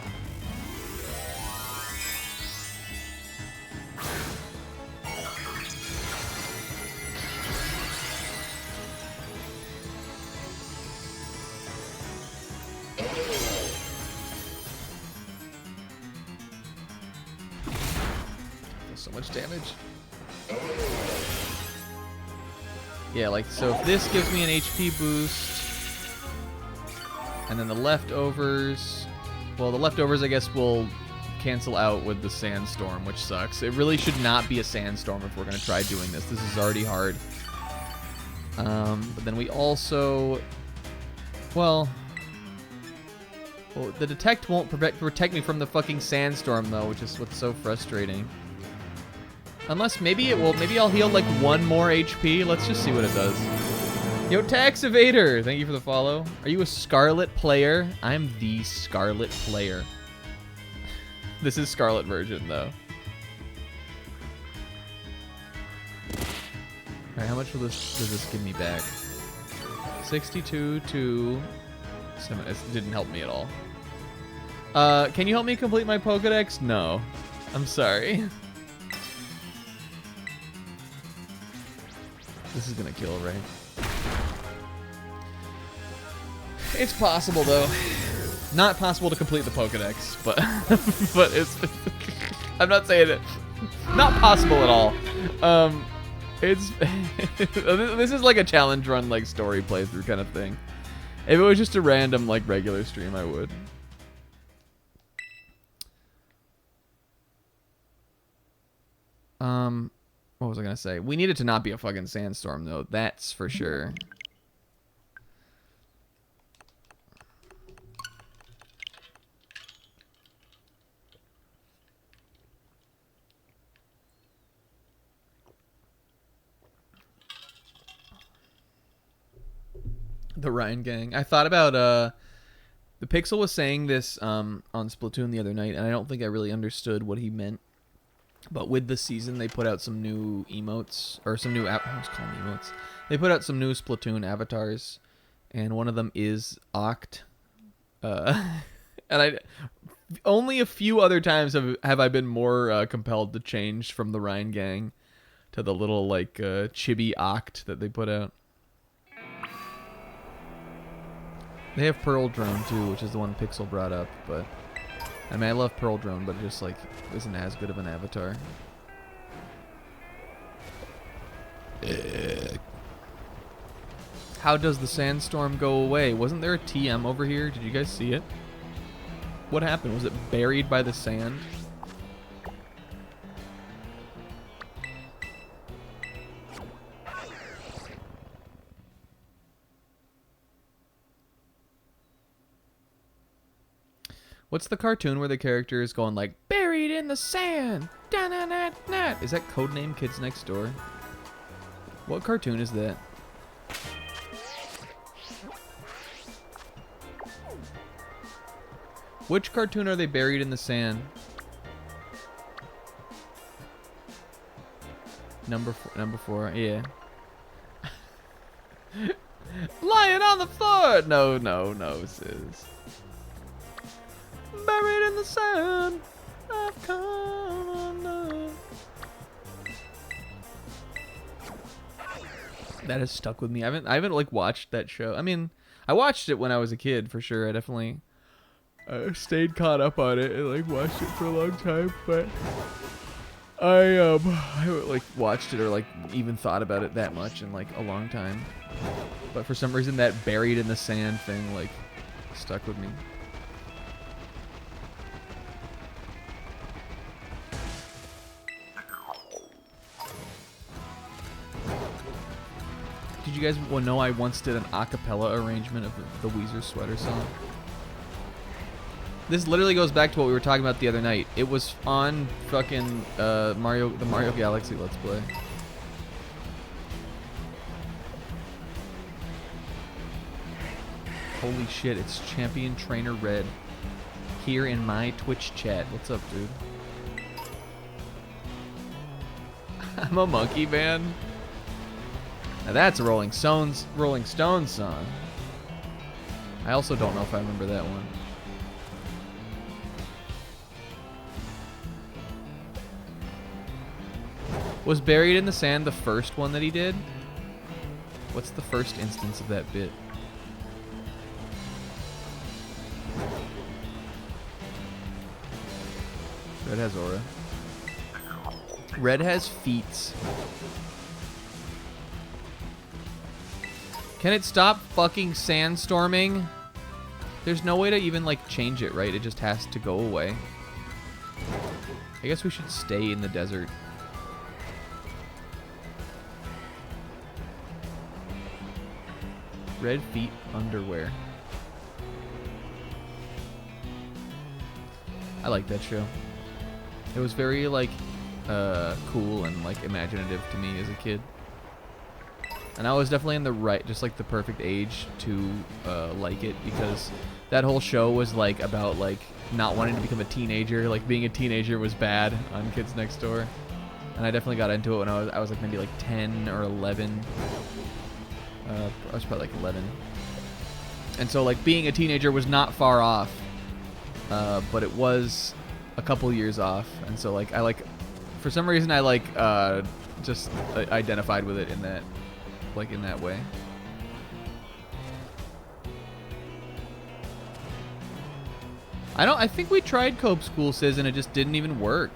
So much damage. Yeah, like, so if this gives me an HP boost, and then the leftovers, well, the leftovers, I guess, will cancel out with the Sandstorm, which sucks. It really should not be a Sandstorm if we're going to try doing this. This is already hard. But then we also, well, the Detect won't protect me from the fucking Sandstorm, though, which is what's so frustrating. Unless maybe it will. Maybe I'll heal like 1 more HP. Let's just see what it does. Yo, Tax Evader, thank you for the follow. Are you a Scarlet player? I'm the Scarlet player. This is Scarlet version, though. Alright, how much will does this give me back? 62 to... It didn't help me at all. Can you help me complete my Pokedex? No. I'm sorry. This is gonna kill, right? It's possible, though. Not possible to complete the Pokedex, but but it's... I'm not saying it. Not possible at all. It's... This is like a challenge run, like, story playthrough kind of thing. If it was just a random, like, regular stream, I would. What was I gonna say? We need it to not be a fucking Sandstorm, though. That's for sure. The Ryan Gang. I thought about, the Pixel was saying this, on Splatoon the other night, and I don't think I really understood what he meant. But with the season, they put out some new emotes, or some new, let's call them emotes. They put out some new Splatoon avatars, and one of them is Oct. And only a few other times have I been more compelled to change from the Ryan Gang to the little, like, chibi Oct that they put out. They have Pearl Drone, too, which is the one Pixel brought up, but... I mean, I love Pearl Drone, but it just, like, isn't as good of an avatar. How does the Sandstorm go away? Wasn't there a TM over here? Did you guys see it? What happened? Was it buried by the sand? What's the cartoon where the character is going like, buried in the sand? Da-na-na-na. Is that Codename Kids Next Door? What cartoon is that? Which cartoon are they buried in the sand? Number four, yeah. Lying on the floor! No, sis. Buried in the sand, I've come undone. That has stuck with me. I haven't like watched that show. I mean, I watched it when I was a kid for sure. I definitely stayed caught up on it and like watched it for a long time. But I haven't like watched it or like even thought about it that much in like a long time. But for some reason that buried in the sand thing like stuck with me. Did you guys know I once did an a cappella arrangement of the Weezer Sweater song? This literally goes back to what we were talking about the other night. It was on fucking the Mario Galaxy Let's Play. Holy shit, it's Champion Trainer Red here in my Twitch chat. What's up, dude? I'm a monkey man. Now that's a Rolling Stones song. I also don't know if I remember that one. Was Buried in the Sand the first one that he did? What's the first instance of that bit? Red has aura. Red has feats. Can it stop fucking sandstorming? There's no way to even like change it, right? It just has to go away. I guess we should stay in the desert. Red feet underwear. I like that show. It was very like cool and like imaginative to me as a kid. And I was definitely in the right, just like the perfect age to like it, because that whole show was like about like not wanting to become a teenager. Like being a teenager was bad on Kids Next Door, and I definitely got into it when I was like maybe like 10 or 11. I was probably like 11, and so like being a teenager was not far off, but it was a couple years off, and so like I like, for some reason I like just identified with it in that. Like in that way. I think we tried Cope School Sis and it just didn't even work.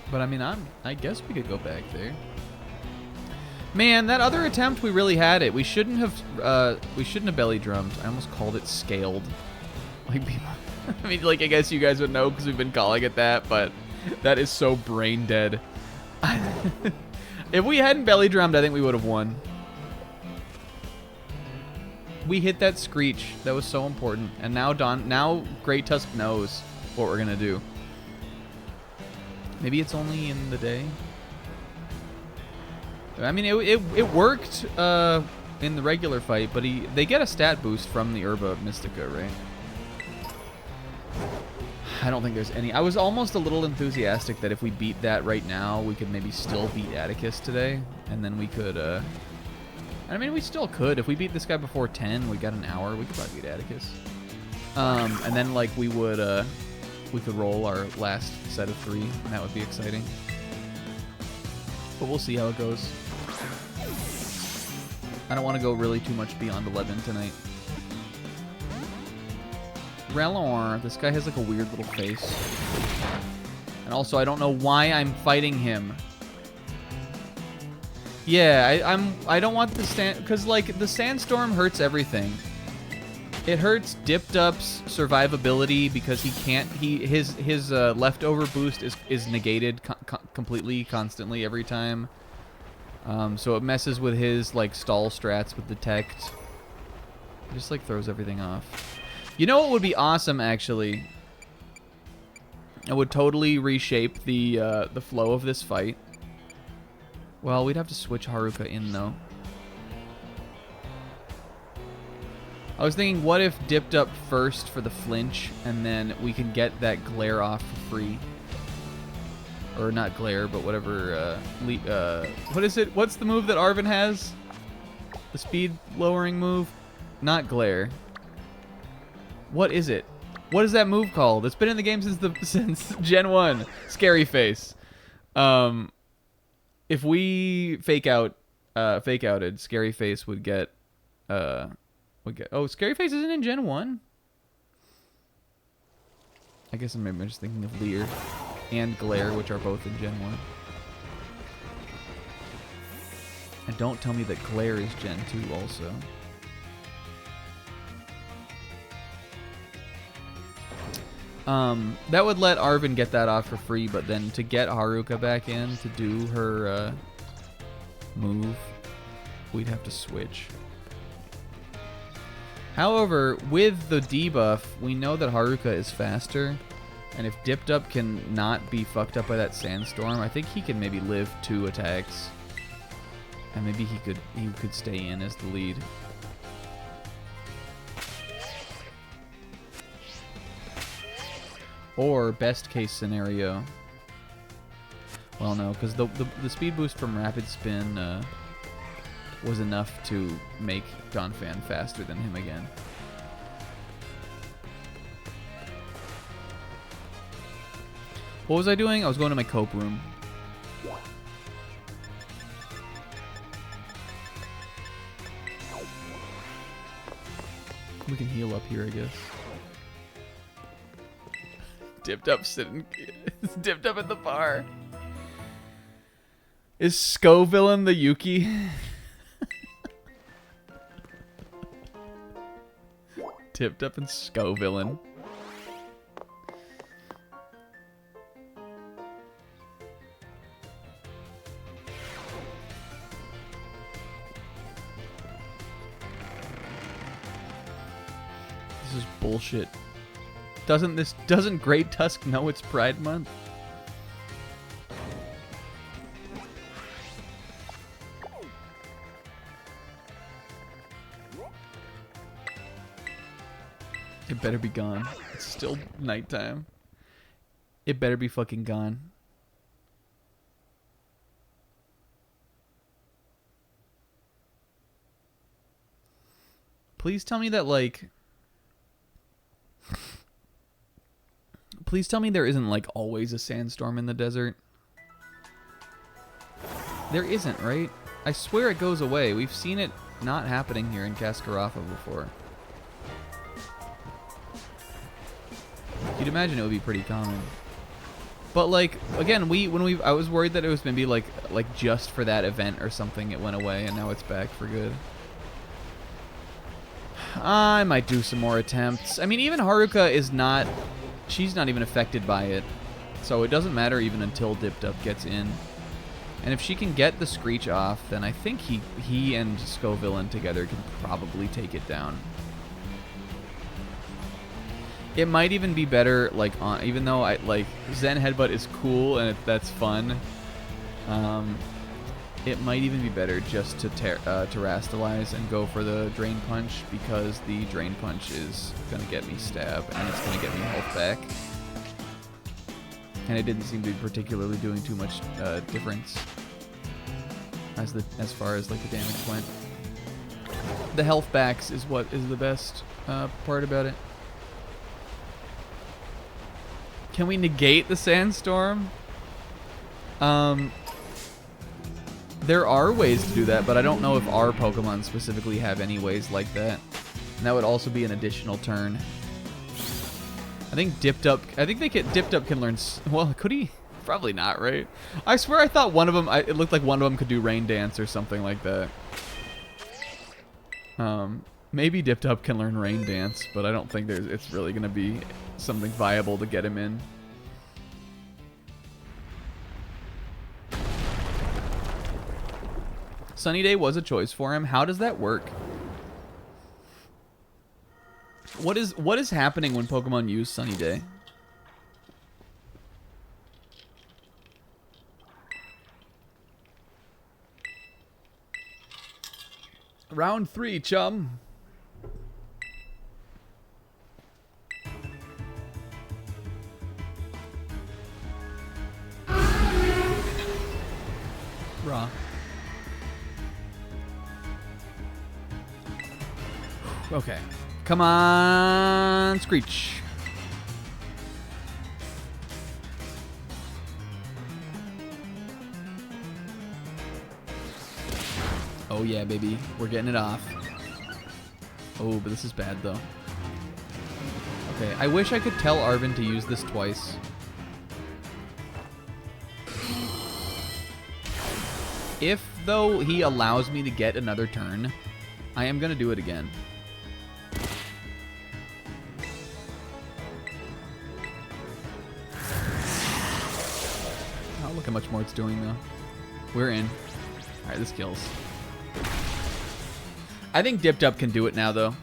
But I mean, I guess we could go back there. Man, that other attempt, we really had it. We shouldn't have belly drummed. I almost called it scaled. Like people I mean, like, I guess you guys would know because we've been calling it that, but that is so brain dead. If we hadn't belly drummed, I think we would have won. We hit that screech. That was so important. And now Great Tusk knows what we're gonna do. Maybe it's only in the day. I mean, it worked in the regular fight, but they get a stat boost from the Herba Mystica, right? I don't think there's any. I was almost a little enthusiastic that if we beat that right now, we could maybe still beat Atticus today, and then we could. I mean, we still could. If we beat this guy before 10, we got an hour. We could probably beat Atticus. And then like we could roll our last set of 3, and that would be exciting. But we'll see how it goes. I don't want to go really too much beyond 11 tonight. Relor, this guy has like a weird little face. And also, I don't know why I'm fighting him. Yeah, I don't want the stand, because like the sandstorm hurts everything. It hurts Dipped Up's survivability because he can't. His leftover boost is negated completely, constantly, every time. So it messes with his like stall strats with Detect. It just like throws everything off. You know what would be awesome, actually? It would totally reshape the flow of this fight. Well, we'd have to switch Haruka in, though. I was thinking, what if Dipped Up first for the flinch, and then we can get that glare off for free? Or not glare, but whatever. What is it? What's the move that Arven has? The speed lowering move? Not glare. What is it? What is that move called? It's been in the game since Gen 1. Scary Face. If we fake outed, Scary Face would get Oh, Scary Face isn't in Gen 1? I guess I'm maybe just thinking of Leer and Glare, which are both in Gen 1. And don't tell me that Glare is Gen 2 also. That would let Arven get that off for free, but then to get Haruka back in to do her move, we'd have to switch. However, with the debuff, we know that Haruka is faster, and if Dipped Up can not be fucked up by that sandstorm, I think he can maybe live 2 attacks, and maybe he could stay in as the lead. Or best case scenario. Well, no, because the speed boost from Rapid Spin was enough to make Donphan faster than him again. What was I doing? I was going to my cope room. We can heal up here, I guess. Dipped Up sitting. Dipped Up at the bar. Is Scovillain the Yuki? Tipped Up and Scovillain. This is bullshit. Doesn't Great Tusk know it's Pride Month? It better be gone. It's still nighttime. It better be fucking gone. Please tell me that, like... Please tell me there isn't, like, always a sandstorm in the desert. There isn't, right? I swear it goes away. We've seen it not happening here in Cascarafa before. You'd imagine it would be pretty common. But, like, again, I was worried that it was maybe, like just for that event or something it went away, and now it's back for good. I might do some more attempts. I mean, even Haruka is not... She's not even affected by it. So it doesn't matter even until Dipped Up gets in. And if she can get the Screech off, then I think he and Scovillain together can probably take it down. It might even be better, like, even though Zen Headbutt is cool and that's fun. It might even be better just to terastalize and go for the Drain Punch, because the Drain Punch is gonna get me stab and it's gonna get me health back. And it didn't seem to be particularly doing too much difference as far as like the damage went. The health backs is what is the best part about it. Can we negate the sandstorm? There are ways to do that, but I don't know if our Pokemon specifically have any ways like that. And that would also be an additional turn. I think Dipped Up can learn... Well, could he? Probably not, right? I swear I thought one of them... It looked like one of them could do Rain Dance or something like that. Maybe Dipped Up can learn Rain Dance, but I don't think it's really going to be something viable to get him in. Sunny Day was a choice for him. How does that work? What is happening when Pokemon use Sunny Day? Round 3, chum. Raw. Okay. Come on, Screech. Oh yeah, baby. We're getting it off. Oh, but this is bad, though. Okay, I wish I could tell Arvin to use this twice. If, though, he allows me to get another turn, I am going to do it again. Oh, look how much more it's doing, though. We're in. All right, this kills. I think Dipped Up can do it now, though.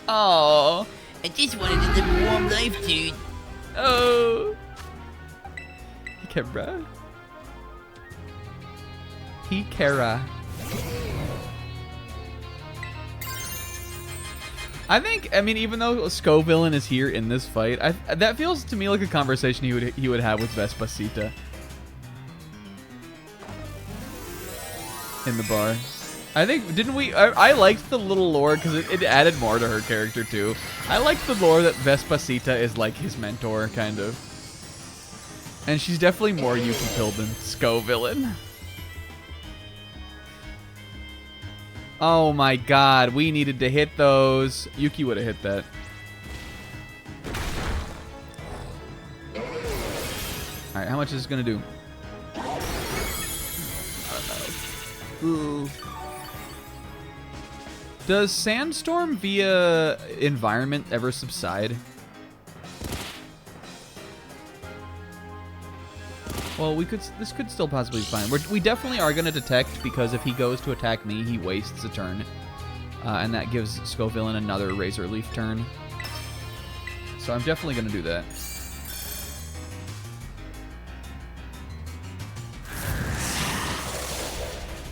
Oh, I just wanted to live a warm life, dude. oh. Hikera. Hikera. I mean, even though Scovillain is here in this fight, that feels to me like a conversation he would have with Vespacita in the bar. I think, didn't we? I liked the little lore because it added more to her character too. I liked the lore that Vespacita is like his mentor, kind of. And she's definitely more Yuki pilled than Scovillain. Oh my god, we needed to hit those. Yuki would have hit that. Alright, how much is this gonna do? Ooh. Does Sandstorm via environment ever subside? Well, this could still possibly be fine. We definitely are going to detect, because if he goes to attack me, he wastes a turn. And that gives Scovillain another Razor Leaf turn. So I'm definitely going to do that.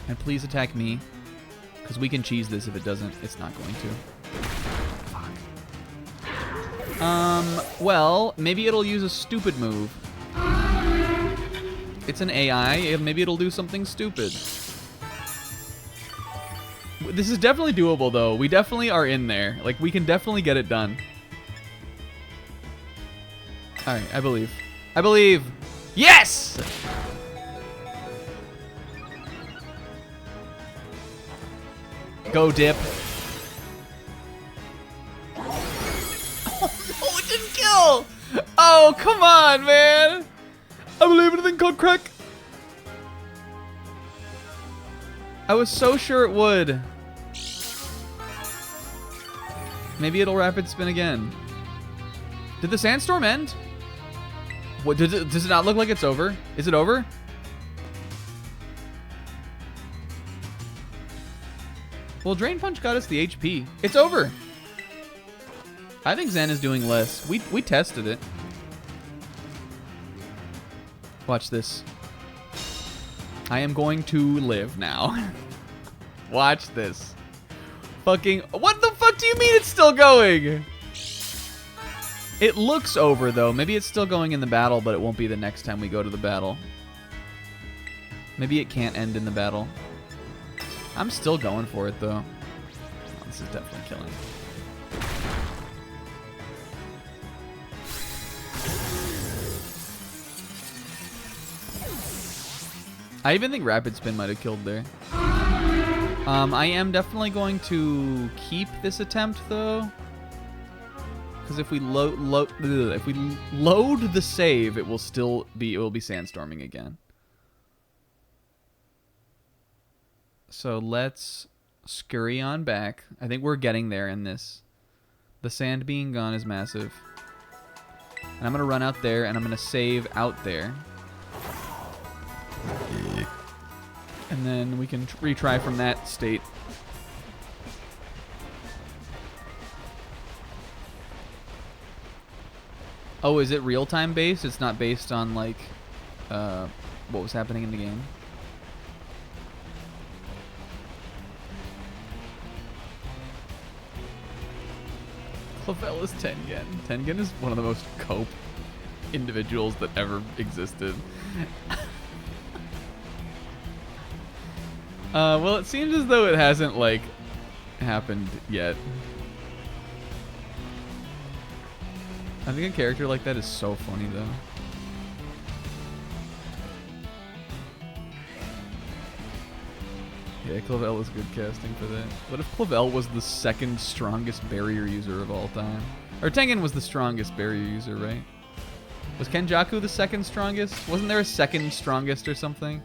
And please attack me, because we can cheese this. If it doesn't, it's not going to. Fuck. Well, maybe it'll use a stupid move. It's an AI. Maybe it'll do something stupid. This is definitely doable, though. We definitely are in there. Like, we can definitely get it done. All right, I believe. I believe. Yes! Go, Dip. Oh, no, it didn't kill! Oh, come on, man! I believe in a thing called crack. I was so sure it would. Maybe it'll rapid spin again. Did the sandstorm end? What, does it not look like it's over? Is it over? Well, Drain Punch got us the HP. It's over. I think Zen is doing less. We tested it. Watch this. I am going to live now. Watch this. Fucking... What the fuck do you mean it's still going? It looks over, though. Maybe it's still going in the battle, but it won't be the next time we go to the battle. Maybe it can't end in the battle. I'm still going for it, though. Oh, this is definitely killing. I even think Rapid Spin might have killed there. I am definitely going to keep this attempt, though. Because if we load the save, it will be sandstorming again. So let's scurry on back. I think we're getting there in this. The sand being gone is massive. And I'm going to run out there, and I'm going to save out there. And then we can retry from that state. Oh, is it real-time based? It's not based on, like, what was happening in the game? Clavel is Tengen. Tengen is one of the most cope individuals that ever existed. Well, it seems as though it hasn't, like, happened yet. I think a character like that is so funny, though. Yeah, Clavel is good casting for that. What if Clavel was the second strongest barrier user of all time? Or Tengen was the strongest barrier user, right? Was Kenjaku the second strongest? Wasn't there a second strongest or something?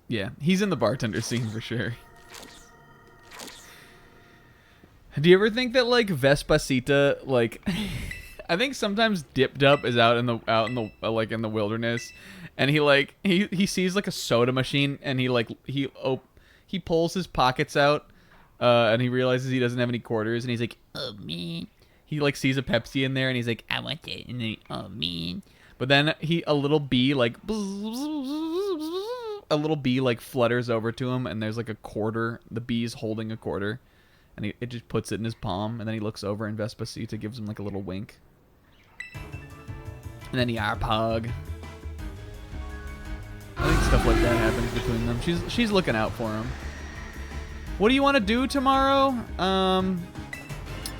Yeah, he's in the bartender scene for sure. Do you ever think that like Vespacita, like, I think sometimes Dip Up is out in the wilderness, and he sees like a soda machine, and he pulls his pockets out, and he realizes he doesn't have any quarters, and he's like, Oh man, he like sees a Pepsi in there, and he's like, I want that. And then, oh man. but then a little bee like flutters over to him, and there's like a quarter. The bee's holding a quarter, and it just puts it in his palm, and then he looks over, and Vespacita gives him like a little wink, and then he arpog. I think stuff like that happens between them. She's looking out for him. What do you want to do tomorrow?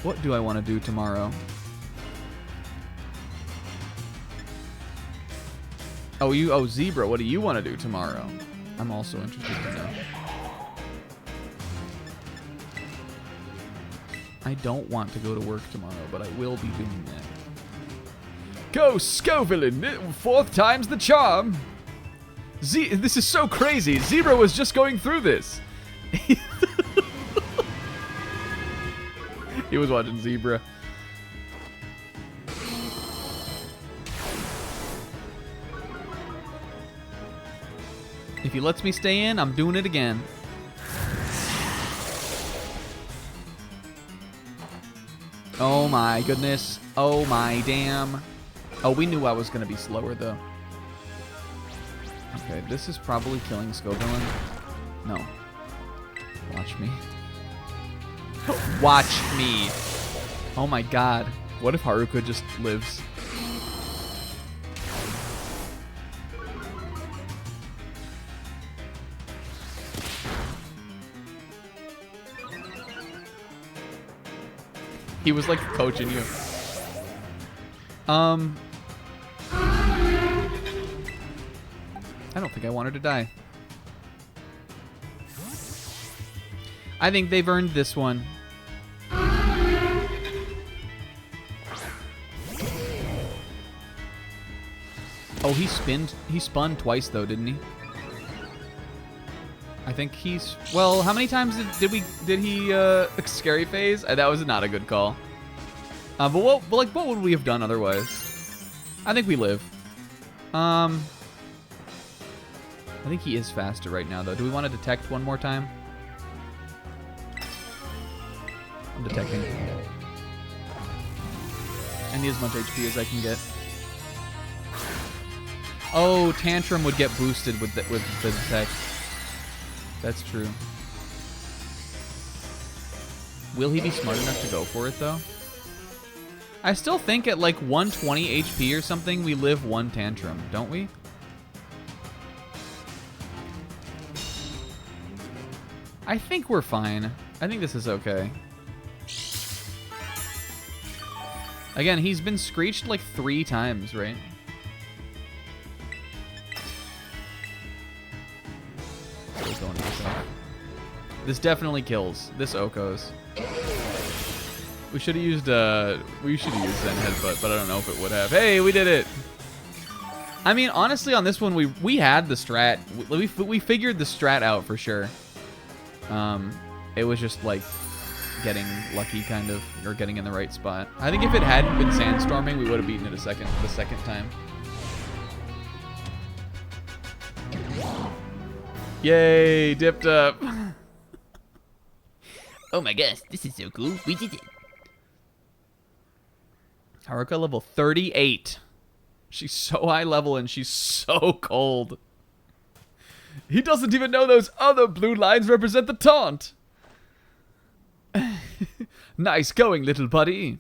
What do I want to do tomorrow? Oh, Zebra, what do you want to do tomorrow? I'm also interested to know. I don't want to go to work tomorrow, but I will be doing that. Go, Scovillain! Fourth time's the charm! This is so crazy! Zebra was just going through this! He was watching Zebra. If he lets me stay in, I'm doing it again. Oh my goodness. Oh my damn. Oh, we knew I was going to be slower, though. Okay, this is probably killing Scovillain. No. Watch me. Watch me. Oh my god. What if Haruka just lives? He was like coaching you. I don't think I want her to die. I think they've earned this one. Oh, he spun twice though, didn't he? I think he's, well, how many times did he scary phase? That was not a good call. But what would we have done otherwise? I think we live. I think he is faster right now though. Do we want to detect one more time? I'm detecting. I need as much HP as I can get. Oh, Tantrum would get boosted with the detect. That's true. Will he be smart enough to go for it, though? I still think at like 120 HP or something, we live one Tantrum, don't we? I think we're fine. I think this is okay. Again, he's been screeched like 3 times, right? This definitely kills. This Oko's. We should have used Zen Headbutt, but I don't know if it would have. Hey, we did it! I mean, honestly, on this one, we had the strat. We figured the strat out for sure. It was just like getting lucky, kind of, or getting in the right spot. I think if it hadn't been sandstorming, we would have beaten it the second time. Yay, dipped up. Oh my gosh, this is so cool. We did it. Haruka level 38. She's so high level and she's so cold. He doesn't even know those other blue lines represent the taunt. Nice going, little buddy.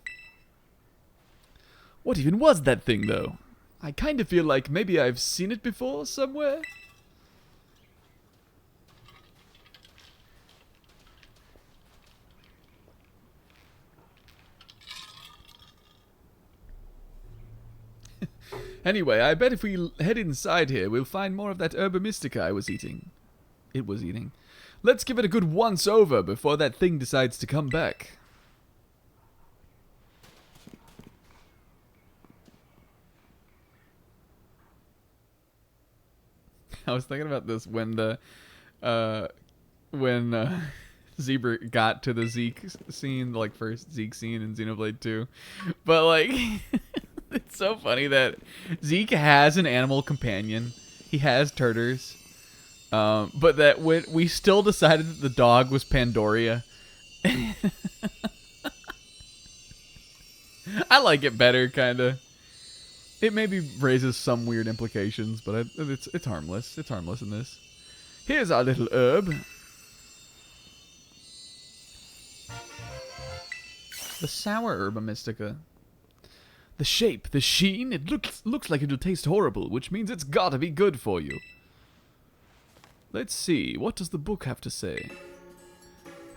What even was that thing, though? I kind of feel like maybe I've seen it before somewhere. Anyway, I bet if we head inside here, we'll find more of that herba mystica I was eating. It was eating. Let's give it a good once-over before that thing decides to come back. I was thinking about this when Zebra got to the Zeke scene, like first Zeke scene in Xenoblade 2. But like it's so funny that Zeke has an animal companion. He has Turters. But that when we still decided that the dog was Pandoria. I like it better, kinda. It maybe raises some weird implications, but it's harmless. It's harmless in this. Here's our little herb. The sour herba mystica. The shape, the sheen, it looks like it'll taste horrible, which means it's gotta be good for you. Let's see, what does the book have to say?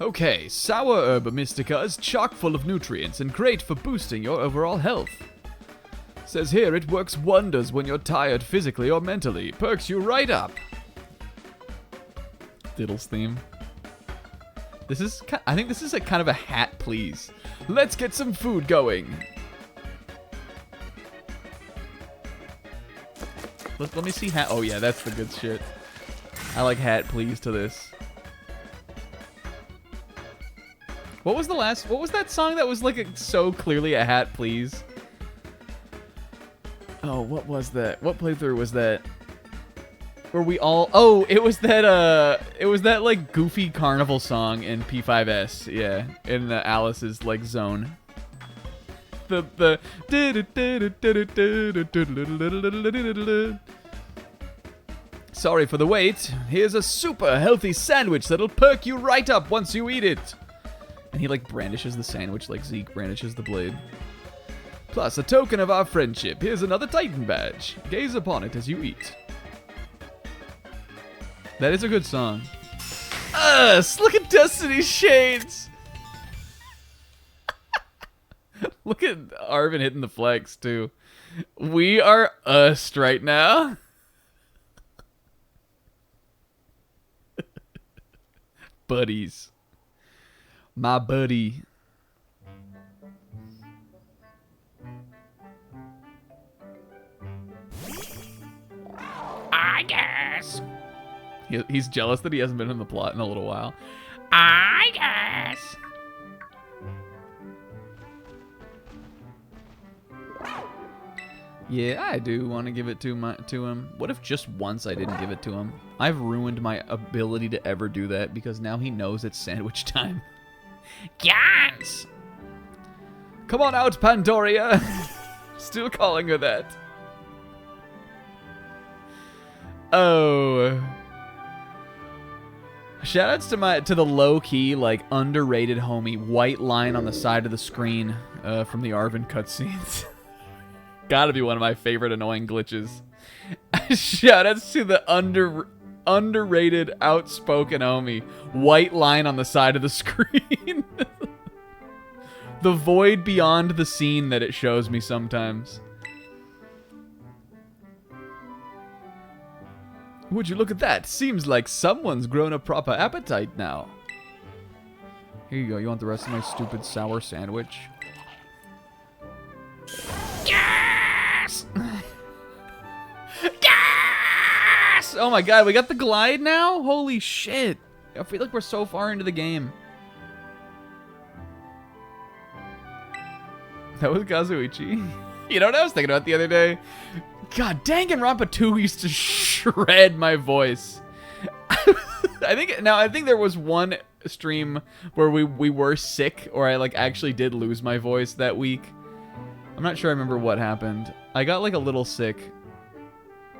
Okay, sour herba mystica is chock full of nutrients and great for boosting your overall health. Says here it works wonders when you're tired physically or mentally. Perks you right up. Diddle's theme. I think this is a kind of a hat, please. Let's get some food going. Let me see hat. Oh yeah, that's the good shit. I like hat, please to this. What was that song that was like so clearly a hat, please? Oh, what was that? What playthrough was that? Where we all... Oh, it was that like goofy carnival song in P5S. Yeah, in the Alice's like zone. The Sorry for the wait. Here's a super healthy sandwich that'll perk you right up once you eat it. And he like brandishes the sandwich like Zeke brandishes the blade. Plus, a token of our friendship. Here's another Titan badge. Gaze upon it as you eat. That is a good song. Us! Look at Destiny's shades! Look at Arvin hitting the flex, too. We are us right now. Buddies. My buddy. I guess. He's jealous that he hasn't been in the plot in a little while. I guess. Yeah, I do want to give it to him. What if just once I didn't give it to him? I've ruined my ability to ever do that because now he knows it's sandwich time. Yes. Come on out, Pandoria. Still calling her that. Oh. Shoutouts to the low-key, like, underrated homie, white line on the side of the screen from the Arvin cutscenes. Gotta be one of my favorite annoying glitches. Shoutouts to the underrated, outspoken homie, white line on the side of the screen. The void beyond the scene that it shows me sometimes. Would you look at that? Seems like someone's grown a proper appetite now. Here you go. You want the rest of my stupid sour sandwich? Yes. Yes. Oh my god, we got the glide now? Holy shit. I feel like we're so far into the game. That was Kazuichi. You know what I was thinking about the other day? God, Danganronpa 2 used to shred my voice. I think there was one stream where we were sick, or I like actually did lose my voice that week. I'm not sure I remember what happened. I got like a little sick.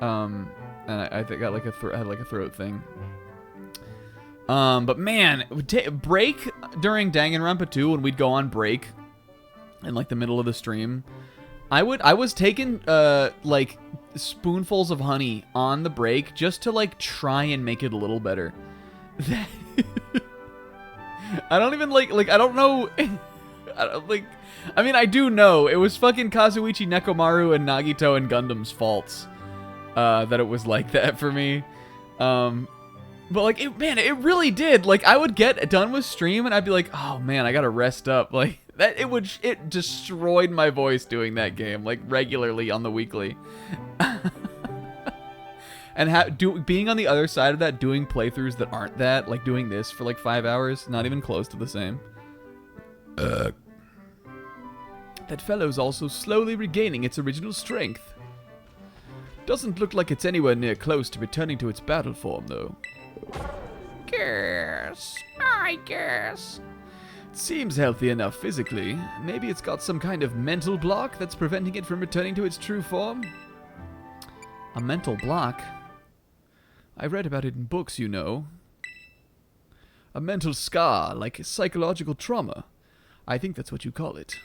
And I think got like I had like a throat thing. But man, break during Danganronpa 2 when we'd go on break in like the middle of the stream. I was taking like spoonfuls of honey on the break just to like try and make it a little better. I don't even like I don't know I mean, I do know it was fucking Kazuichi Nekomaru and Nagito and Gundam's faults that it was like that for me. But like, it really did. Like, I would get done with stream and I'd be like, oh man, I gotta rest up. Like that, it destroyed my voice doing that game like regularly on the weekly. And being on the other side of that, doing playthroughs that aren't that, like doing this for like 5 hours, not even close to the same. That fellow's also slowly regaining its original strength. Doesn't look like it's anywhere near close to returning to its battle form, though. Guess. I guess. It seems healthy enough physically. Maybe it's got some kind of mental block that's preventing it from returning to its true form? A mental block? I read about it in books, you know. A mental scar, like psychological trauma. I think that's what you call it.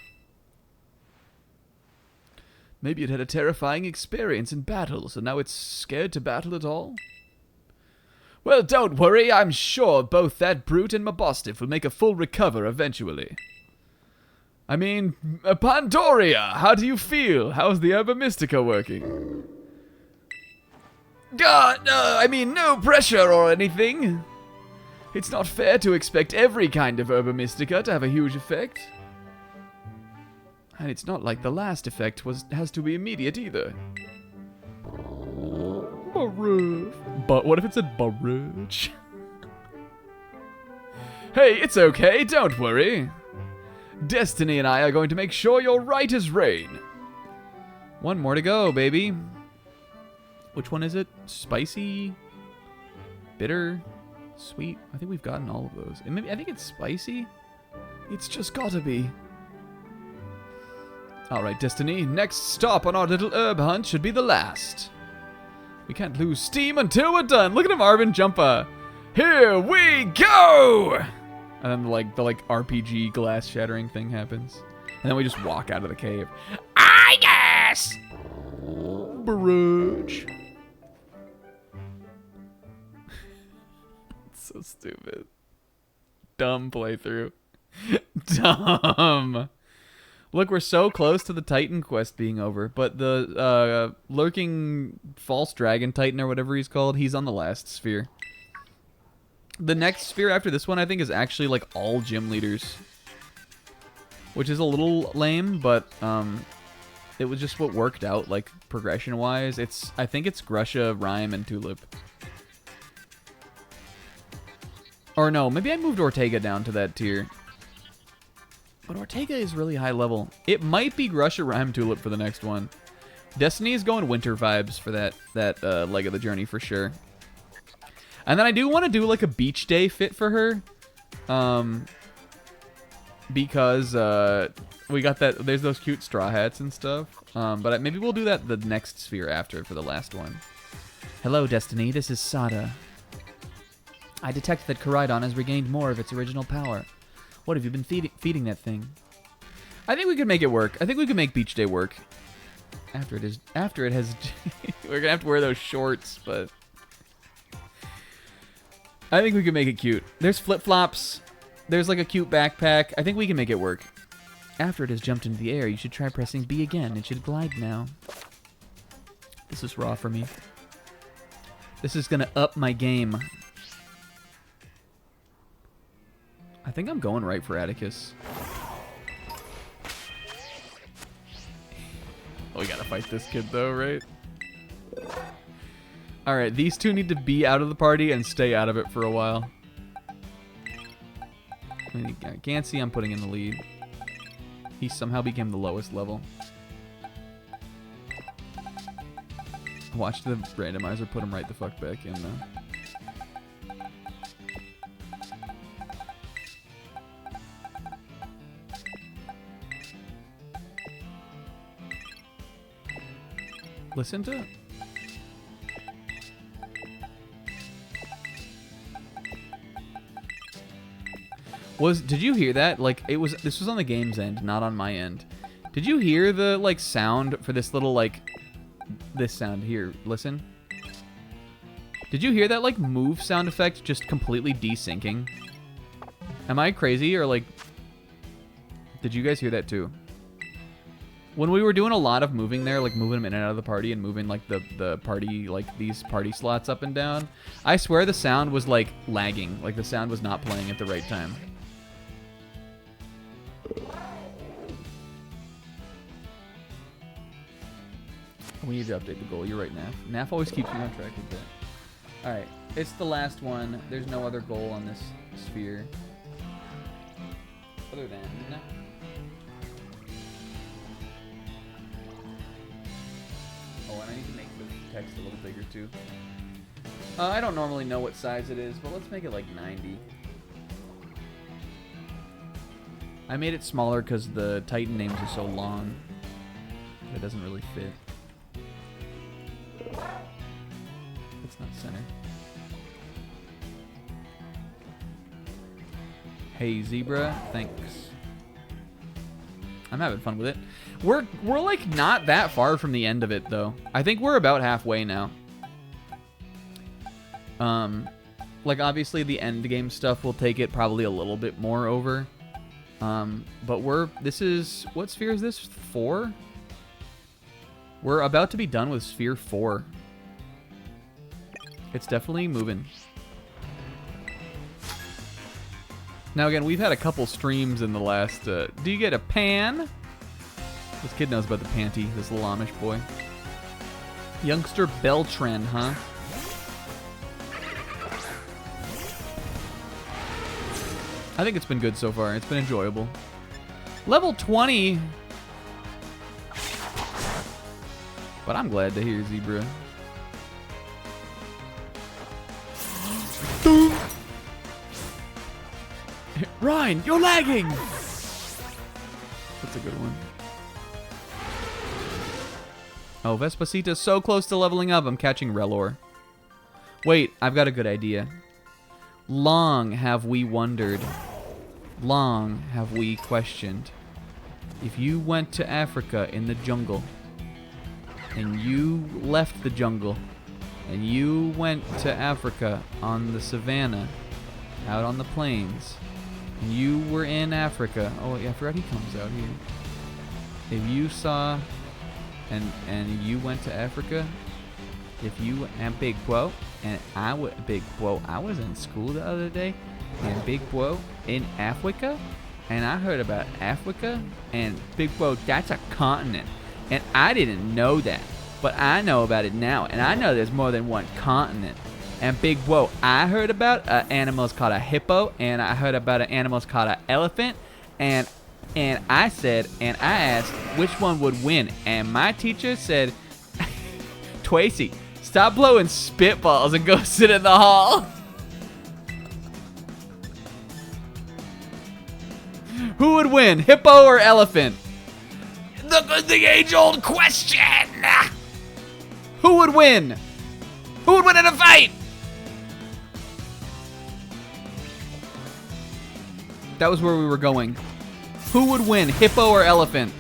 Maybe it had a terrifying experience in battle, so now it's scared to battle at all? Well, don't worry, I'm sure both that brute and Mabostiff will make a full recover eventually. I mean, Pandoria, how do you feel? How's the Herba Mystica working? I mean, no pressure or anything. It's not fair to expect every kind of Herba Mystica to have a huge effect. And it's not like the last effect has to be immediate either. But what if it said Baruch? Hey, it's okay, don't worry. Destiny and I are going to make sure you're right as rain. One more to go, baby. Which one is it? Spicy? Bitter? Sweet? I think we've gotten all of those. I think it's spicy? It's just gotta be. Alright, Destiny. Next stop on our little herb hunt should be the last. We can't lose steam until we're done. Look at him, Arvin Jumpa. Here we go! And then the RPG glass shattering thing happens. And then we just walk out of the cave. I guess. Baruch. So stupid. Dumb playthrough. Dumb. Look, we're so close to the Titan quest being over, but the lurking false dragon Titan or whatever he's called, he's on the last sphere. The next sphere after this one, I think, is actually like all gym leaders, which is a little lame, but it was just what worked out, like progression-wise. I think it's Grusha, Rhyme, and Tulip. Or no, maybe I moved Ortega down to that tier. But Ortega is really high level. It might be Grusha, Rhyme, Tulip for the next one. Destiny is going winter vibes for that leg of the journey for sure. And then I do want to do like a beach day fit for her. Because we got that, there's those cute straw hats and stuff. But maybe we'll do that the next sphere after for the last one. Hello, Destiny. This is Sada. I detect that Koraidon has regained more of its original power. What have you been feeding that thing? I think we could make it work. I think we could make Beach Day work. After it has... We're going to have to wear those shorts, but... I think we can make it cute. There's flip-flops. There's like a cute backpack. I think we can make it work. After it has jumped into the air, you should try pressing B again. It should glide now. This is raw for me. This is going to up my game. I think I'm going right for Atticus. Oh, we gotta fight this kid though, right? Alright, these two need to be out of the party and stay out of it for a while. Gansey, I'm putting in the lead. He somehow became the lowest level. Watch the randomizer put him right the fuck back in though. Listen to it. Did you hear that? Like, this was on the game's end, not on my end. Did you hear the, like, sound for this little, like, this sound here? Listen. Did you hear that, like, move sound effect just completely desyncing? Am I crazy, or, like, Did you guys hear that too? When we were doing a lot of moving there, like moving them in and out of the party and moving like the party, like these party slots up and down, I swear the sound was like lagging. Like the sound was not playing at the right time. We need to update the goal. You're right, Naf. Naf always keeps me on track with that. Alright, it's the last one. There's no other goal on this sphere. Other than... Oh, and I need to make the text a little bigger too. I don't normally know what size it is, but let's make it like 90. I made it smaller because the Titan names are so long. It doesn't really fit. It's not center. Hey Zebra, thanks. I'm having fun with it. We're like not that far from the end of it though. I think we're about halfway now. Like obviously the end game stuff will take it probably a little bit more over. But this is, what sphere is this? 4? We're about to be done with sphere 4. It's definitely moving. Now again, we've had a couple streams in the last, do you get a pan? This kid knows about the panty, this little Amish boy. Youngster Beltran, huh? I think it's been good so far. It's been enjoyable. Level 20. But I'm glad to hear Zebra. Ryan, you're lagging! That's a good one. Oh, Vespacita's so close to leveling up. I'm catching Relor. Wait, I've got a good idea. Long have we wondered. Long have we questioned. If you went to Africa in the jungle, and you left the jungle, and you went to Africa on the savannah, out on the plains, and you were in Africa. Oh, yeah, I forgot he comes out here. If you saw, and you went to Africa, if you, and Big Bro, and I was in school the other day, and Big Bro in Africa, and I heard about Africa, and Big Bro, that's a continent, and I didn't know that, but I know about it now, and I know there's more than one continent. And Big Bro, I heard about animals called a hippo, and I heard about animals called an elephant, and I said, and I asked which one would win, and my teacher said, Tracy, stop blowing spitballs and go sit in the hall. Who would win, hippo or elephant? The age-old question. Who would win? Who would win in a fight? That was where we were going. Who would win, hippo or elephant?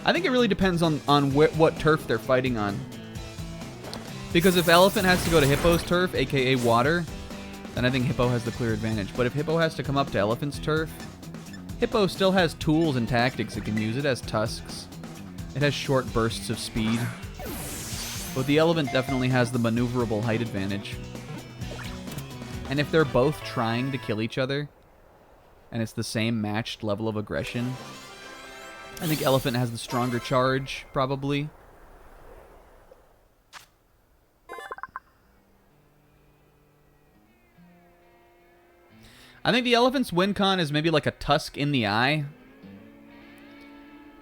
I think it really depends on what turf they're fighting on. Because if elephant has to go to hippo's turf, aka water, then I think hippo has the clear advantage. But if hippo has to come up to elephant's turf, hippo still has tools and tactics it can use. It has tusks. It has short bursts of speed. But the elephant definitely has the maneuverable height advantage. And if they're both trying to kill each other, and it's the same matched level of aggression, I think elephant has the stronger charge, probably. I think the elephant's win con is maybe like a tusk in the eye.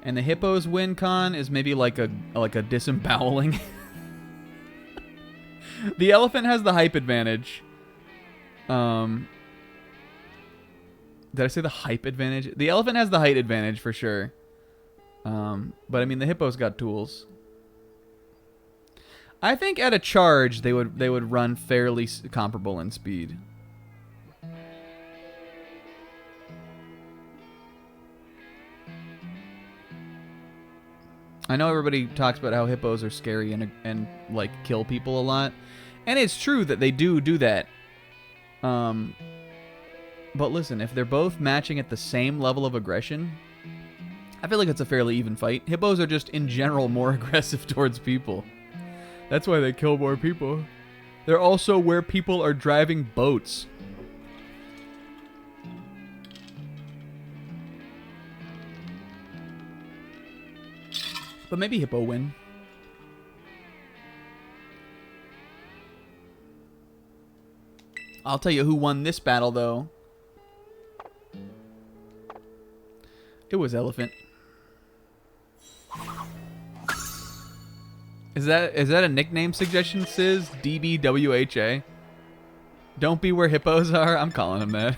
And the hippo's win con is maybe like a disemboweling. The elephant has the hype advantage. Did I say the hype advantage? The elephant has the height advantage for sure. But I mean the hippo's got tools. I think at a charge they would run fairly comparable in speed. I know everybody talks about how hippos are scary and like kill people a lot, and it's true that they do that. But listen, if they're both matching at the same level of aggression, I feel like it's a fairly even fight. Hippos are just in general more aggressive towards people. That's why they kill more people. They're also where people are driving boats. But maybe hippo win. I'll tell you who won this battle, though. It was elephant. Is that a nickname suggestion, Sis? DBWHA? Don't be where hippos are? I'm calling him that.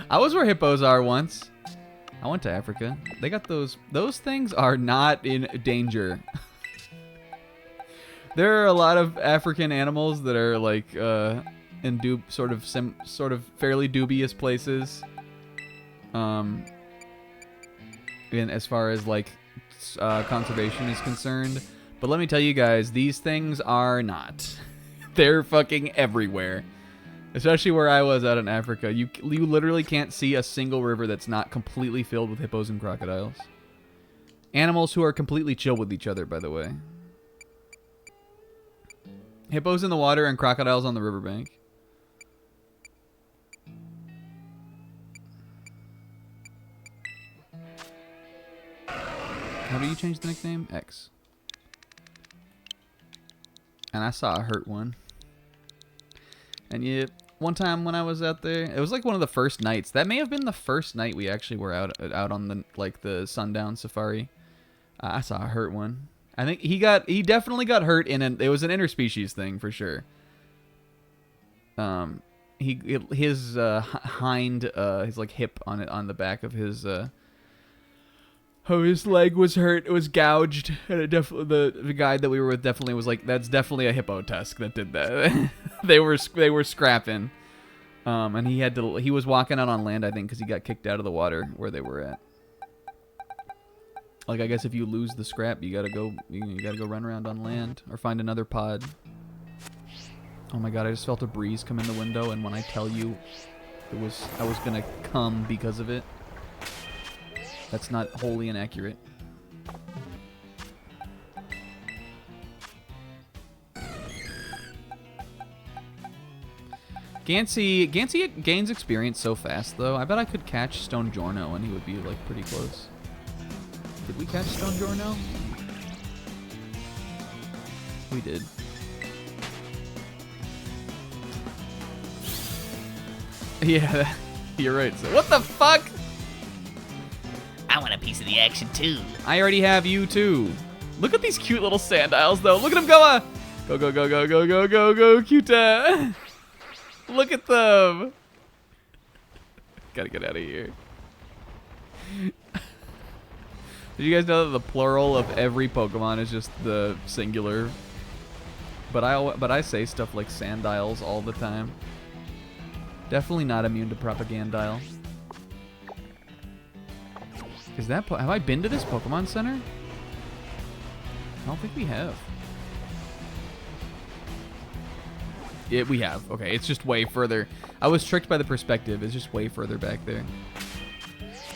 I was where hippos are once. I went to Africa. They got those. Those things are not in danger. There are a lot of African animals that are like in sort of fairly dubious places. In as far as like conservation is concerned, but let me tell you guys, these things are not. They're fucking everywhere. Especially where I was out in Africa. You literally can't see a single river that's not completely filled with hippos and crocodiles. Animals who are completely chill with each other, by the way. Hippos in the water and crocodiles on the riverbank. How do you change the nickname? X. And I saw a hurt one. And yeah, one time when I was out there, it was like one of the first nights. That may have been the first night we actually were out on the like the sundown safari. I saw a hurt one. I think he definitely got hurt it was an interspecies thing for sure. His like hip on the back of his his leg was hurt. It was gouged, and it definitely the guy that we were with definitely was like, that's definitely a hippo tusk that did that. they were scrapping, and he was walking out on land, I think, because he got kicked out of the water where they were at. Like, I guess if you lose the scrap, you gotta go run around on land or find another pod. Oh my god, I just felt a breeze come in the window, and when I tell you, I was gonna come because of it. That's not wholly inaccurate. Gansey gains experience so fast, though. I bet I could catch Stone Giorno, and he would be like pretty close. Did we catch Stone Giorno? We did. Yeah, you're right. So what the fuck? I want a piece of the action too. I already have you too. Look at these cute little sand isles, though. Look at them go. Go, go, go, go, go, go, go, go, cuta. Look at them. Gotta get out of here. Did you guys know that the plural of every Pokemon is just the singular? But I say stuff like sand isles all the time. Definitely not immune to propagandile. Is that... have I been to this Pokemon Center? I don't think we have. Yeah, we have. Okay, it's just way further. I was tricked by the perspective. It's just way further back there.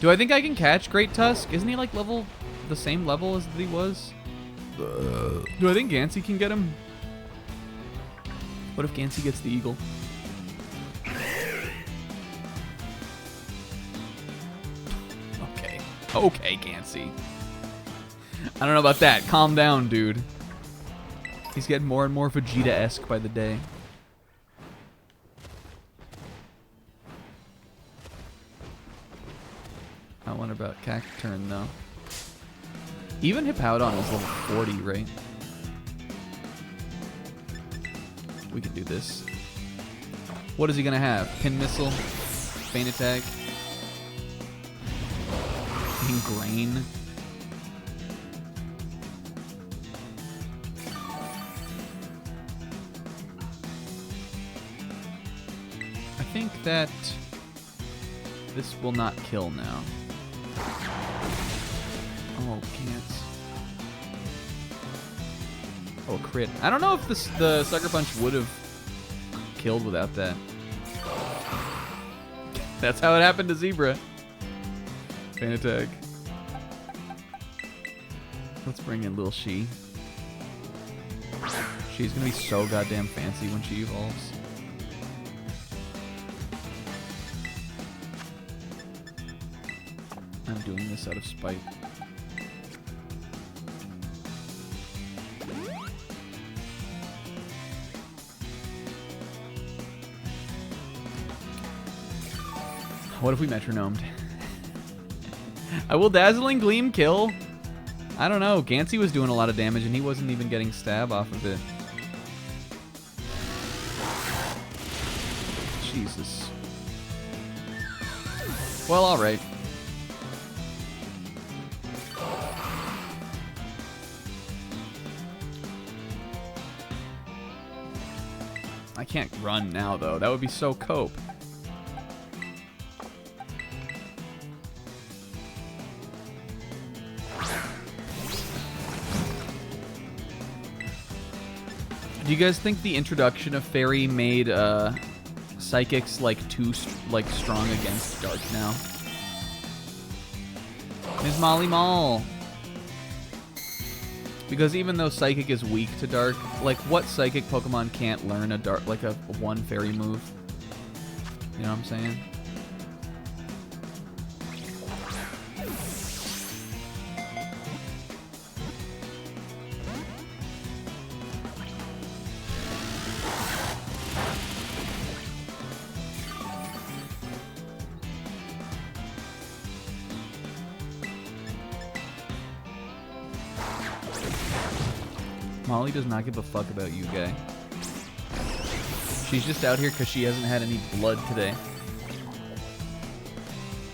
Do I think I can catch Great Tusk? Isn't he like level... the same level as he was? Do I think Gansey can get him? What if Gansey gets the eagle? Okay, Gansey. I don't know about that. Calm down, dude. He's getting more and more Vegeta-esque by the day. I wonder about Cacturn, though. Even Hippowdon is level 40, right? We can do this. What is he gonna have? Pin Missile? Feint Attack? Ingrain? I think that this will not kill now. Oh, can't. Oh, crit. I don't know if the Sucker Punch would have killed without that. That's how it happened to Zebra. Fan attack. Let's bring in Lil She. She's gonna be so goddamn fancy when she evolves. I'm doing this out of spite. What if we metronomed? I will Dazzling Gleam kill? I don't know. Gansey was doing a lot of damage and he wasn't even getting stab off of it. Jesus. Well, alright. I can't run now, though. That would be so cope. Do you guys think the introduction of Fairy made Psychics like too strong against Dark now? Ms. Molly Mall. Because even though Psychic is weak to Dark, like what Psychic Pokemon can't learn a Dark, like a one Fairy move? You know what I'm saying? Molly does not give a fuck about you, guy. She's just out here because she hasn't had any blood today.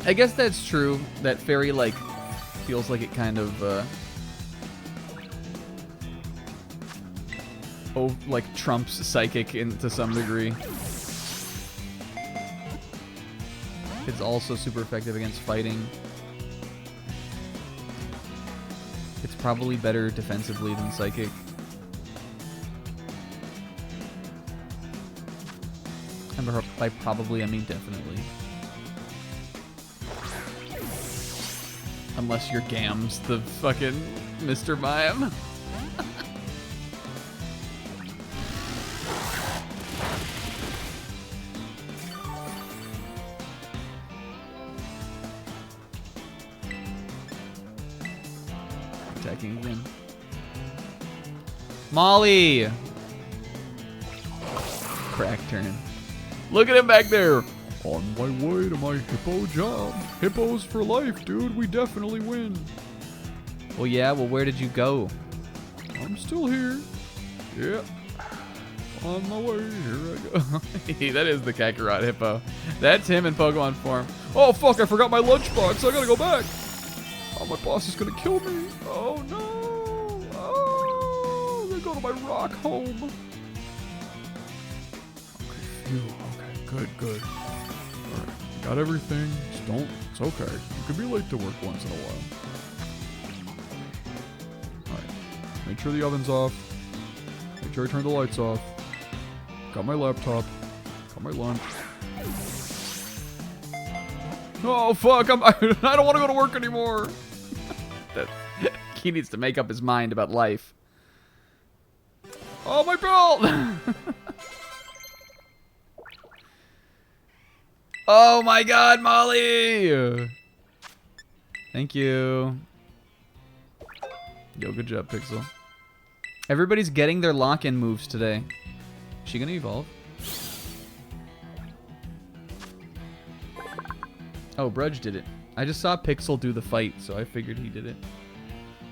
I guess that's true. That Fairy, like, feels like it kind of, like, trumps Psychic to some degree. It's also super effective against fighting. It's probably better defensively than Psychic. And by probably, I mean definitely. Unless you're Gams, the fucking Mr. Mime. Attacking again. Molly! Crack turn. Look at him back there. On my way to my hippo job. Hippos for life, dude. We definitely win. Well, yeah. Well, where did you go? I'm still here. Yeah. On my way. Here I go. That is the Kakarot hippo. That's him in Pokemon form. Oh, fuck. I forgot my lunchbox. I gotta go back. Oh, my boss is gonna kill me. Oh, no. Oh, I'm gonna go to my rock home. Okay, phew. Okay, good. Alright, got everything. Just don't. It's okay. You could be late to work once in a while. Alright. Make sure the oven's off. Make sure I turn the lights off. Got my laptop. Got my lunch. Oh, fuck. I don't want to go to work anymore. He needs to make up his mind about life. Oh, my belt! Oh my god, Molly! Thank you. Yo, good job, Pixel. Everybody's getting their lock-in moves today. Is she gonna evolve? Oh, Brudge did it. I just saw Pixel do the fight, so I figured he did it.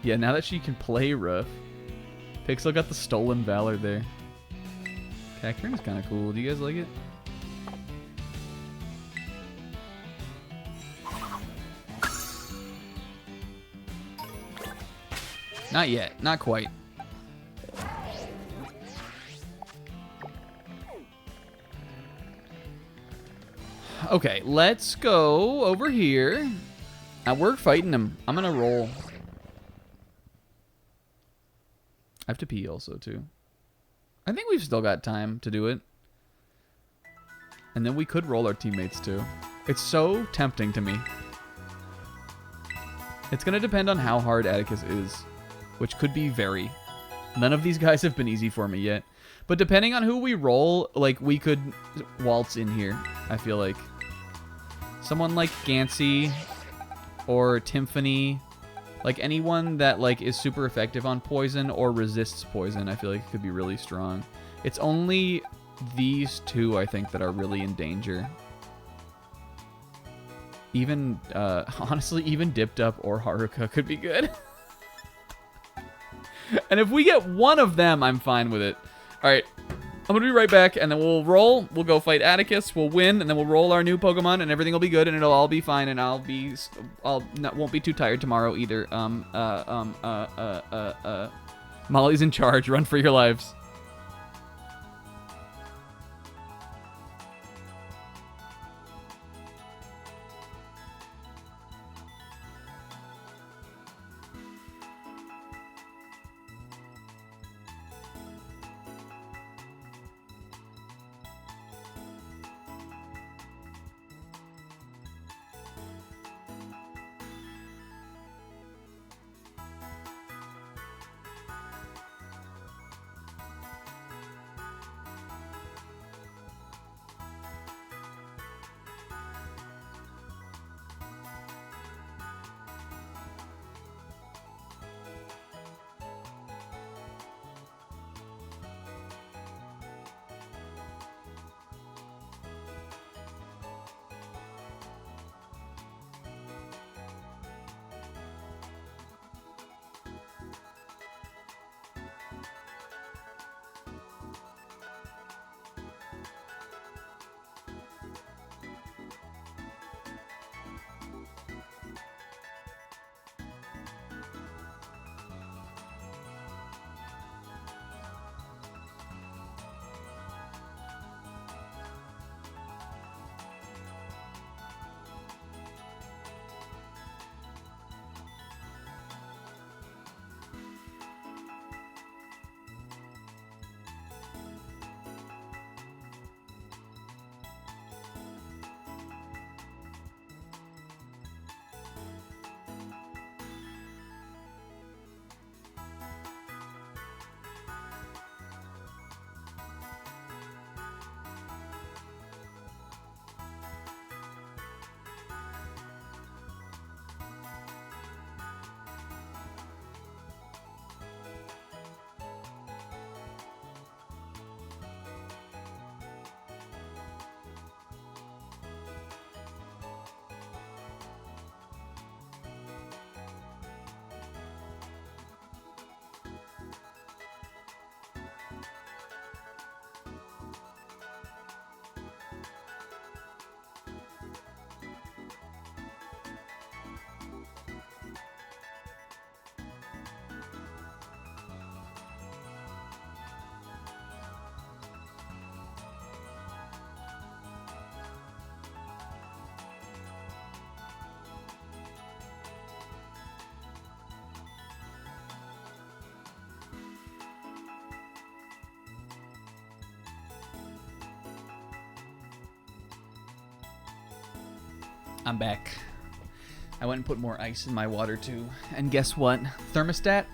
Yeah, now that she can play rough. Pixel got the stolen valor there. Cacturn is kind of cool. Do you guys like it? Not yet. Not quite. Okay, let's go over here. We're fighting him. I'm gonna roll. I have to pee also, too. I think we've still got time to do it. And then we could roll our teammates, too. It's so tempting to me. It's going to depend on how hard Atticus is, which could be very. None of these guys have been easy for me yet. But depending on who we roll, like, we could waltz in here, I feel like. Someone like Gansey or Timpani. Like, anyone that, like, is super effective on poison or resists poison, I feel like it could be really strong. It's only these two, I think, that are really in danger. Even, honestly, even Dipped Up or Haruka could be good. And if we get one of them, I'm fine with it. All right, I'm going to be right back, and then we'll roll. We'll go fight Atticus. We'll win, and then we'll roll our new Pokemon, and everything will be good, and it'll all be fine, and won't be too tired tomorrow either. Molly's in charge. Run for your lives. I'm back. I went and put more ice in my water too. And guess what? Thermostat?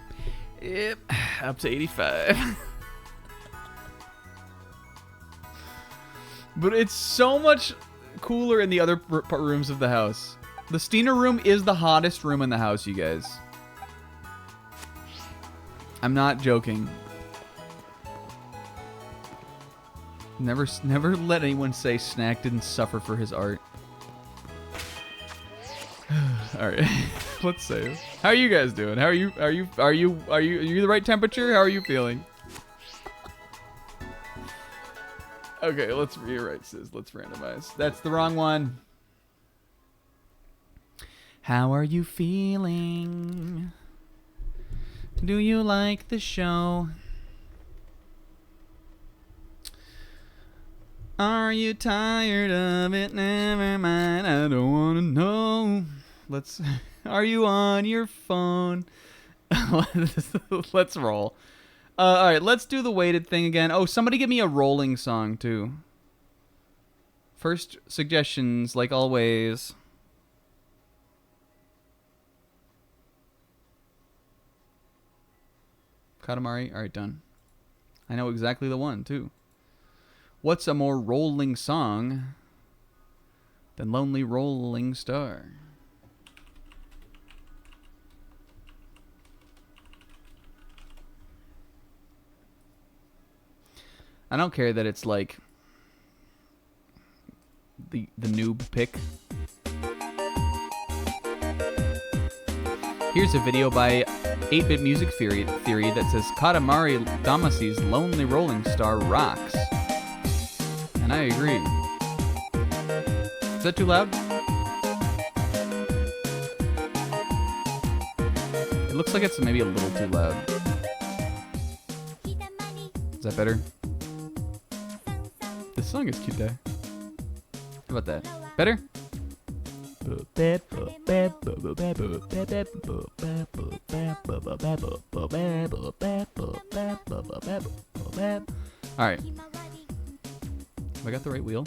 Yep, up to 85. But it's so much cooler in the other rooms of the house. The Steiner room is the hottest room in the house, you guys. I'm not joking. Never let anyone say Snack didn't suffer for his art. All right, let's save. How are you guys doing? How are you? Are you the right temperature? How are you feeling? Okay, let's rewrite this. Let's randomize. That's the wrong one. How are you feeling? Do you like the show? Are you tired of it? Never mind, I don't want to know. Are you on your phone? Let's roll. All right, let's do the weighted thing again. Oh, somebody give me a rolling song too. First suggestions, like always. Katamari. All right, done. I know exactly the one too. What's a more rolling song than Lonely Rolling Star? I don't care that it's like the noob pick. Here's a video by 8-Bit Music Theory that says Katamari Damacy's Lonely Rolling Star rocks. And I agree. Is that too loud? It looks like it's maybe a little too loud. Is that better? This song is cute, though. How about that? Better? Alright. Have I got the right wheel?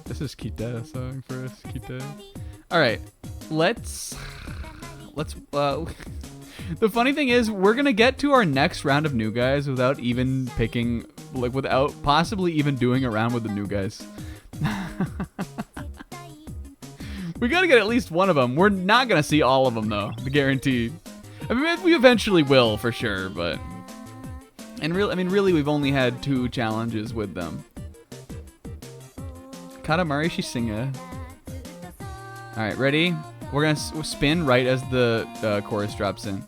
This is Kita song for us, Kita. Alright. Let's the funny thing is we're gonna get to our next round of new guys without even picking, like, without possibly even doing a round with the new guys. We gotta get at least one of them. We're not gonna see all of them though, the guarantee. I mean, we eventually will for sure, but really we've only had 2 challenges with them. Katamari Shisinga. All right, ready? We're gonna spin right as the chorus drops in.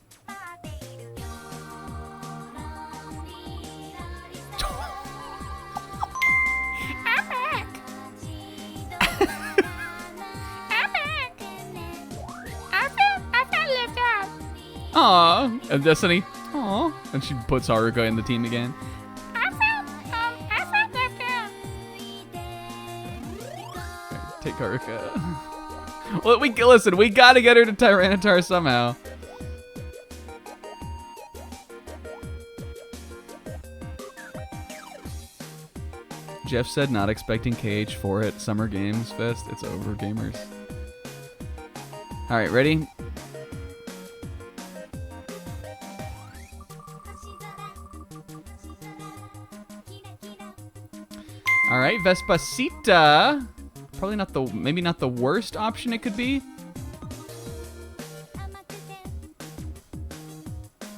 Aww. And Destiny. Aww. And she puts Haruka in the team again. I felt left out. Right, take Haruka. Well, listen, we gotta get her to Tyranitar somehow. Jeff said not expecting KH4 at Summer Games Fest. It's over, gamers. Alright, ready? Alright, Vespacita. Probably not the, maybe not the worst option it could be.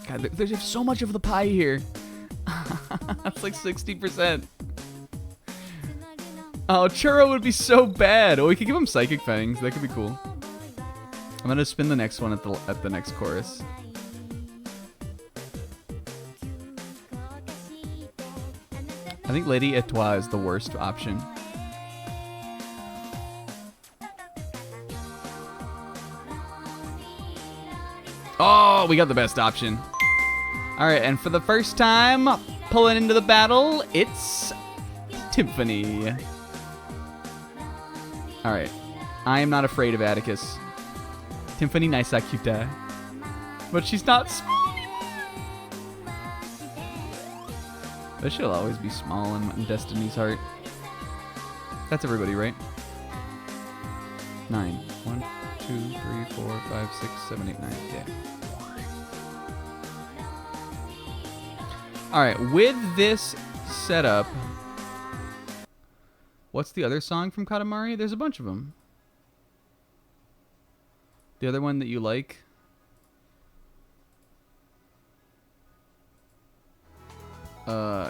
God, there's just so much of the pie here. That's like 60%. Oh, Churro would be so bad. Oh, we could give him Psychic Fangs. That could be cool. I'm gonna spin the next one at the next chorus. I think Lady Etoile is the worst option. Oh, we got the best option. All right, and for the first time, pulling into the battle, it's Tiffany. All right, I am not afraid of Atticus. Tiffany Naisakuta. But she's not small anymore. But she'll always be small in Destiny's heart. That's everybody, right? 9. 1, 2, 3, 4, 5, 6, 7, 8, 9. Yeah. Alright, with this setup, what's the other song from Katamari? There's a bunch of them. The other one that you like?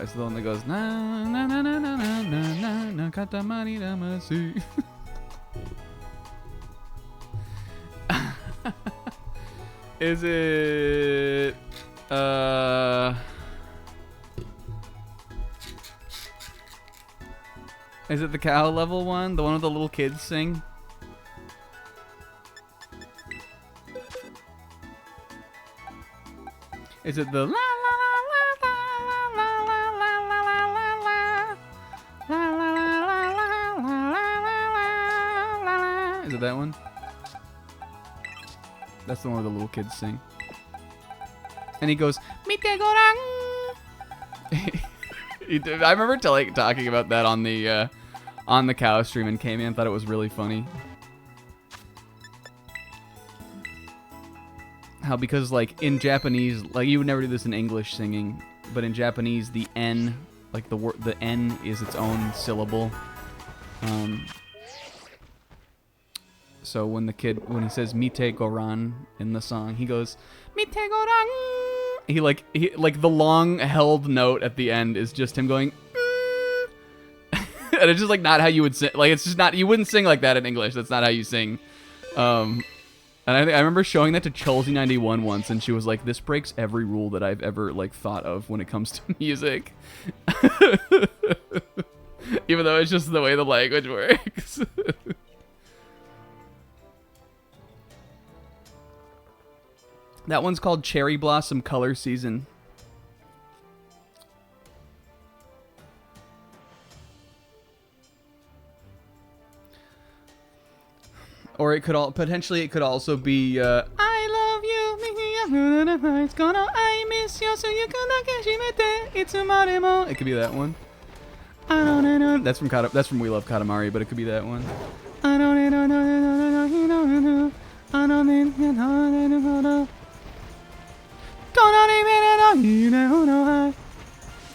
It's the one that goes na na na na na na na na Katamari Damacy. Is it is it the cow level one? The one with the little kids sing? Is it the la la la la la la la la la la? Is it that one? That's the one where the little kids sing. And he goes, Mite gorang. I remember talking about that on the cow stream, and K-Man thought it was really funny. How because like in Japanese, like you would never do this in English singing, but in Japanese the N, like the N is its own syllable. So when he says Mite Goran in the song, he goes Mite Goran. He like the long held note at the end is just him going and it's just like not how you would sing. Like it's just not, you wouldn't sing like that in English. That's not how you sing. And I remember showing that to Chelsea91 once, and she was like, "This breaks every rule that I've ever like thought of when it comes to music." Even though it's just the way the language works. That one's called Cherry Blossom Color Season. Or it could potentially also be I love you, it's gonna I miss you so you can itsumaremo. It could be that one. That's from We Love Katamari, but it could be that one. It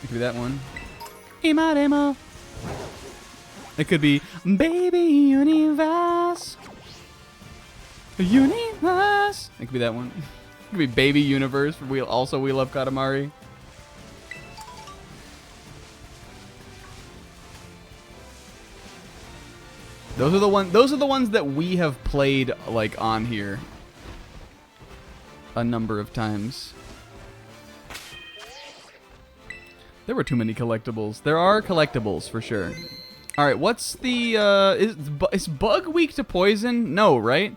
could be that one. It could be Baby Universe. Universe. It could be that one. It could be Baby Universe for We Love Katamari. Those are the ones that we have played like on here a number of times. There were too many collectibles. There are collectibles for sure. All right, what's the is Bug weak to poison? No, right?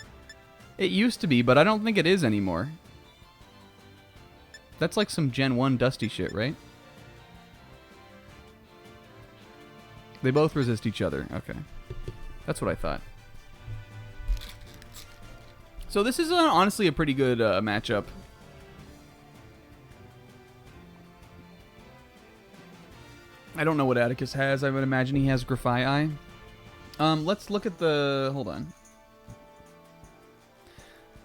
It used to be, but I don't think it is anymore. That's like some Gen 1 Dusty shit, right? They both resist each other. Okay. That's what I thought. So this is honestly a pretty good matchup. I don't know what Atticus has. I would imagine he has Grafai Eye. Let's look at the... Hold on.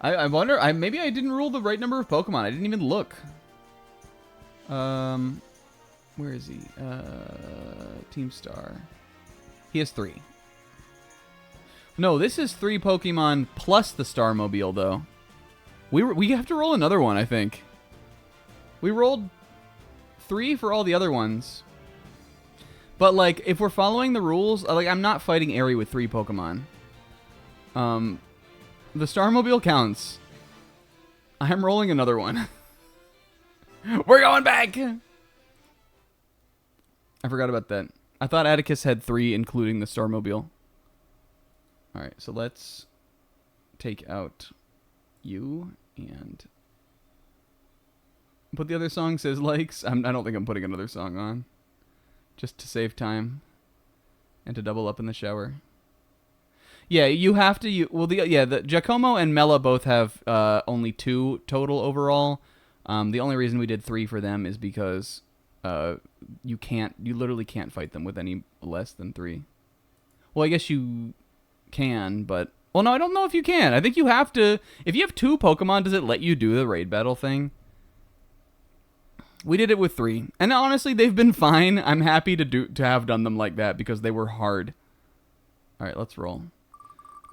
I wonder... maybe I didn't rule the right number of Pokemon. I didn't even look. Where is he? Team Star. He has 3. No, this is 3 Pokemon plus the Starmobile, though. We have to roll another one, I think. We rolled 3 for all the other ones. But, like, if we're following the rules... Like, I'm not fighting Aerie with 3 Pokemon. The Starmobile counts. I'm rolling another one. We're going back! I forgot about that. I thought Atticus had 3, including the Starmobile. Alright, so let's take out you and put the other song says likes. I don't think I'm putting another song on. Just to save time and to double up in the shower. Yeah, you have to... the Giacomo and Mela both have only 2 total overall. The only reason we did 3 for them is because you literally can't fight them with any less than 3. Well, I guess you can, but... Well, no, I don't know if you can. I think you have to... If you have 2 Pokemon, does it let you do the raid battle thing? We did it with 3. And honestly, they've been fine. I'm happy to have done them like that because they were hard. Alright, let's roll.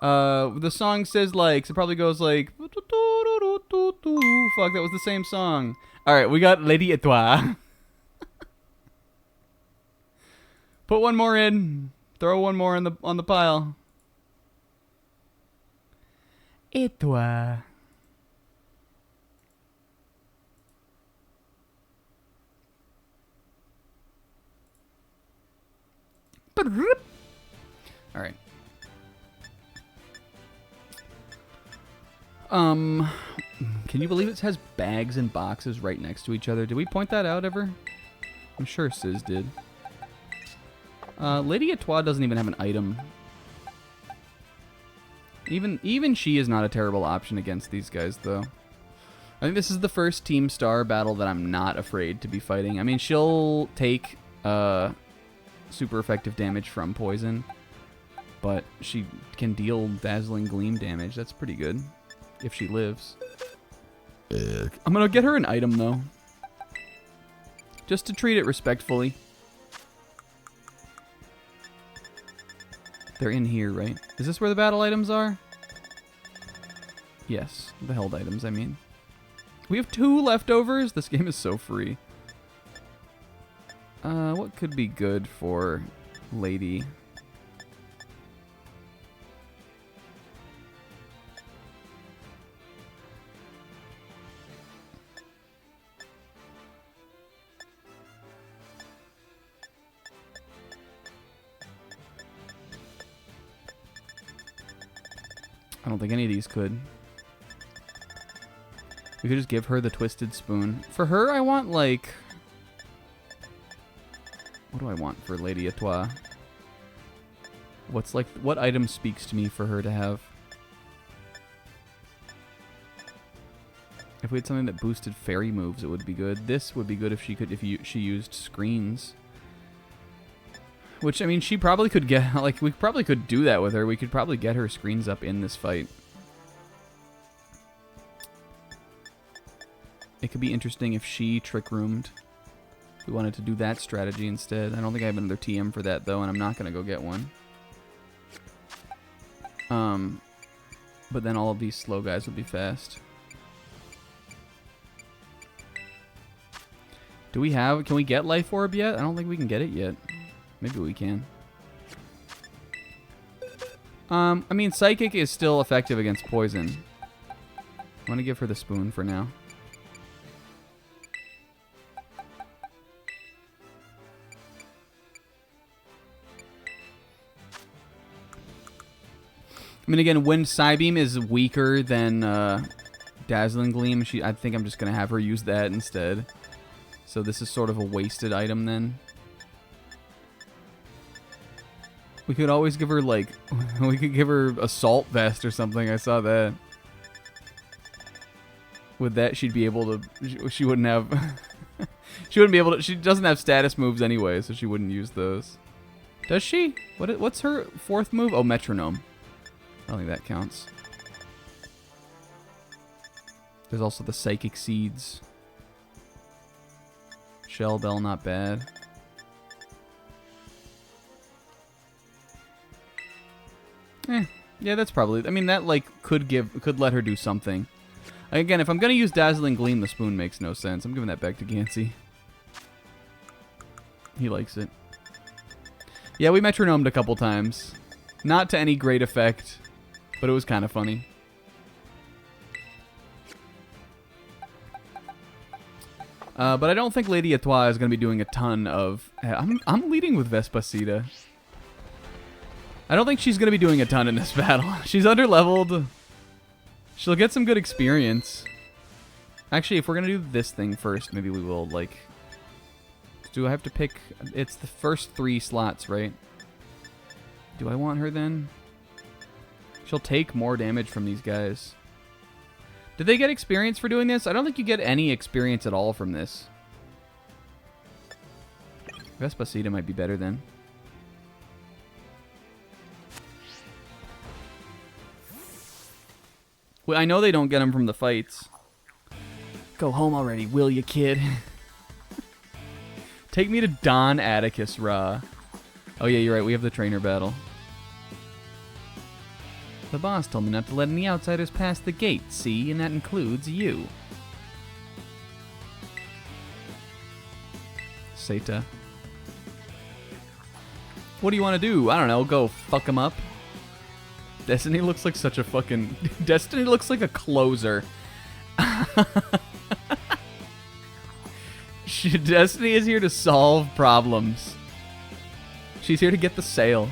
The song says likes. It probably goes like... Fuck, that was the same song. Alright, we got Lady Etoile. Put one more in. Throw one more on the pile. Etoile. All right. Can you believe it has bags and boxes right next to each other? Did we point that out ever? I'm sure Sis did. Lady Etoile doesn't even have an item. Even she is not a terrible option against these guys, though. I think this is the first Team Star battle that I'm not afraid to be fighting. I mean, she'll take super effective damage from poison, but she can deal dazzling gleam damage. That's pretty good if she lives. I'm gonna get her an item though, just to treat it respectfully. They're in here, right? Is this where the battle items are? Yes, the held items, I mean. We have 2 leftovers? This game is so free. What could be good for Lady? I don't think any of these could. We could just give her the twisted spoon. For her, I want, like... What do I want for Lady Etoile? What's, like... What item speaks to me for her to have? If we had something that boosted fairy moves, it would be good. This would be good if she could... she used screens. Which, I mean, she probably could get... Like, we probably could do that with her. We could probably get her screens up in this fight. It could be interesting if she trick roomed. We wanted to do that strategy instead. I don't think I have another TM for that, though, and I'm not going to go get one. But then all of these slow guys would be fast. Do we have... Can we get Life Orb yet? I don't think we can get it yet. Maybe we can. I mean, Psychic is still effective against poison. I want to give her the spoon for now. I mean, again, when Psybeam is weaker than Dazzling Gleam, I think I'm just going to have her use that instead. So this is sort of a wasted item then. We could always give her, like... We could give her Assault Vest or something. I saw that. With that, she'd be able to... She wouldn't have... She wouldn't be able to... She doesn't have status moves anyway, so she wouldn't use those. Does she? What's her 4th move? Oh, Metronome. I don't think that counts. There's also the Psychic Seeds. Shell Bell, not bad. Yeah, that's probably... I mean, that, like, could let her do something. Again, if I'm going to use Dazzling Gleam, the spoon makes no sense. I'm giving that back to Gansey. He likes it. Yeah, we metronomed a couple times. Not to any great effect, but it was kind of funny. But I don't think Lady Etoile is going to be doing a ton of... I'm leading with Vespacita. I don't think she's going to be doing a ton in this battle. She's underleveled. She'll get some good experience. Actually, if we're going to do this thing first, maybe we will, like... Do I have to pick... It's the first 3 slots, right? Do I want her then? She'll take more damage from these guys. Did they get experience for doing this? I don't think you get any experience at all from this. Vespacita might be better then. Well, I know they don't get them from the fights. Go home already, will you, kid? Take me to Don Atticus Ra. Oh yeah, you're right, we have the trainer battle. The boss told me not to let any outsiders pass the gate, see? And that includes you. Seta. What do you want to do? I don't know, go fuck him up? Destiny looks like such a fucking... Destiny looks like a closer. Destiny is here to solve problems. She's here to get the sale.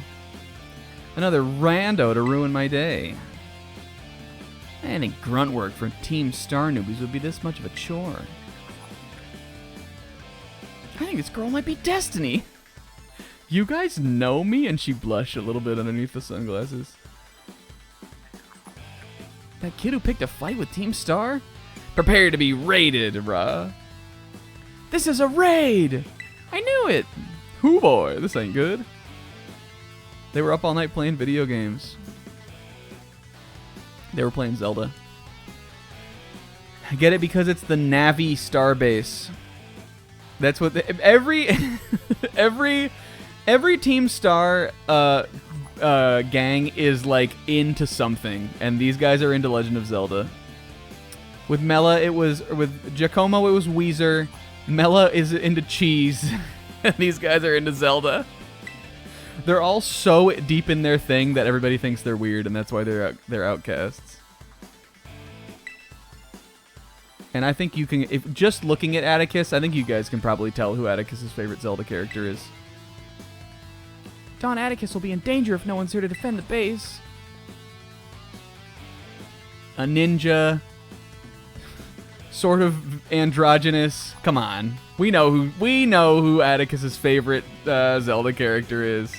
Another rando to ruin my day. Any grunt work for Team Star newbies would be this much of a chore. I think this girl might be Destiny. You guys know me? And she blushed a little bit underneath the sunglasses. That kid who picked a fight with Team Star? Prepare to be raided, bruh. This is a raid! I knew it! Hoo boy, this ain't good. They were up all night playing video games. They were playing Zelda. I get it because it's the Navi Starbase. That's what every Team Star gang is like into something, and these guys are into Legend of Zelda. With Mela, with Giacomo, it was Weezer. Mela is into cheese, and these guys are into Zelda. They're all so deep in their thing that everybody thinks they're weird, and that's why they're outcasts. And I think you can, if just looking at Atticus, I think you guys can probably tell who Atticus's favorite Zelda character is. Don Atticus will be in danger if no one's here to defend the base. A ninja. Sort of androgynous. Come on. We know who Atticus's favorite Zelda character is.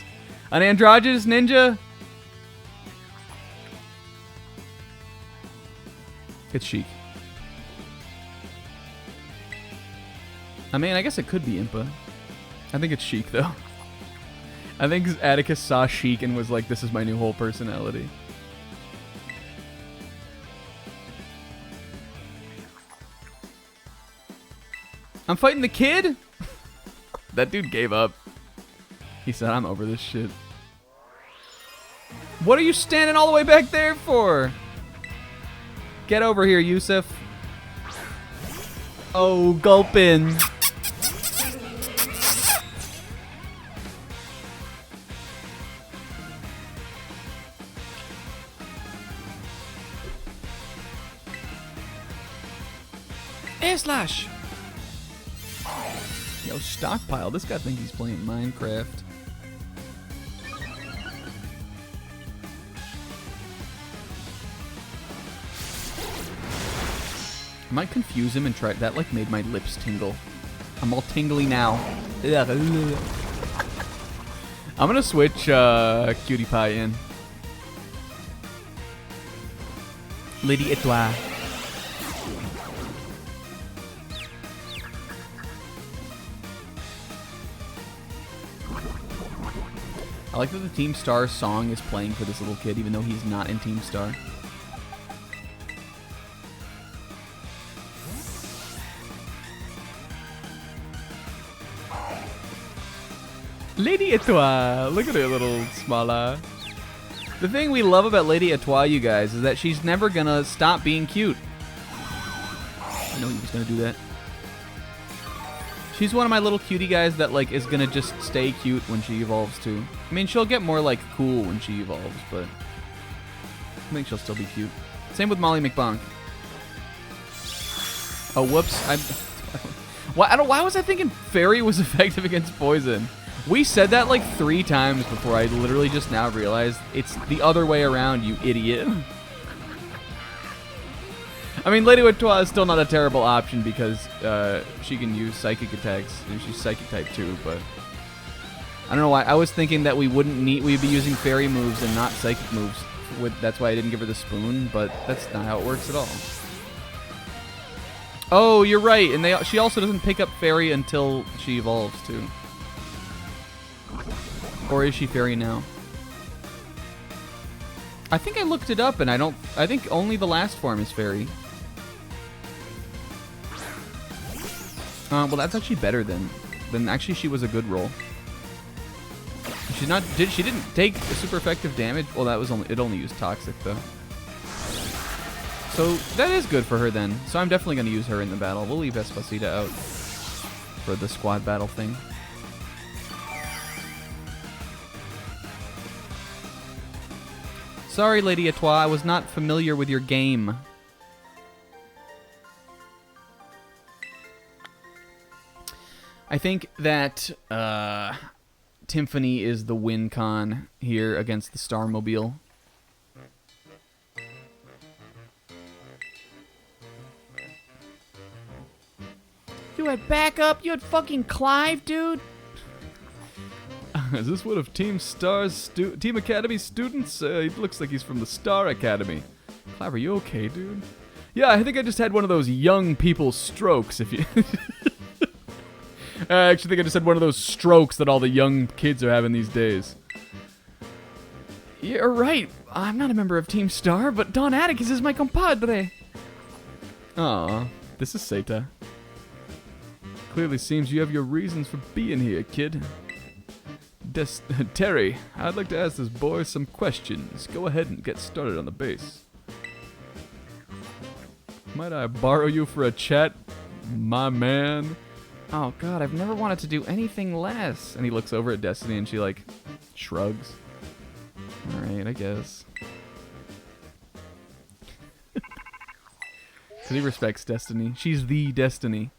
An androgynous ninja? It's Sheik. I mean, I guess it could be Impa. I think it's Sheik, though. I think Atticus saw Sheik and was like, this is my new whole personality. I'm fighting the kid? That dude gave up. He said, I'm over this shit. What are you standing all the way back there for? Get over here, Yusuf. Oh, gulpin. Air slash. Yo, stockpile. This guy thinks he's playing Minecraft. I might confuse him and try that. Like made my lips tingle. I'm all tingly now. I'm gonna switch Cutie Pie in. Lady Etoile. I like that the Team Star song is playing for this little kid, even though he's not in Team Star. Lady Etoile! Look at her little small eye. The thing we love about Lady Etoile, you guys, is that she's never gonna stop being cute. I know he was gonna do that. She's one of my little cutie guys that like is gonna just stay cute when she evolves too. I mean, she'll get more like cool when she evolves, but I think she'll still be cute. Same with Molly McBonk. Oh, whoops! Why was I thinking Fairy was effective against poison? We said that like 3 times before I literally just now realized it's the other way around, you idiot. I mean, Lady Etoile is still not a terrible option because she can use psychic attacks, and she's psychic type too, but I don't know why. I was thinking that we'd be using fairy moves and not psychic moves. That's why I didn't give her the spoon, but that's not how it works at all. Oh, you're right, and she also doesn't pick up fairy until she evolves too. Or is she fairy now? I think I looked it up, and I think only the last form is fairy. Well, that's actually better then actually she was a good roll. She didn't take super effective damage. Well, it only used toxic though. So that is good for her then. So I'm definitely going to use her in the battle. We'll leave Espacita out for the squad battle thing. Sorry, Lady Etoile, I was not familiar with your game. I think that Timpani is the win con here against the Starmobile. You had backup? You had fucking Clive, dude? Is this one of Team Academy students? He looks like he's from the Star Academy. Clive, are you okay, dude? Yeah, I think I just had one of those young people strokes, if you... I actually think I just had one of those strokes that all the young kids are having these days. You're right. I'm not a member of Team Star, but Don Atticus is my compadre. Aw, this is Seta. Clearly seems you have your reasons for being here, kid. Terry, I'd like to ask this boy some questions. Go ahead and get started on the base. Might I borrow you for a chat, my man? Oh god, I've never wanted to do anything less. And he looks over at Destiny and she like shrugs. Alright, I guess. Because he respects Destiny. She's the Destiny.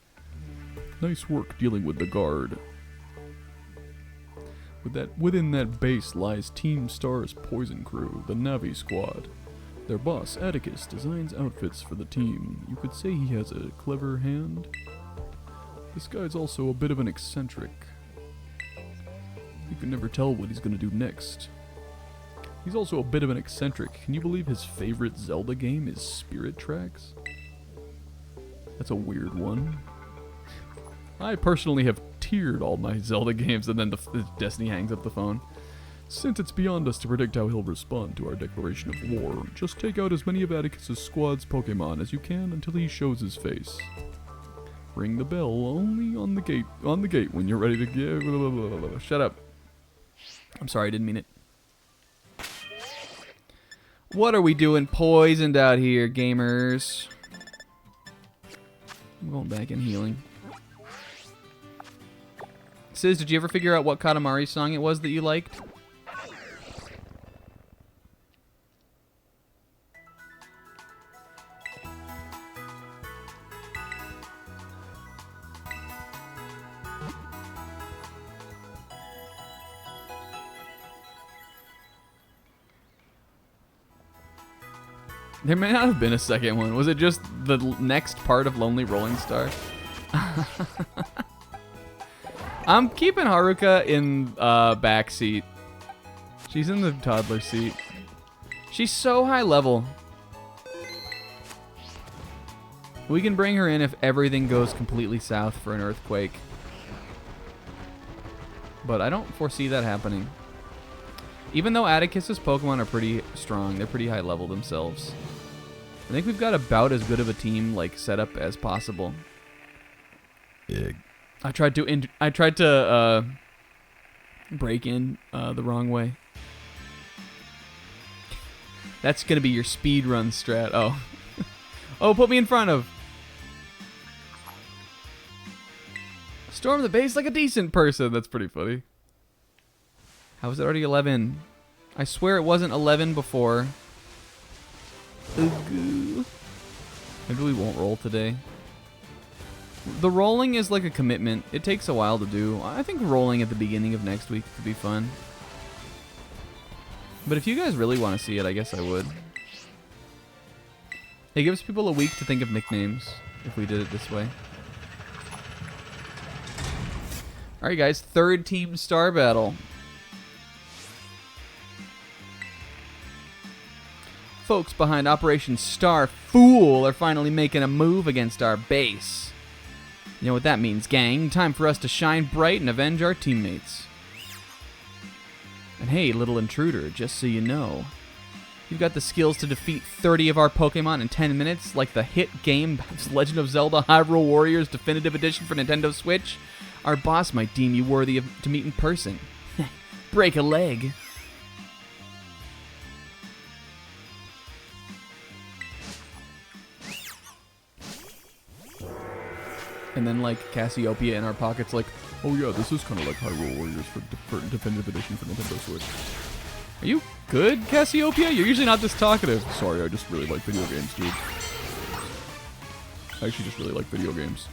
Nice work dealing with the guard. Within that base lies Team Star's poison crew, the Navi Squad. Their boss, Atticus, designs outfits for the team. You could say he has a clever hand. This guy's also a bit of an eccentric. You can never tell what he's gonna do next. He's also a bit of an eccentric. Can you believe his favorite Zelda game is Spirit Tracks? That's a weird one. I personally have tiered all my Zelda games, and then the Destiny hangs up the phone. Since it's beyond us to predict how he'll respond to our declaration of war, just take out as many of Atticus' squad's Pokemon as you can until he shows his face. Ring the bell only on the gate when you're ready to give. Shut up. I'm sorry, I didn't mean it. What are we doing poisoned out here, gamers? I'm going back and healing. Sis, did you ever figure out what Katamari song it was that you liked? There may not have been a second one. Was it just the next part of Lonely Rolling Star? I'm keeping Haruka in back seat. She's in the toddler seat. She's so high level. We can bring her in if everything goes completely south for an earthquake. But I don't foresee that happening. Even though Atticus's Pokemon are pretty strong, they're pretty high level themselves. I think we've got about as good of a team like setup as possible. I tried to break in the wrong way. That's gonna be your speed run strat. Oh, oh, put me in front of. Storm the base like a decent person. That's pretty funny. How is it already 11? I swear it wasn't 11 before. Maybe we won't roll today. The rolling is like a commitment. It takes a while to do. I think rolling at the beginning of next week could be fun. But if you guys really want to see it, I guess I would. It gives people a week to think of nicknames if we did it this way. Alright guys, third Team Star battle. Folks behind Operation Star Fool are finally making a move against our base. You know what that means, gang. Time for us to shine bright and avenge our teammates. And hey, little intruder, just so you know, you've got the skills to defeat 30 of our Pokemon in 10 minutes, like the hit game Legend of Zelda Hyrule Warriors Definitive Edition for Nintendo Switch. Our boss might deem you worthy to meet in person. Break a leg. And then, like, Cassiopeia in our pockets, like, oh yeah, this is kind of like Hyrule Warriors for Definitive Edition for Nintendo Switch. Are you good, Cassiopeia? You're usually not this talkative. Sorry, I just really like video games, dude. I actually just really like video games.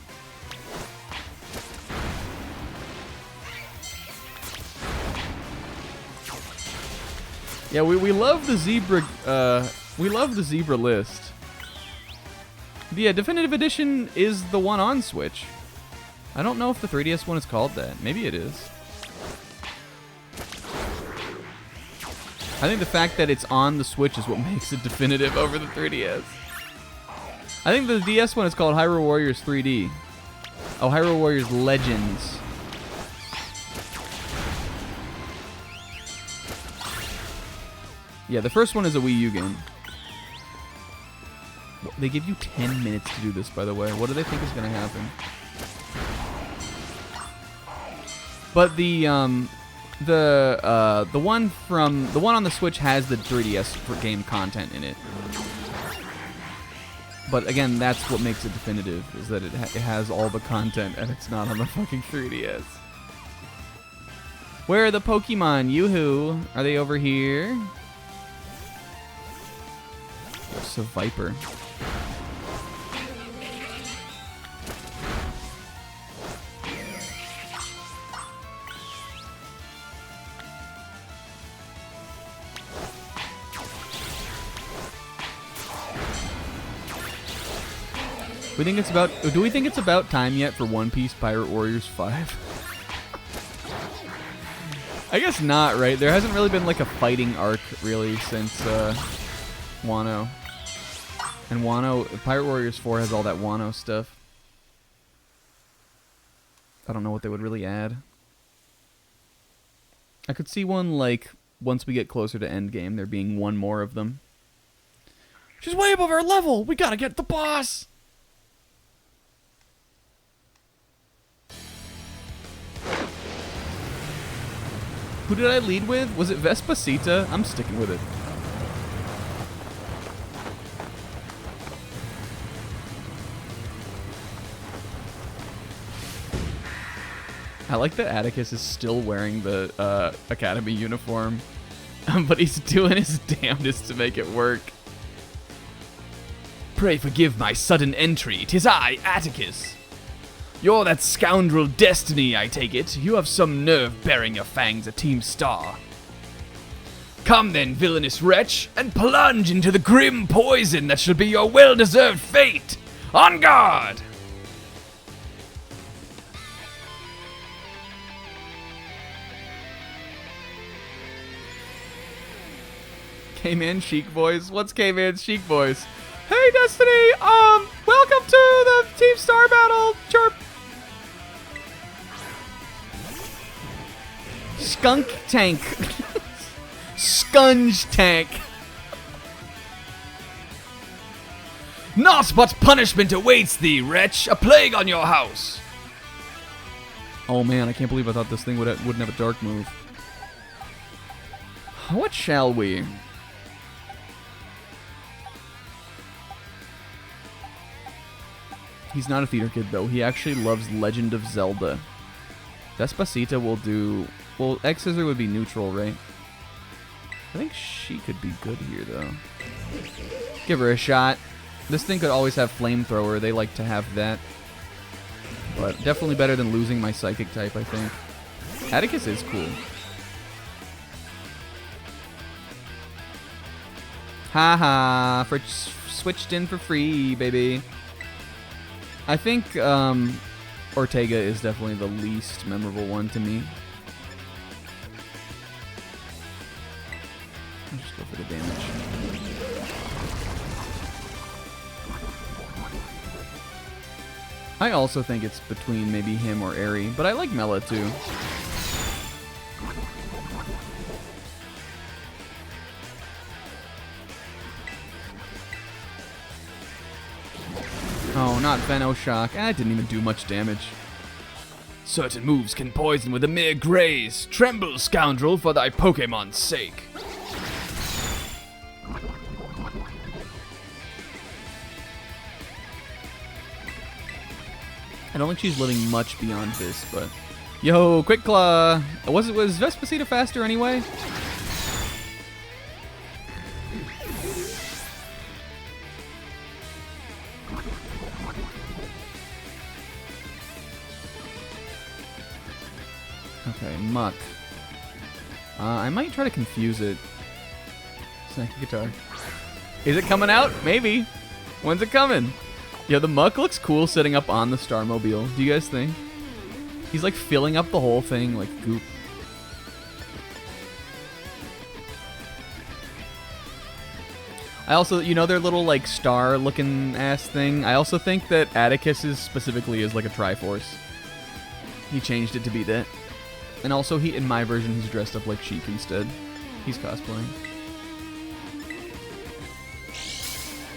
Yeah, we love the zebra. We love the zebra list. Yeah, Definitive Edition is the one on Switch. I don't know if the 3DS one is called that. Maybe it is. I think the fact that it's on the Switch is what makes it definitive over the 3DS. I think the DS one is called Hyrule Warriors 3D. Oh, Hyrule Warriors Legends. Yeah, the first one is a Wii U game. They give you 10 minutes to do this, by the way. What do they think is going to happen? But the one on the Switch has the 3DS for game content in it. But again, that's what makes it definitive, is that it has all the content and it's not on the fucking 3DS. Where are the Pokemon? Yoo-hoo. Are they over here? What's a Viper? Do we think it's about time yet for One Piece Pirate Warriors 5? I guess not, right? There hasn't really been like a fighting arc really since Wano. And Pirate Warriors 4 has all that Wano stuff. I don't know what they would really add. I could see one like once we get closer to endgame, there being one more of them. She's way above our level. We gotta get the boss. Who did I lead with? Was it Vespacita? I'm sticking with it. I like that Atticus is still wearing the Academy uniform, but he's doing his damnedest to make it work. Pray forgive my sudden entry. 'Tis I, Atticus. You're that scoundrel Destiny, I take it. You have some nerve bearing your fangs at Team Star. Come then, villainous wretch, and plunge into the grim poison that shall be your well-deserved fate. On guard! K-Man Chic voice? What's K-Man's Chic voice? Hey, Destiny! Welcome to the Team Star battle! Chirp! Skunk tank. Scunge tank. Naught but punishment awaits thee, wretch! A plague on your house! Oh man, I can't believe I thought this thing wouldn't have a dark move. What shall we? He's not a theater kid, though. He actually loves Legend of Zelda. Despacita will do... Well, X-Scissor would be neutral, right? I think she could be good here, though. Give her a shot. This thing could always have Flamethrower. They like to have that. But definitely better than losing my Psychic type, I think. Atticus is cool. Haha, switched in for free, baby. I think Ortega is definitely the least memorable one to me. I'll just go for the damage. I also think it's between maybe him or Eri, but I like Mela too. Oh, not Venoshock. It didn't even do much damage. Certain moves can poison with a mere graze. Tremble, scoundrel, for thy Pokemon's sake. I don't think she's living much beyond this, but... Yo, Quick Claw! Was Vespacita faster anyway? Okay, Muck. I might try to confuse it. Snaky Guitar. Is it coming out? Maybe. When's it coming? Yeah, the Muck looks cool sitting up on the Starmobile. Do you guys think? He's like filling up the whole thing like goop. I also, you know their little, like, star-looking ass thing? I also think that Atticus's specifically is like a Triforce. He changed it to be that. And also, in my version, he's dressed up like Sheik instead. He's cosplaying.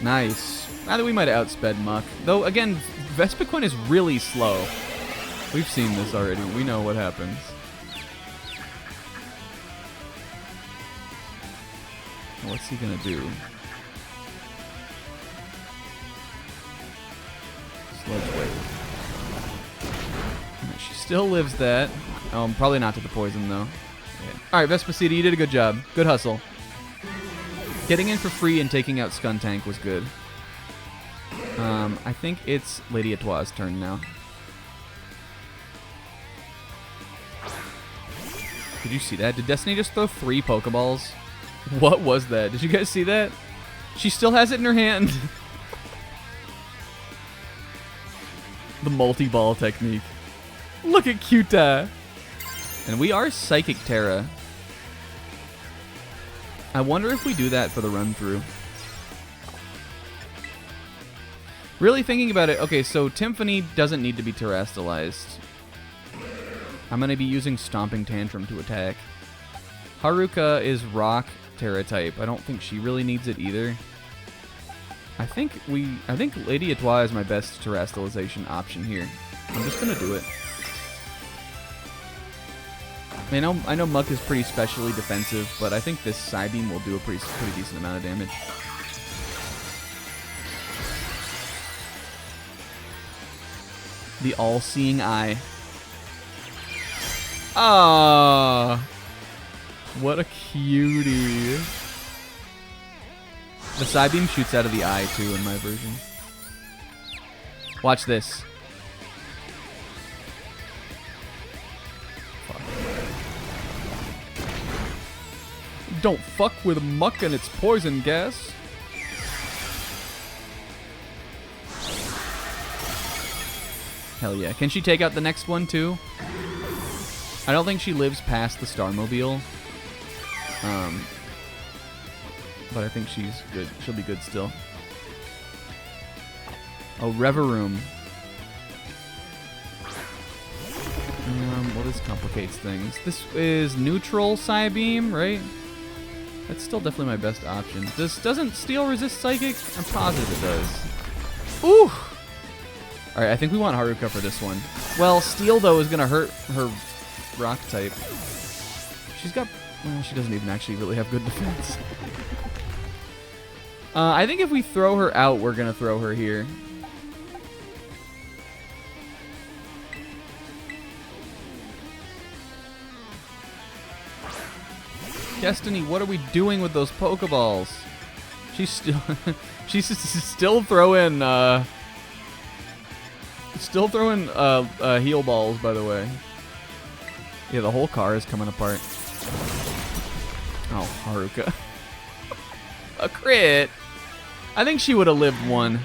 Nice. I think we might have outsped Muck. Though, again, Vespiquen is really slow. We've seen this already. We know what happens. What's he gonna do? Sludge Wave. She still lives that. Probably not to the poison, though. Okay. Alright, Vespacita, you did a good job. Good hustle. Getting in for free and taking out Skuntank was good. I think it's Lady Etoile's turn now. Did you see that? Did Destiny just throw 3 Pokeballs? What was that? Did you guys see that? She still has it in her hand. The multi-ball technique. Look at Cuta. And we are Psychic Terra. I wonder if we do that for the run-through. Really thinking about it, okay, so Tymphany doesn't need to be terastallized. I'm going to be using Stomping Tantrum to attack. Haruka is Rock Terra type. I don't think she really needs it either. I think Lady Etoile is my best terastallization option here. I'm just going to do it. I know Muck is pretty specially defensive, but I think this Psybeam will do a pretty decent amount of damage. The all-seeing eye. Ah, what a cutie. The Psybeam shoots out of the eye too in my version. Watch this. Don't fuck with Muck and its poison gas. Hell yeah. Can she take out the next one too? I don't think she lives past the Starmobile. But I think she's good. She'll be good still. Oh, Reverum. Well, this complicates things. This is neutral Psybeam, right? That's still definitely my best option. Doesn't Steel resist Psychic? I'm positive it does. Ooh! Alright, I think we want Haruka for this one. Well, Steel, though, is going to hurt her Rock type. She's got... Well, she doesn't even actually really have good defense. I think if we throw her out, we're going to throw her here. Destiny, what are we doing with those Pokeballs? She's still throwing heal balls, by the way. Yeah, the whole car is coming apart. Oh, Haruka. A crit. I think she would have lived one.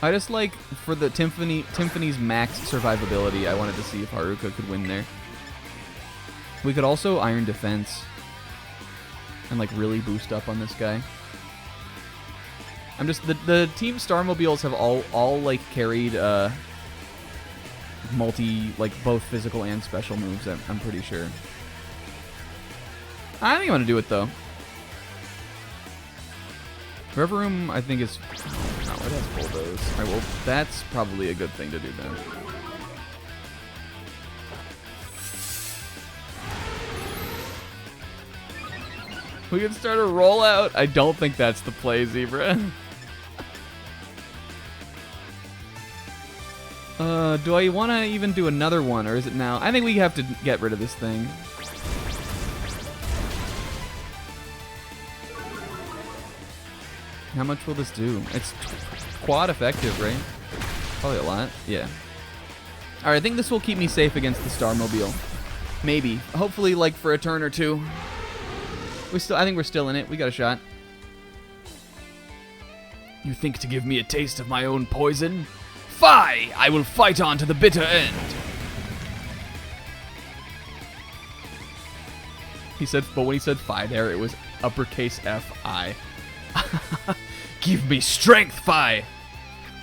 I just like, for the Tymphany's max survivability, I wanted to see if Haruka could win there. We could also Iron Defense and like really boost up on this guy. I'm just, the Team Starmobiles have all like carried like both physical and special moves, I'm pretty sure. I think I'm gonna do it though. Reverum, I think is... No, it has Bulldoze. Alright, well, that's probably a good thing to do then. We can start a rollout. I don't think that's the play, Zebra. Do I want to even do another one, or is it now? I think we have to get rid of this thing. How much will this do? It's quad effective, right? Probably a lot. Yeah. Alright, I think this will keep me safe against the Starmobile. Maybe. Hopefully, like, for a turn or two. I think we're still in it. We got a shot. You think to give me a taste of my own poison? Fie! I will fight on to the bitter end. He said, but when he said Phi there, it was uppercase F-I. Give me strength, Phi!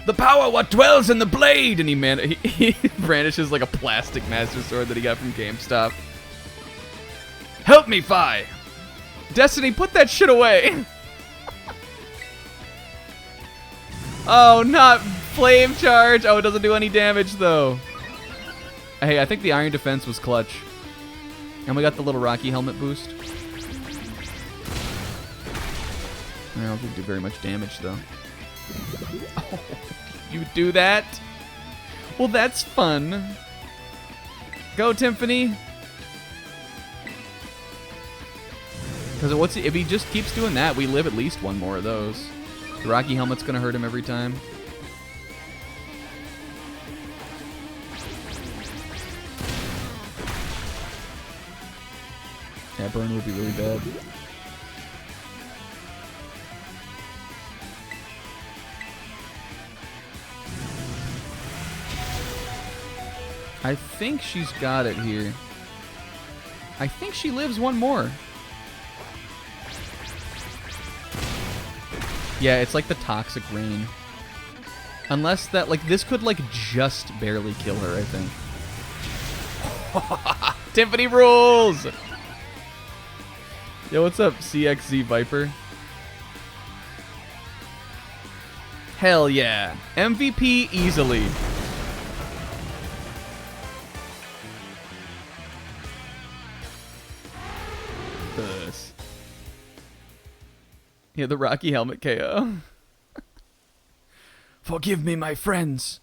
The power what dwells in the blade! And he brandishes like a plastic Master Sword that he got from GameStop. Help me, Phi! Destiny, put that shit away! Oh, not Flame Charge! Oh, it doesn't do any damage, though. Hey, I think the Iron Defense was clutch. And we got the little Rocky Helmet boost. I don't think it did very much damage, though. Oh, you do that? Well, that's fun. Go, Tiffany. Because if he just keeps doing that, we live at least one more of those. The Rocky Helmet's going to hurt him every time. Yeah, burn would be really bad. I think she's got it here. I think she lives one more. Yeah, it's like the Toxic Rain. Unless that, like, this could, like, just barely kill her, I think. Tiffany rules! Yo, what's up, CXZ Viper? Hell yeah. MVP easily. This. Yeah, the Rocky Helmet KO. Forgive me, my friends.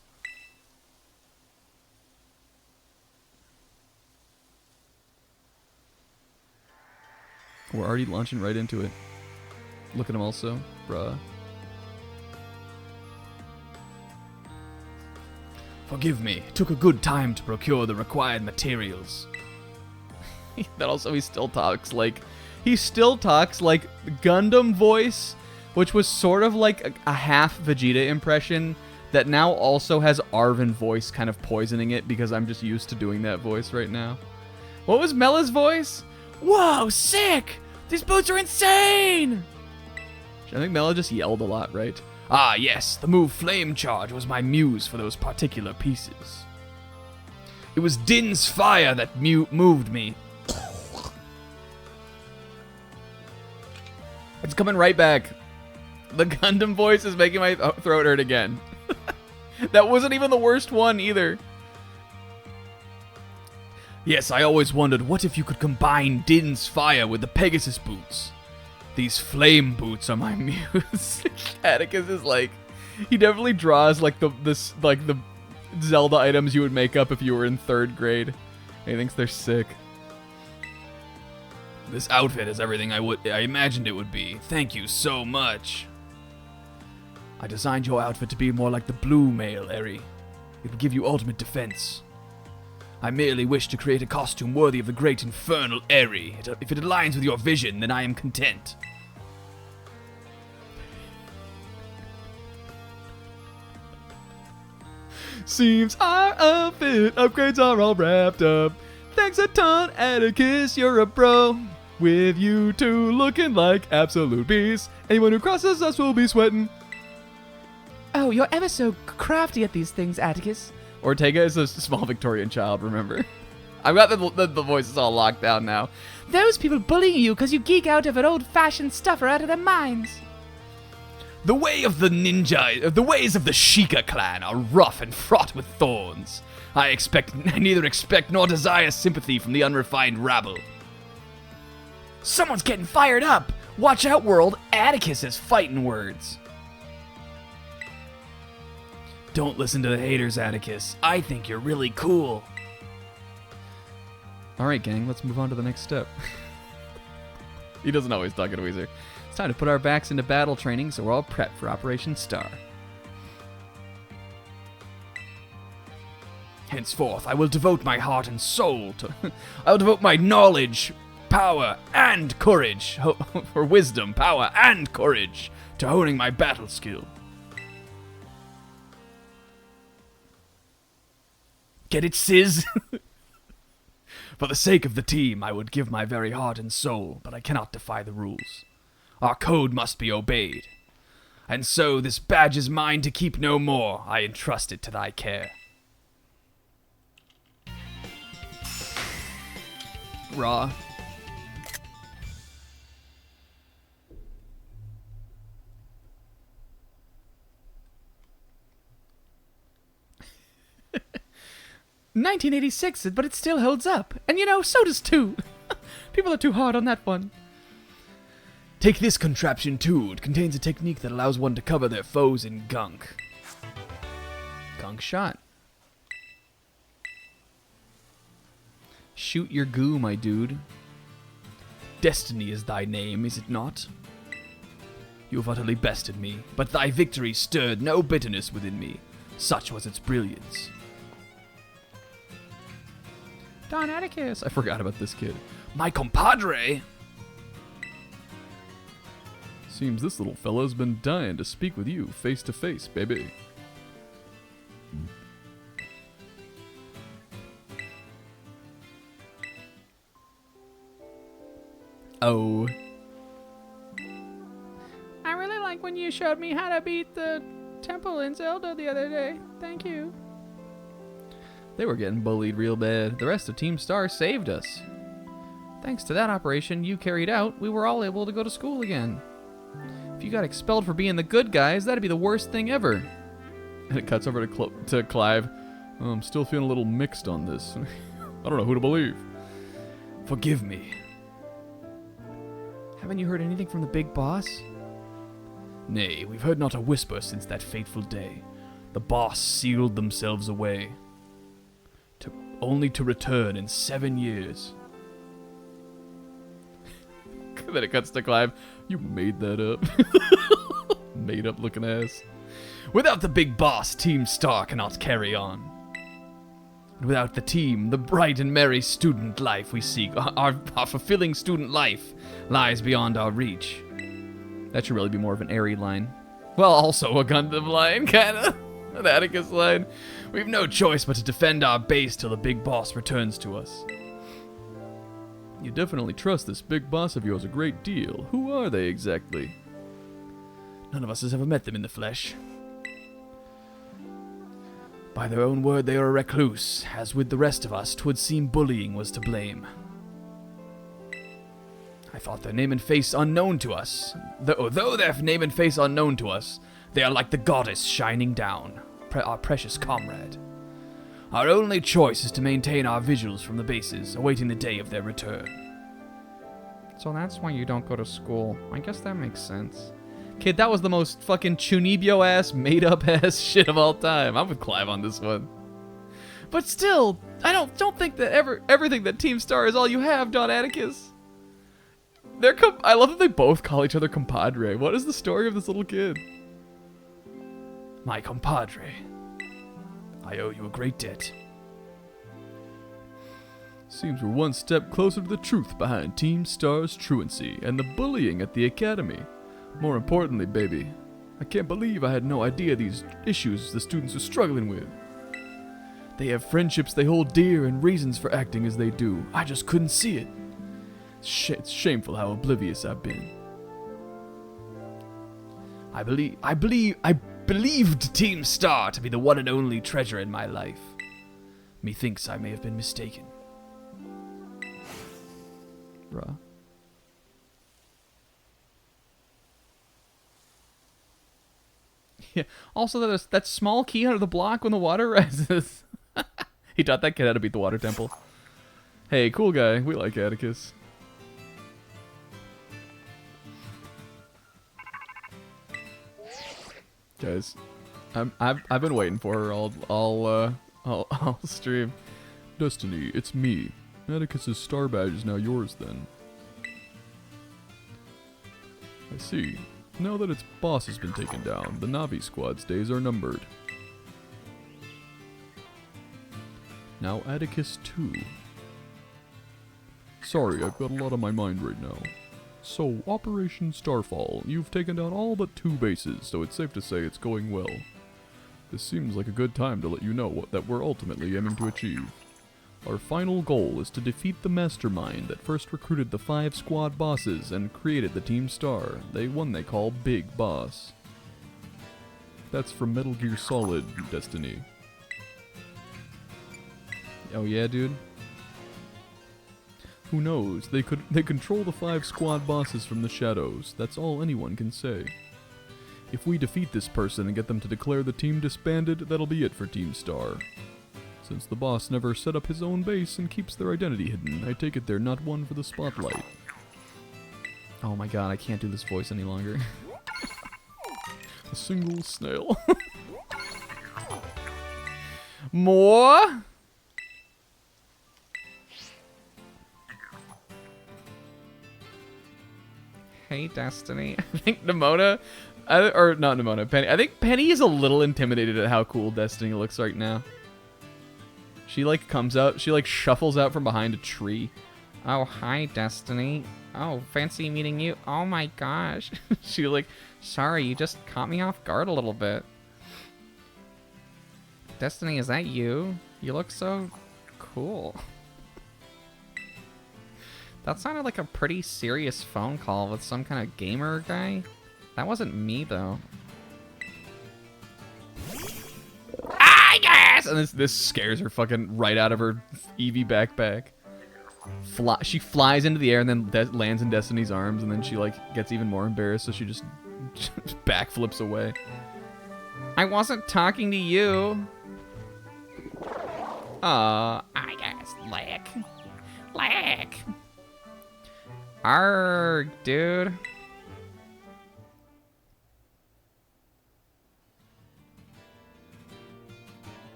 We're already launching right into it. Look at him also, bruh. Forgive me. It took a good time to procure the required materials. That also he still talks like Gundam voice, which was sort of like a half Vegeta impression that now also has Arvin voice kind of poisoning it because I'm just used to doing that voice right now. What was Mella's voice? Whoa, sick! These boots are insane! I think Mela just yelled a lot, right? Ah, yes, the move Flame Charge was my muse for those particular pieces. It was Din's fire that moved me. It's coming right back. The Gundam voice is making my throat hurt again. That wasn't even the worst one either. Yes, I always wondered, what if you could combine Din's fire with the Pegasus boots? These flame boots are my muse. Atticus is like, he definitely draws like the Zelda items you would make up if you were in 3rd grade. He thinks they're sick. This outfit is everything I imagined it would be. Thank you so much. I designed your outfit to be more like the blue male, Eri. It would give you ultimate defense. I merely wish to create a costume worthy of the great infernal Eri. If it aligns with your vision, then I am content. Seems our outfit upgrades are all wrapped up. Thanks a ton, Atticus, you're a bro. With you two looking like absolute beasts. Anyone who crosses us will be sweating. Oh, you're ever so crafty at these things, Atticus. Ortega is a small Victorian child, remember? I've got the voices all locked down now. Those people bullying you because you geek out over old-fashioned stuff are out of their minds. The ways of the Sheikah clan are rough and fraught with thorns. I neither expect nor desire sympathy from the unrefined rabble. Someone's getting fired up! Watch out, world! Atticus has fighting words. Don't listen to the haters, Atticus. I think you're really cool. Alright, gang, let's move on to the next step. He doesn't always talk at Weezer. It's time to put our backs into battle training so we're all prepped for Operation Star. Henceforth, I will devote my heart and soul to... I will devote my knowledge, power, and courage, or wisdom, power, and courage, to honing my battle skill. Get it, Sizz? For the sake of the team, I would give my very heart and soul, but I cannot defy the rules. Our code must be obeyed. And so this badge is mine to keep no more. I entrust it to thy care. Raw. "1986, but it still holds up. And you know, so does 2. People are too hard on that one. Take this contraption too. It contains a technique that allows one to cover their foes in gunk. Gunk shot. Shoot your goo, my dude. Destiny is thy name, is it not? You have utterly bested me, but thy victory stirred no bitterness within me. Such was its brilliance. Don Atticus. I forgot about this kid. My compadre! Seems this little fella's been dying to speak with you face to face, baby. Oh. I really like when you showed me how to beat the temple in Zelda the other day. Thank you. They were getting bullied real bad. The rest of Team Star saved us. Thanks to that operation you carried out, we were all able to go to school again. If you got expelled for being the good guys, that'd be the worst thing ever. And it cuts over to Clive. Oh, I'm still feeling a little mixed on this. I don't know who to believe. Forgive me. Haven't you heard anything from the big boss? Nay, we've heard not a whisper since that fateful day. The boss sealed themselves away. Only to return in 7 years. Then it cuts to Clive. You made that up. Made up looking ass. Without the big boss, Team Star cannot carry on. And without the team, the bright and merry student life we seek, our fulfilling student life, lies beyond our reach. That should really be more of an airy line. Well, also a Gundam line, kinda. An Atticus line. We've no choice but to defend our base till the big boss returns to us. You definitely trust this big boss of yours a great deal. Who are they exactly? None of us has ever met them in the flesh. By their own word, they are a recluse. As with the rest of us, 'twould seem bullying was to blame. I thought their name and face unknown to us. Though their name and face unknown to us, they are like the goddess shining down, our precious comrade. Our only choice is to maintain our vigils from the bases, awaiting the day of their return. So that's why you don't go to school. I guess that makes sense. Kid, that was the most fucking Chunibyo-ass, made-up-ass shit of all time. I'm with Clive on this one. But still, I don't think that everything that Team Star is all you have, Don Atticus. I love that they both call each other compadre. What is the story of this little kid? My compadre. I owe you a great debt. Seems we're one step closer to the truth behind Team Star's truancy and the bullying at the academy. More importantly, baby, I can't believe I had no idea these issues the students are struggling with. They have friendships they hold dear and reasons for acting as they do. I just couldn't see it. It's shameful how oblivious I've been. I believed Team Star to be the one and only treasure in my life. Methinks I may have been mistaken. Bruh. Yeah. Also, that small key under the block when the water rises. He taught that kid how to beat the water temple. Hey, cool guy. We like Atticus. Guys, I've been waiting for her all stream. Destiny, it's me. Atticus's star badge is now yours then. I see. Now that its boss has been taken down, the Navi squad's days are numbered. Now Atticus too. Sorry, I've got a lot on my mind right now. So, Operation Starfall, you've taken down all but 2 bases, so it's safe to say it's going well. This seems like a good time to let you know that we're ultimately aiming to achieve. Our final goal is to defeat the mastermind that first recruited the 5 squad bosses and created the Team Star, the one they call Big Boss. That's from Metal Gear Solid, Destiny. Oh yeah, dude? Who knows? They control the 5 squad bosses from the shadows. That's all anyone can say. If we defeat this person and get them to declare the team disbanded, that'll be it for Team Star. Since the boss never set up his own base and keeps their identity hidden, I take it they're not one for the spotlight. Oh my god, I can't do this voice any longer. A single snail. More? Hey, Destiny. I think Nimona, or not Nimona, Penny. I think Penny is a little intimidated at how cool Destiny looks right now. She like comes out, she like shuffles out from behind a tree. Oh, hi, Destiny. Oh, fancy meeting you. Oh my gosh. She like, sorry, you just caught me off guard a little bit. Destiny, is that you? You look so cool. That sounded like a pretty serious phone call with some kind of gamer guy. That wasn't me, though. I guess. And this scares her fucking right out of her Eevee backpack. She flies into the air and then lands in Destiny's arms, and then she like gets even more embarrassed, so she just backflips away. I wasn't talking to you. I guess. Lick. Arrgh, dude.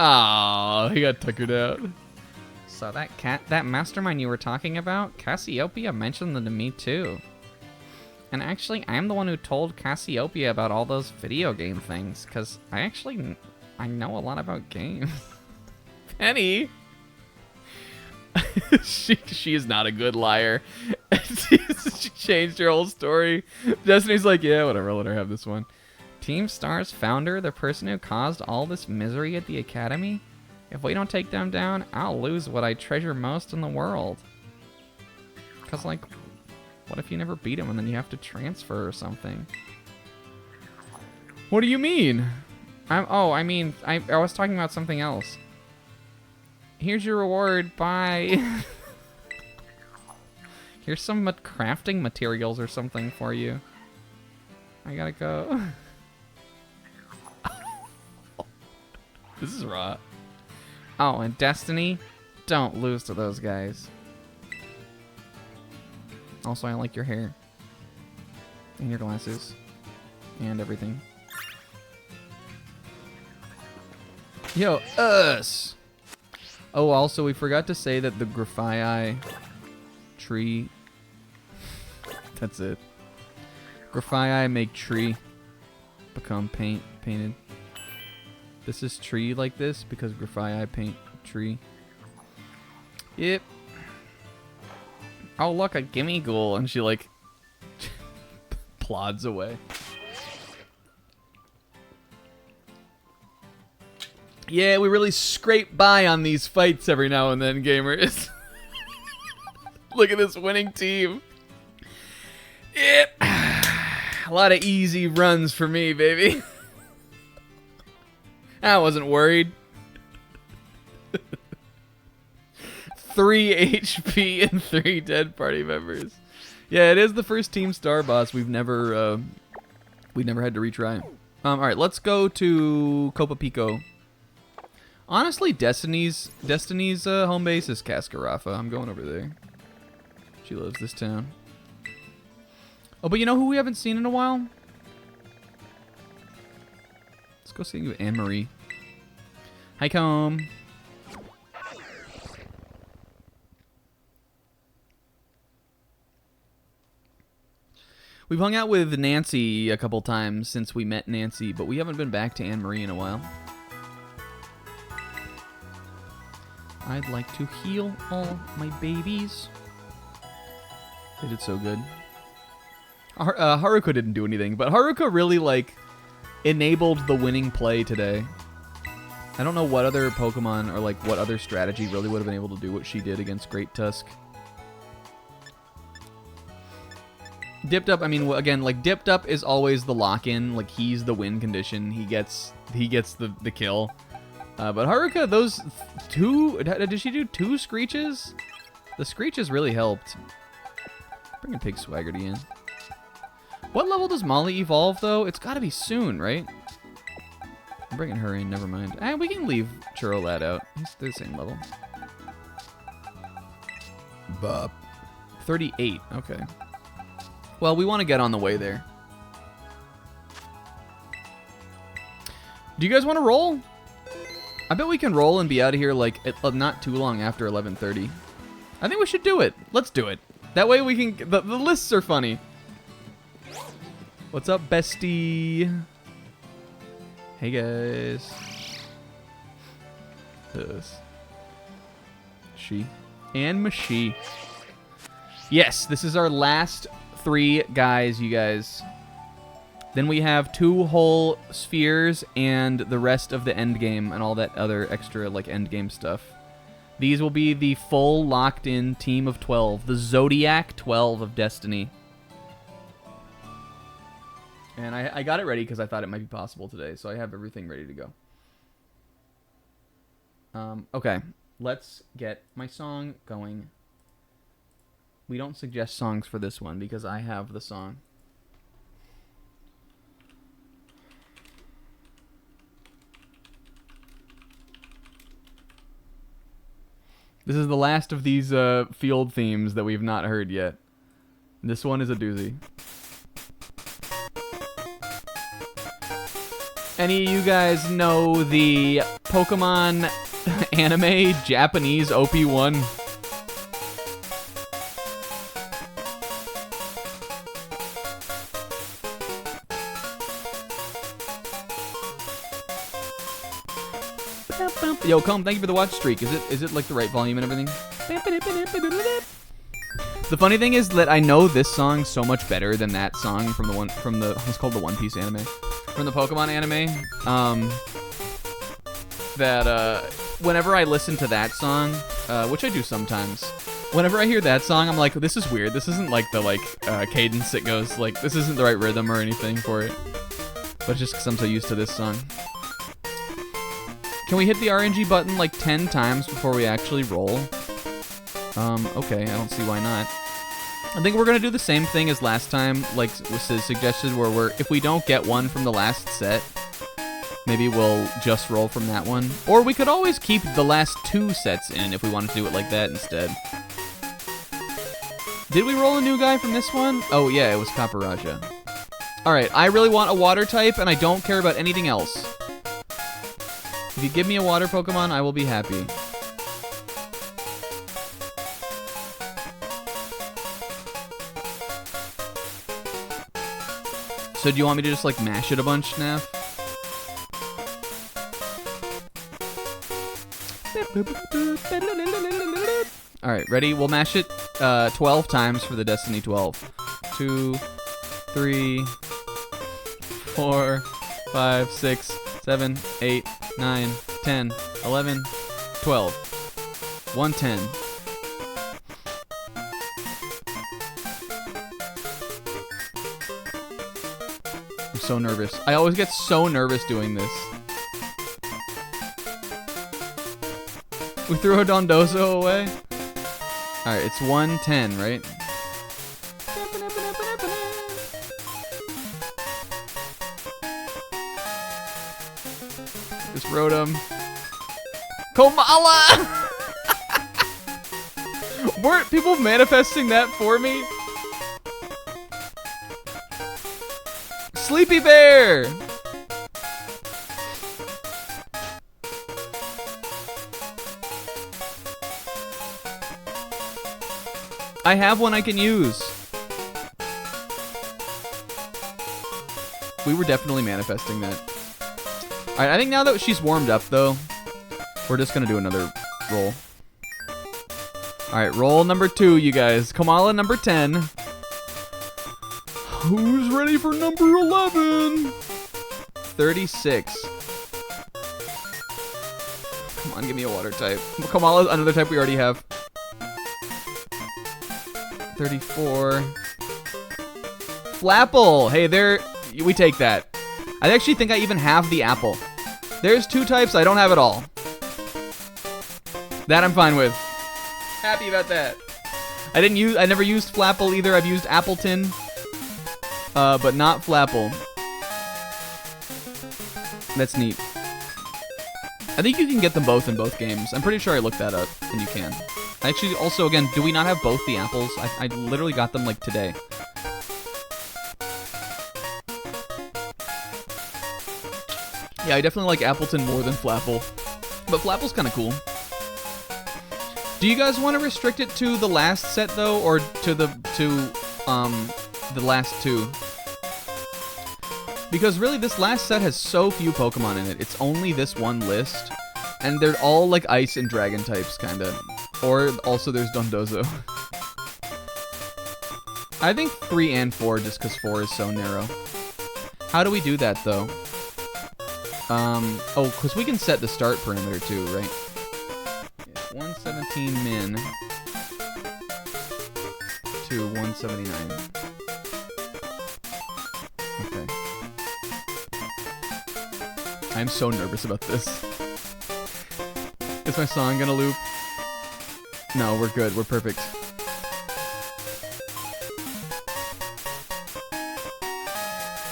Oh, he got tuckered out. So that mastermind you were talking about, Cassiopeia mentioned them to me too. And actually, I'm the one who told Cassiopeia about all those video game things, because I know a lot about games. Penny! she is not a good liar. She changed her whole story. Destiny's like, yeah, whatever, I'll let her have this one. Team Star's founder, the person who caused all this misery at the Academy? If we don't take them down, I'll lose what I treasure most in the world. Because, like, what if you never beat him and then you have to transfer or something? What do you mean? I was talking about something else. Here's your reward, bye. Here's some crafting materials or something for you. I gotta go. This is raw. Oh, and Destiny, don't lose to those guys. Also, I like your hair. And your glasses. And everything. Yo, us! Oh, also, we forgot to say that the Graphii tree... That's it. Graphii make tree become painted. This is tree like this because Graphii paint tree. Yep. Oh, look, a gimme ghoul. And she, like, plods away. Yeah, we really scrape by on these fights every now and then, gamers. Look at this winning team. Yep. A lot of easy runs for me, baby. I wasn't worried. 3 HP and 3 dead party members. Yeah, it is the first Team Star boss we've never had to retry. All right, let's go to Copa Pico. Honestly, Destiny's home base is Cascarafa. I'm going over there. She loves this town. Oh, but you know who we haven't seen in a while? Let's go see Anne-Marie. Hi, Comb. We've hung out with Nancy a couple times since we met Nancy, but we haven't been back to Anne-Marie in a while. I'd like to heal all my babies. They did so good. Haruka didn't do anything, but Haruka really, like, enabled the winning play today. I don't know what other Pokemon or like what other strategy really would have been able to do what she did against Great Tusk. Dipped Up, I mean, again, like Dipped Up is always the lock-in. Like he's the win condition. He gets the kill. But Haruka, those two, did she do 2 Screeches? The Screeches really helped. Bringing Pig Swaggerty in. What level does Molly evolve, though? It's got to be soon, right? I'm bringing her in, never mind. We can leave Churro Lad out. He's the same level. Bop. 38, okay. Well, we want to get on the way there. Do you guys want to roll? I bet we can roll and be out of here like not too long after 11:30. I think we should do it. Let's do it. That way we can... The lists are funny. What's up, bestie? Hey, guys. This. She. And Mashi. Yes, this is our last 3 guys, you guys. Then we have 2 whole spheres and the rest of the end game and all that other extra, like, end game stuff. These will be the full locked-in team of 12. The Zodiac 12 of Destiny. And I got it ready because I thought it might be possible today, so I have everything ready to go. Okay, let's get my song going. We don't suggest songs for this one because I have the song. This is the last of these field themes that we've not heard yet. This one is a doozy. Any of you guys know the Pokemon anime Japanese OP1? Yo, Comb, thank you for the watch streak. Is it like the right volume and everything? The funny thing is that I know this song so much better than that song from it's called the One Piece anime. From the Pokemon anime, that whenever I listen to that song, which I do sometimes, whenever I hear that song, I'm like, this is weird. This isn't like the cadence it goes, like, this isn't the right rhythm or anything for it. But just because I'm so used to this song. Can we hit the RNG button like 10 times before we actually roll? Okay, I don't see why not. I think we're gonna do the same thing as last time, like was suggested, where if we don't get one from the last set, maybe we'll just roll from that one. Or we could always keep the last 2 sets in if we wanted to do it like that instead. Did we roll a new guy from this one? Oh yeah, it was Caparaja. Alright, I really want a water type, and I don't care about anything else. If you give me a water Pokemon, I will be happy. So do you want me to just like mash it a bunch, Snaff? Alright, ready? We'll mash it 12 times for the Destiny 12. 2, 3, 4, 5, 6, 7, 8, 9, 10, 11, 12. 110. I'm so nervous. I always get so nervous doing this. We threw a Dondozo away? Alright, it's 110, right? Just Rotom. Komala! Weren't people manifesting that for me? Sleepy Bear! I have one I can use. We were definitely manifesting that. Alright, I think now that she's warmed up, though, we're just gonna do another roll. Alright, roll number 2, you guys. Kamala number 10. Who's ready for number 11? 36. Come on, give me a water type. Kamala's another type we already have. 34. Flapple! Hey, we take that. I actually think I even have the apple. There's 2 types, I don't have it all. That I'm fine with. Happy about that. I never used Flapple either. I've used Appleton, but not Flapple. That's neat. I think you can get them both in both games. I'm pretty sure I looked that up, and you can. Actually, also, again, do we not have both the apples? I literally got them, like, today. Yeah, I definitely like Appleton more than Flapple. But Flapple's kind of cool. Do you guys want to restrict it to the last set, though, or to the last 2? Because really, this last set has so few Pokemon in it. It's only this one list. And they're all, like, Ice and Dragon types, kinda. Or also there's Dondozo. I think 3 and 4, just because 4 is so narrow. How do we do that, though? Oh, because we can set the start parameter, too, right? 117 min to 179. Okay. I'm so nervous about this. Is my song gonna loop? No, we're good. We're perfect.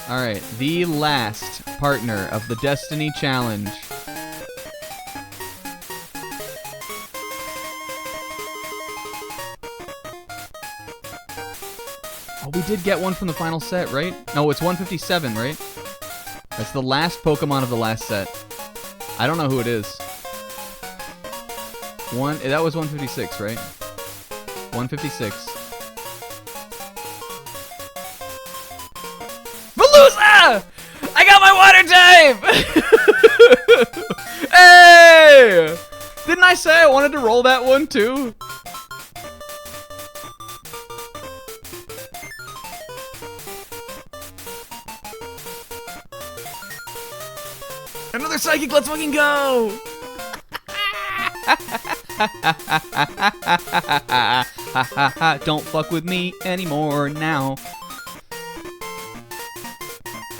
Alright, the last partner of the Destiny Challenge. Oh, we did get one from the final set, right? No, it's 157, right? That's the last Pokemon of the last set. I don't know who it is. That was 156, right? 156. Veluza! I got my water type! Hey! Didn't I say I wanted to roll that one too? Another psychic, let's fucking go! Don't fuck with me anymore now.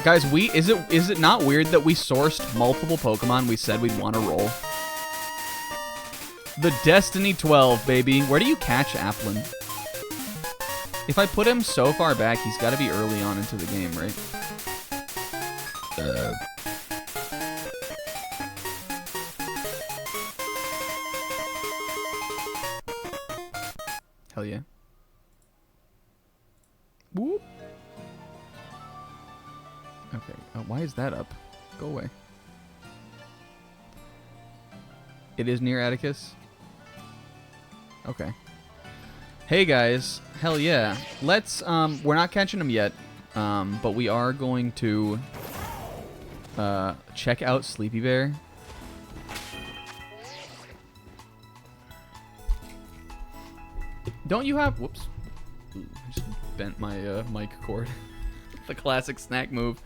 Guys, is it not weird that we sourced multiple Pokemon we said we'd want to roll? The Destiny 12, baby. Where do you catch Applin? If I put him so far back, he's got to be early on into the game, right? Hell yeah. Whoop. Okay, why is that up? Go away. It is near Atticus? Okay. Hey guys, hell yeah. Let's, we're not catching them yet, but we are going to, check out Sleepy Bear. Don't you have, whoops. Ooh, I just bent my, mic cord. The classic snack move.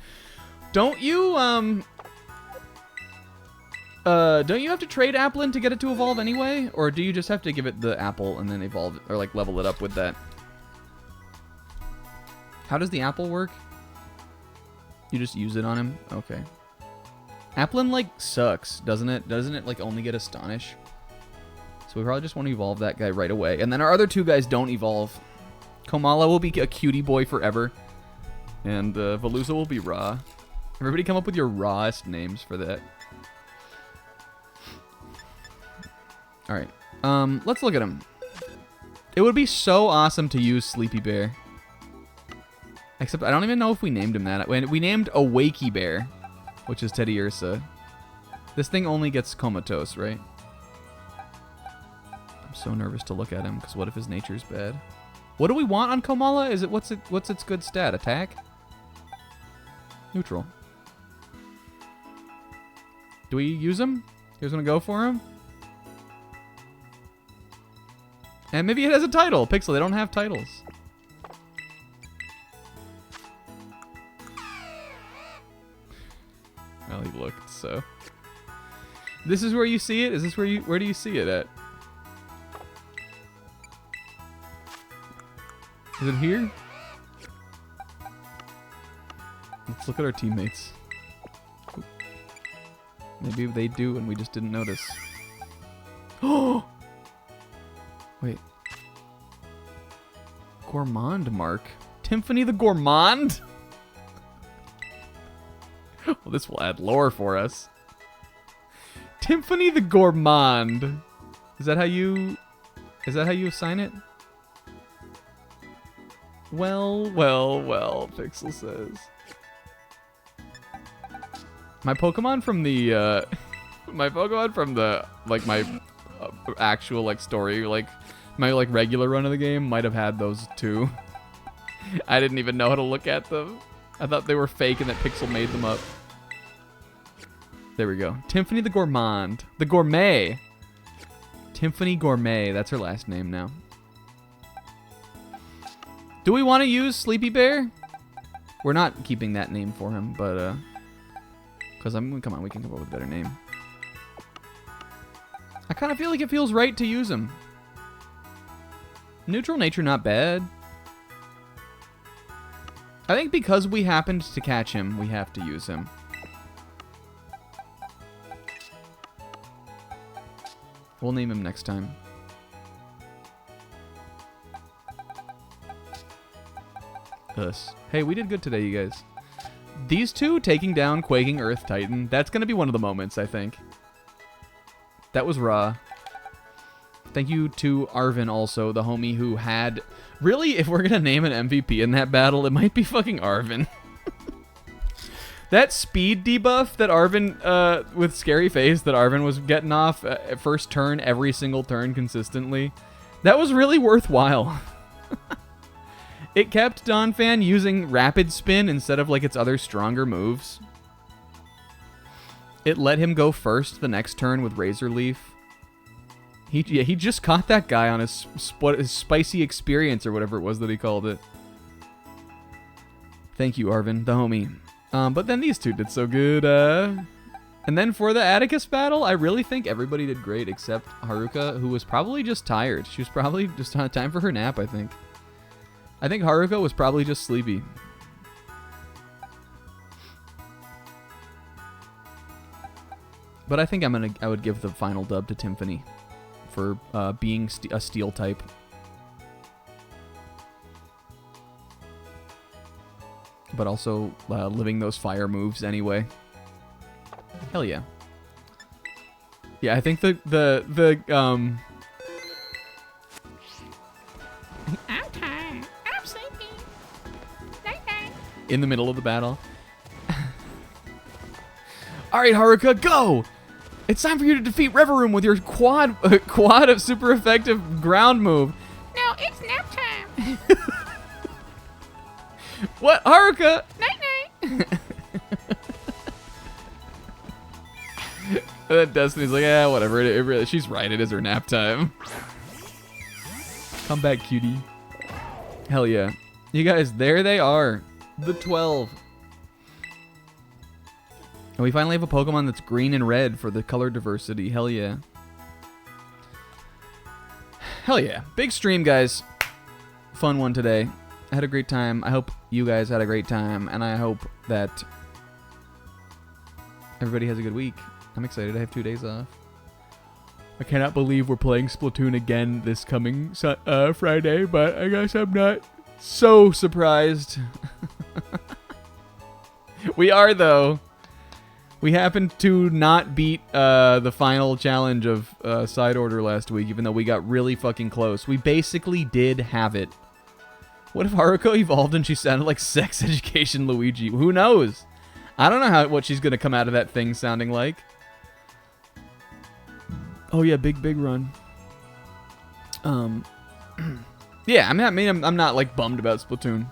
Don't you have to trade Applin to get it to evolve anyway? Or do you just have to give it the apple and then evolve it, or like level it up with that? How does the apple work? You just use it on him? Okay. Applin like sucks, doesn't it? Doesn't it like only get Astonish? So we probably just want to evolve that guy right away. And then our other 2 guys don't evolve. Komala will be a cutie boy forever. And Veluza will be Ra. Everybody come up with your rawest names for that. Alright. Let's look at him. It would be so awesome to use Sleepy Bear. Except I don't even know if we named him that. We named a Wakey Bear, which is Teddy Ursa. This thing only gets comatose, right? I'm so nervous to look at him, because what if his nature's bad? What do we want on Komala? Is it what's its good stat? Attack? Neutral. Do we use him? You guys want to go for him? And maybe it has a title. Pixel, they don't have titles. teammates. So this is where you see it. Is this where do you see it at? Is it here? Let's look at our teammates. Maybe they do and we just didn't notice. Oh! Wait. Gourmand mark. Timpani the Gourmand? Well, this will add lore for us. Timpani the Gourmand. Is that how you assign it? Well, Pixel says. My Pokemon from the like my actual like story, like my like regular run of the game might have had those too. I didn't even know how to look at them. I thought they were fake and that Pixel made them up. There we go. Timpani the Gourmand. The Gourmet. Timpani Gourmet. That's her last name now. Do we want to use Sleepy Bear? We're not keeping that name for him, but because come on, we can come up with a better name. I kind of feel like it feels right to use him. Neutral nature, not bad. I think because we happened to catch him, we have to use him. We'll name him next time. Us. Hey, we did good today, you guys. These two taking down Quaking Earth Titan, that's going to be one of the moments, I think. That was raw. Thank you to Arvin also, the homie who had... Really, if we're going to name an MVP in that battle, it might be fucking Arvin. That speed debuff that Arvin, with Scary Face, that Arvin was getting off at first turn, every single turn consistently, that was really worthwhile. It kept Donphan using Rapid Spin instead of like its other stronger moves. It let him go first the next turn with Razor Leaf. He just caught that guy on his spicy experience or whatever it was that he called it. Thank you, Arvin, the homie. But then these two did so good. And then for the Atticus battle, I really think everybody did great except Haruka, who was probably just tired. She was probably just on time for her nap, I think. I think Haruka was probably just sleepy. But I think I would give the final dub to Timpani for being a steel type. But also living those fire moves anyway. Hell yeah. Yeah, I think I'm tired. I'm sleepy. Night night. in the middle of the battle. All right, Haruka, go! It's time for you to defeat Reverum with your quad of super effective ground move. No, it's nap time. What, Haruka? Night night. And then Destiny's like, yeah, whatever. It really, she's right. It is her nap time. Come back, cutie. Hell yeah. You guys, there they are. The 12. And we finally have a Pokemon that's green and red for the color diversity. Hell yeah. Hell yeah. Big stream, guys. Fun one today. I had a great time. I hope you guys had a great time. And I hope that everybody has a good week. I'm excited. I have 2 days off. I cannot believe we're playing Splatoon again this coming Friday, but I guess I'm not so surprised. We are, though. We happened to not beat the final challenge of Side Order last week, even though we got really fucking close. We basically did have it. What if Haruko evolved and she sounded like Sex Education Luigi? Who knows? I don't know what she's going to come out of that thing sounding like. Oh yeah, big run. Yeah, I'm not like bummed about Splatoon.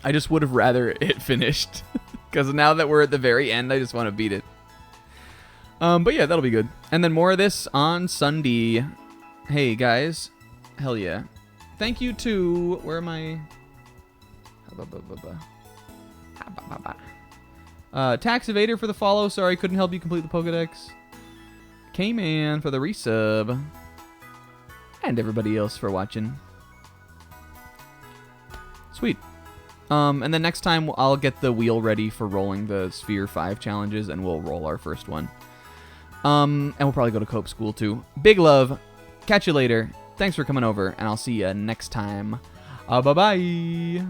I just would have rather it finished. Because now that we're at the very end, I just want to beat it. But yeah, that'll be good. And then more of this on Sunday. Hey, guys. Hell yeah. Thank you to... Where am I? Tax Evader for the follow. Sorry, couldn't help you complete the Pokedex. K-Man for the resub. And everybody else for watching. Sweet. And then next time I'll get the wheel ready for rolling the Sphere 5 challenges, and we'll roll our first one. And we'll probably go to Cope School too. Big love. Catch you later. Thanks for coming over, and I'll see you next time. Bye-bye.